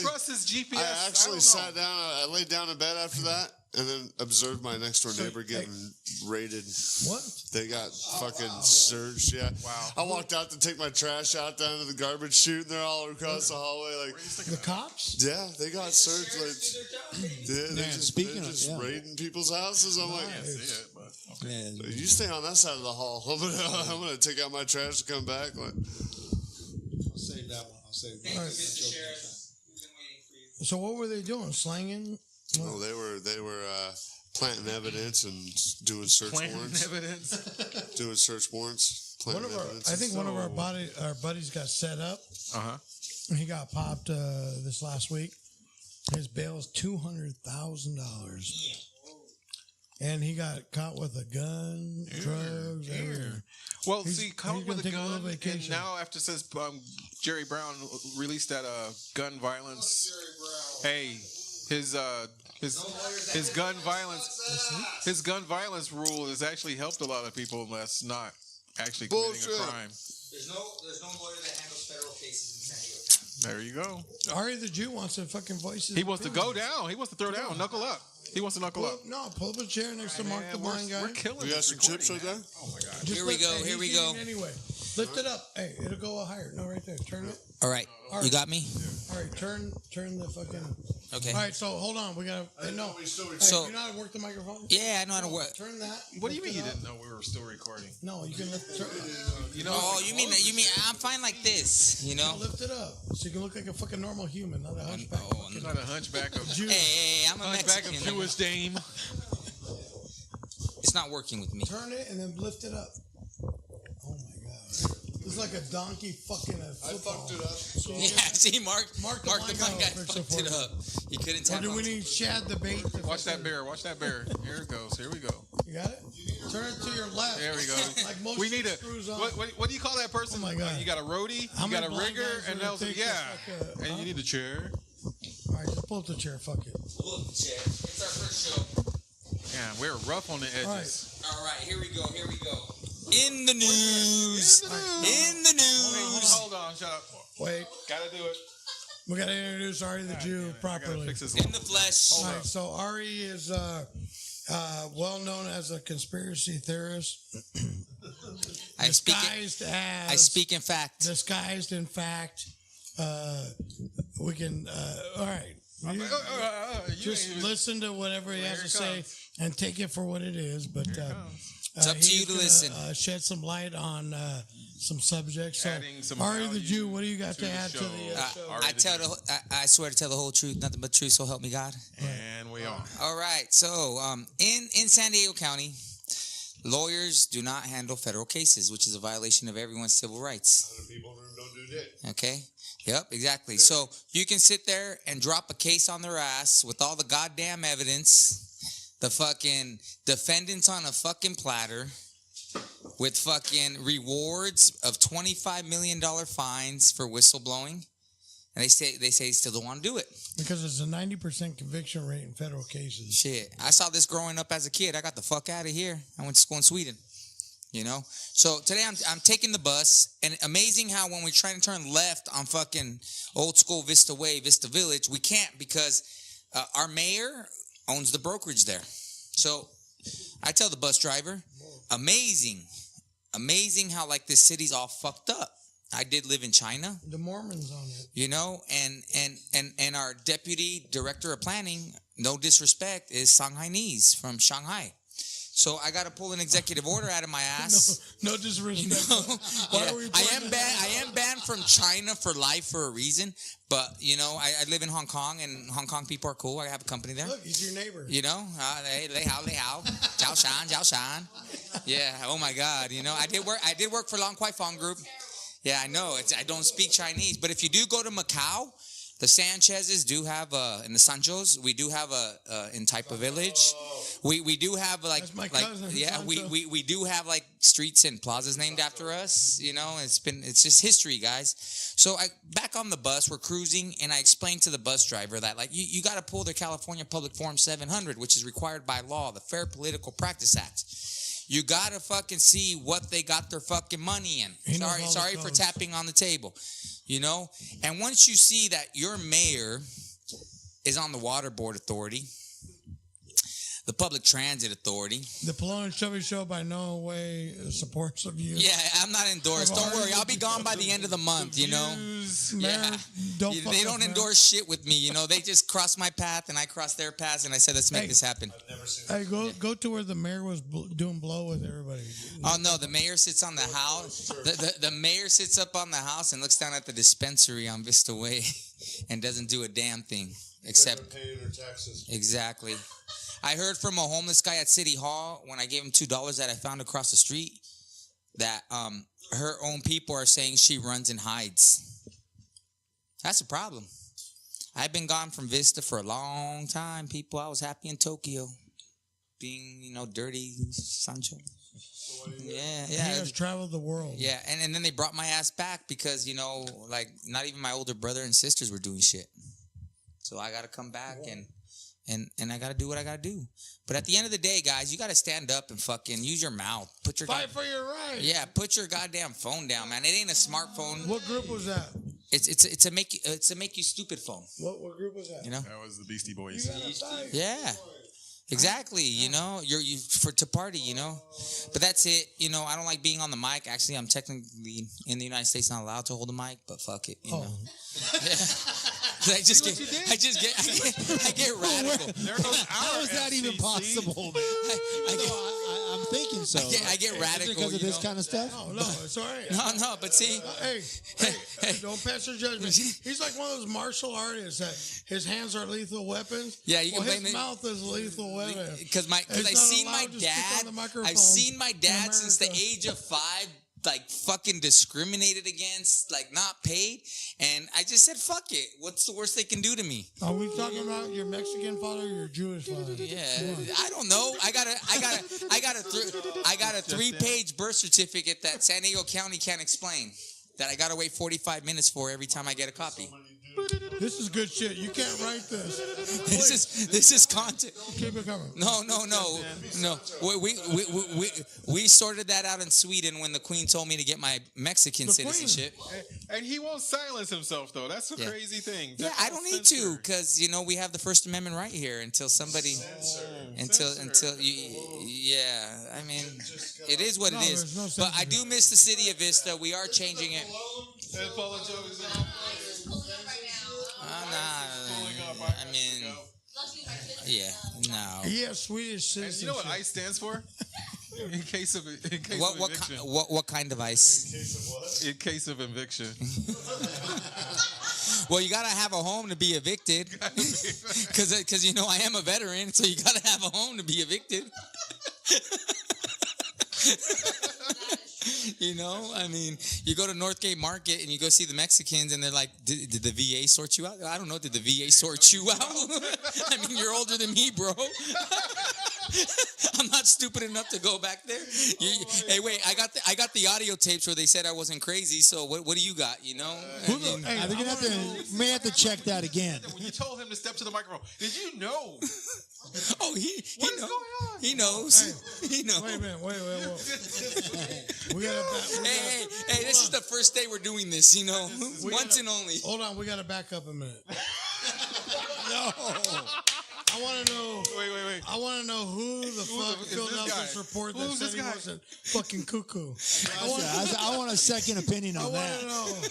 trust his GPS. I actually sat down. I laid down in bed after that, and then observed my next door neighbor getting raided. What? They got fucking searched. Yeah. Wow. I walked out to take my trash out down to the garbage chute, and they're all across the hallway. Like The cops? yeah, they got searched. Like they're just raiding people's houses. I'm like, you stay on that side of the hall. I'm gonna take out my trash to come back. Like, I'll save that one. I'll save that. Thank you, Mr. Sheriff. We've been waiting for you. So what were they doing? Slanging? oh, they were planting evidence and doing search warrants. Doing search warrants. Planting evidence. I think one of our buddies got set up. He got popped this last week. His bail is $200,000. And he got caught with a gun, drugs, everything. Well, see, caught with a gun, vacation. and now after since Jerry Brown released that gun violence, hey, his gun violence rule has actually helped a lot of people that's not actually committing a crime. There's no lawyer that handles federal cases in San Diego County. There you go. Ari the Jew wants to fucking voice his He wants to opinion. go down. He wants to throw down, knuckle up. He wants to knuckle up. No, pull up a chair next to Mark the Blind Guy. We're killing You got this some chips right recording, there? man. Oh my god. Just Here we go, hey, here we he's go. eating Anyway, lift it up. Hey, it'll go higher. No, right there. Turn it. All right. You got me? All right, turn the fucking. Okay. All right, so hold on. We gotta. No. Hey, So- you know how to work the microphone? Yeah, I know how to work. Turn that. What do you lift mean you it up. didn't know we were still recording? No, you can lift. Turn, You know. Oh, you mean I'm fine like this, you know? lift it up so you can look like a fucking normal human, not a hunchback. Oh, He's not a hunchback of hey, I'm a hunchback Mexican. of Jewish dame. It's not working with me. Turn it and then lift it up. Oh my god, it's like a donkey fucking a football. I fucked it up. Yeah, see, Mark Mark the the blind guy fixed it fucked it for up. He couldn't Or tap do we on. need Shad the bait? to Watch that fucking- bear. Watch that bear. Here it goes. Here we go. You got it? Turn it to your left. There we go. Like most We need a. screws on. What do you call that person? Oh my God. You got a roadie. How You got many a blind rigger, guys and would it else take to yeah. fuck And huh? you need a chair. All right, just pull up the chair. Fuck it. Look, Chad, it's our first show. Yeah, we're rough on the edges. All right, here we go. In the news. In the news. Hold on, shut up. Wait, Gotta do it. we got to introduce Ari the Jew properly. Fix this In the flesh. All right, so Ari is well known as a conspiracy theorist. I speak in fact. Disguised in fact. We can. All right. Just listen to whatever he has to say and take it for what it is. But It's up to you to listen. Shed some light on some subjects. So, Adding some Ari the value Jew, what do you got to to the add to show. the show? I swear to tell the whole truth, nothing but truth, so help me God. And we are. All right, so in San Diego County, lawyers do not handle federal cases, which is a violation of everyone's civil rights. People don't do that. Okay? Yep, exactly. So you can sit there and drop a case on their ass with all the goddamn evidence, the fucking defendants on a fucking platter, with fucking rewards of $25 million fines for whistleblowing. And they say they still don't want to do it. Because it's a 90% conviction rate in federal cases. Shit. I saw this growing up as a kid. I got the fuck out of here. I went to school in Sweden. You know? So today I'm taking the bus, and amazing how when we try to turn left on fucking old school Vista Way, Vista Village, we can't because our mayor owns the brokerage there. So I tell the bus driver, amazing how like this city's all fucked up. I did live in China. The Mormons on it. You know, and our deputy director of planning, no disrespect, is Shanghainese from Shanghai. So I got to pull an executive order out of my ass. No disrespect. Yeah. I am banned from China for life for a reason. But, you know, I live in Hong Kong, and Hong Kong people are cool. I have a company there. Look, he's your neighbor. You know, lei hao. Jiao shan. Yeah, oh my God. You know, I did work for Long Kwai Fong Group. Yeah, I know. I don't speak Chinese. But if you do go to Macau, The Sanchez's do have in the Sanchos. We do have in Taipa Village. We do have That's my cousin, yeah. Sancho. We do have like streets and plazas named after us. You know, it's just history, guys. So back on the bus, we're cruising, and I explained to the bus driver that like you got to pull the California Public Forum 700, which is required by law, the Fair Political Practice Act. You gotta fucking see what they got their fucking money in. Sorry for tapping on the table. You know? And once you see that your mayor is on the Water Board Authority, the Public Transit Authority. The Pelon and Chubby Show by no way supports of you. Yeah, I'm not endorsed. Don't worry, I'll be gone by the end of the month, you know? Yeah. They don't endorse shit with me, you know? They just cross my path and I cross their path, and I said, let's make this happen. Hey, go to where the mayor was doing blow with everybody. Oh, no, the mayor sits on the house. The mayor sits up on the house and looks down at the dispensary on Vista Way and doesn't do a damn thing except paying their taxes. Exactly. I heard from a homeless guy at City Hall when I gave him $2 that I found across the street that her own people are saying she runs and hides. That's a problem. I've been gone from Vista for a long time, people. I was happy in Tokyo, being, you know, dirty Sancho. Yeah. He has traveled the world. Yeah, and then they brought my ass back because, you know, like not even my older brother and sisters were doing shit. So I got to come back and I got to do what I got to do. But at the end of the day, guys, you got to stand up and fucking use your mouth. Fight for your rights. Yeah, put your goddamn phone down, man. It ain't a smartphone. What group was that? It's a make you stupid phone. What group was that? You know? That was the Beastie Boys. Yeah. Exactly, you know, you to party, you know, but that's it. You know, I don't like being on the mic. Actually, I'm technically in the United States not allowed to hold a mic, but fuck it, you know. Yeah. I get radical. How is that even possible? I'm thinking so. I get radical because of this kind of stuff. No, it's all right. No, but see, hey, don't pass your judgment. He's like one of those martial artists that his hands are lethal weapons. Yeah, you can blame his mouth is a lethal weapon. Because I've seen my dad. I've seen my dad since the age of 5. Like fucking discriminated against, like not paid, and I just said, "Fuck it." What's the worst they can do to me? Are we talking about your Mexican father or your Jewish father? Yeah, I don't know. I got a 3-page birth certificate that San Diego County can't explain. That I gotta wait 45 minutes for every time I get a copy. This is good shit. You can't write this. This is content. Keep it coming. No. We sorted that out in Sweden when the Queen told me to get my Mexican citizenship. And he won't silence himself though. That's the crazy thing. Yeah, I don't need to because you know we have the First Amendment right here until somebody until you. Yeah, I mean it is what it is. But I do miss the city of Vista. We are changing it. I mean, yeah, no. He has Swedish citizenship. You know what ICE stands for? In case of eviction. What kind of ICE? In case of eviction. Well, you gotta have a home to be evicted, because you know I am a veteran, so you gotta have a home to be evicted. You know, I mean, you go to Northgate Market and you go see the Mexicans and they're like, did the VA sort you out? I don't know. Did the VA sort you out? I mean, you're older than me, bro. I'm not stupid enough to go back there. Hey, wait, I got the audio tapes where they said I wasn't crazy. So what do you got? You know, I think may have to check that again. When you told him to step to the microphone, did you know? Oh, he What's going on? He knows. Hey, he knows. Wait a minute. Wait. Hey, this is the first day we're doing this, you know. Once and only. Hold on, we got to back up a minute. No. I want to know. Wait. I want to know who the fuck filled out this report that said he wasn't fucking cuckoo. I want a second opinion on that. I want to know.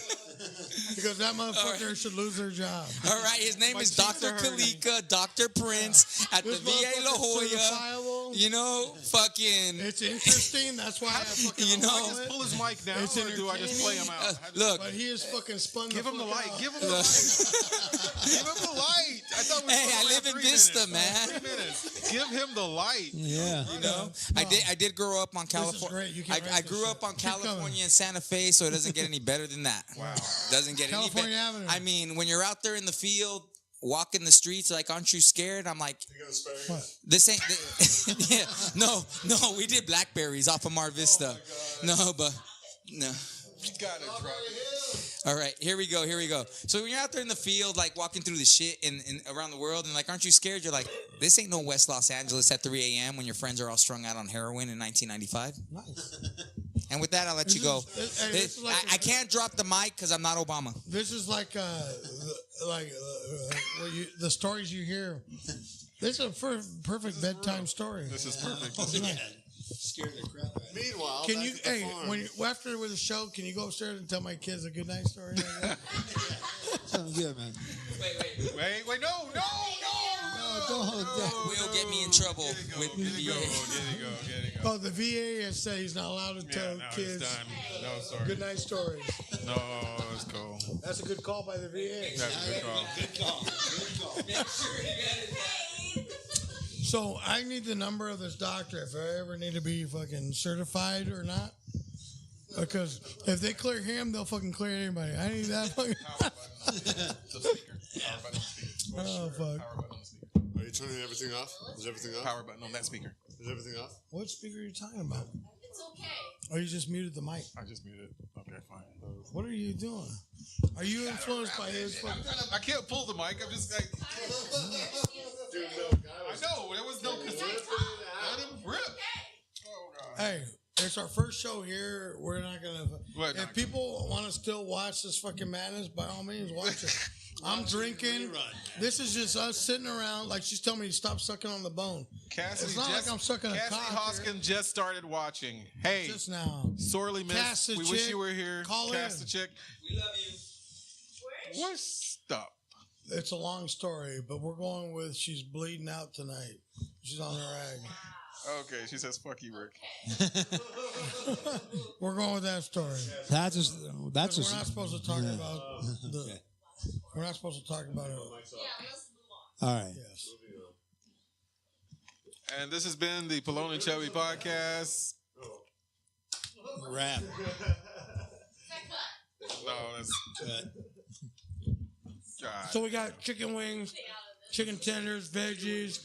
Because that motherfucker should lose their job. All right, his name is Dr. Kalika, Dr. Prince at the VA La Jolla. You know, fucking. It's interesting. That's why I fucking You know, allow Just it. pull his mic down, It's or do I just play him out? Look, But he is fucking spun. Give him the fuck light. out. Give him the light. Give him the light. I thought we were Hey, I supposed to live have in 3 Vista, minutes. man. 3 minutes. Give him the light. Yeah. you know, I did grow up on is California. great. You can I write grew this up shit. on Keep coming. California and Santa Fe, so it doesn't get any better than that. Wow, doesn't get California any Avenue. better. I mean, when you're out there in the field, walking the streets, like, aren't you scared? I'm like, this ain't. Yeah, no, we did blackberries off of Mar Vista. No, but no. You gotta drop it. All right, here we go. So when you're out there in the field, like walking through the shit in around the world, and like, aren't you scared? You're like, this ain't no West Los Angeles at 3 a.m. when your friends are all strung out on heroin in 1995. Nice. And with that, I'll let you go. This is like I can't drop the mic because I'm not Obama. This is like the stories you hear. This is a perfect bedtime story. This is perfect. Scared the crap out of me. Meanwhile, Can back you, at the hey, farm, when you, after with the show, can you go upstairs and tell my kids a good night story? Like that? Sounds good, man. Wait, no. Will get me in trouble with Get it VA. go. Oh, the VA has said he's not allowed to tell No, it's kids done. No, sorry. good night stories. No, it's cool. That's a good call by the VA. That's a good call. So I need the number of this doctor if I ever need to be fucking certified or not. Because if they clear him, they'll fucking clear anybody. I need that fucking. Oh fuck! Are you turning everything off? Is everything off? Power button on that speaker. Is everything off? What speaker are you talking about? It's okay. Oh, you just muted the mic. I just muted. Okay, fine. What are you doing? Are you influenced by his fucking? I can't pull the mic. I'm just like. I know there was no cassette. Let him rip. Oh god. Hey, it's our first show here. We're not gonna. What, If not people want to still watch this fucking madness, by all means, watch it. I'm drinking. This is just us sitting around. Like she's telling me to stop sucking on the bone. Cassidy It's not like I'm sucking a Cassidy cock Hoskin just started watching. Hey, Just now. sorely missed. Cass the We wish chick. you were here. Call Cass in. the chick. We love you. What's up? It's a long story, but we're going with she's bleeding out tonight. She's on her rag. Okay, she says, "Fuck you, Rick." We're going with that story. That's just. We're not supposed to talk about the. We're not supposed to talk about it. Yeah, let's move on. All right. Yes. And this has been the Pelon and Chubby podcast. Wrap. No, that's God. So we got chicken wings, chicken tenders, veggies,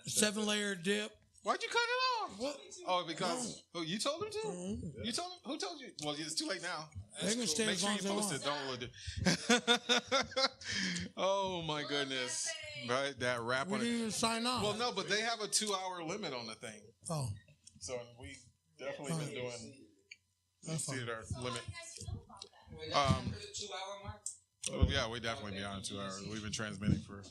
7-layer dip. Why'd you cut it off? What? Oh, because you told him to. Mm-hmm. You told him. Who told you? Well, it's too late now. They can stay Make as sure long you as they post want. it. Don't look it. Oh my goodness! Right, that rap We on didn't it. even sign off. Well, no, but they have a 2-hour limit on the thing, Oh, so we definitely been doing. that's fine. Exceeded our limit. The 2-hour mark. Well, yeah, we definitely beyond 2 hours. We've been transmitting for.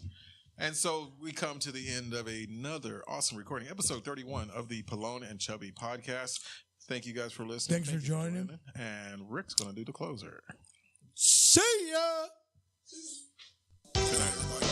And so we come to the end of another awesome recording, episode 31 of the Pelon and Chubby podcast. Thank you guys for listening. Thanks for Thank you joining. And Rick's going to do the closer. See ya. Good night, everybody.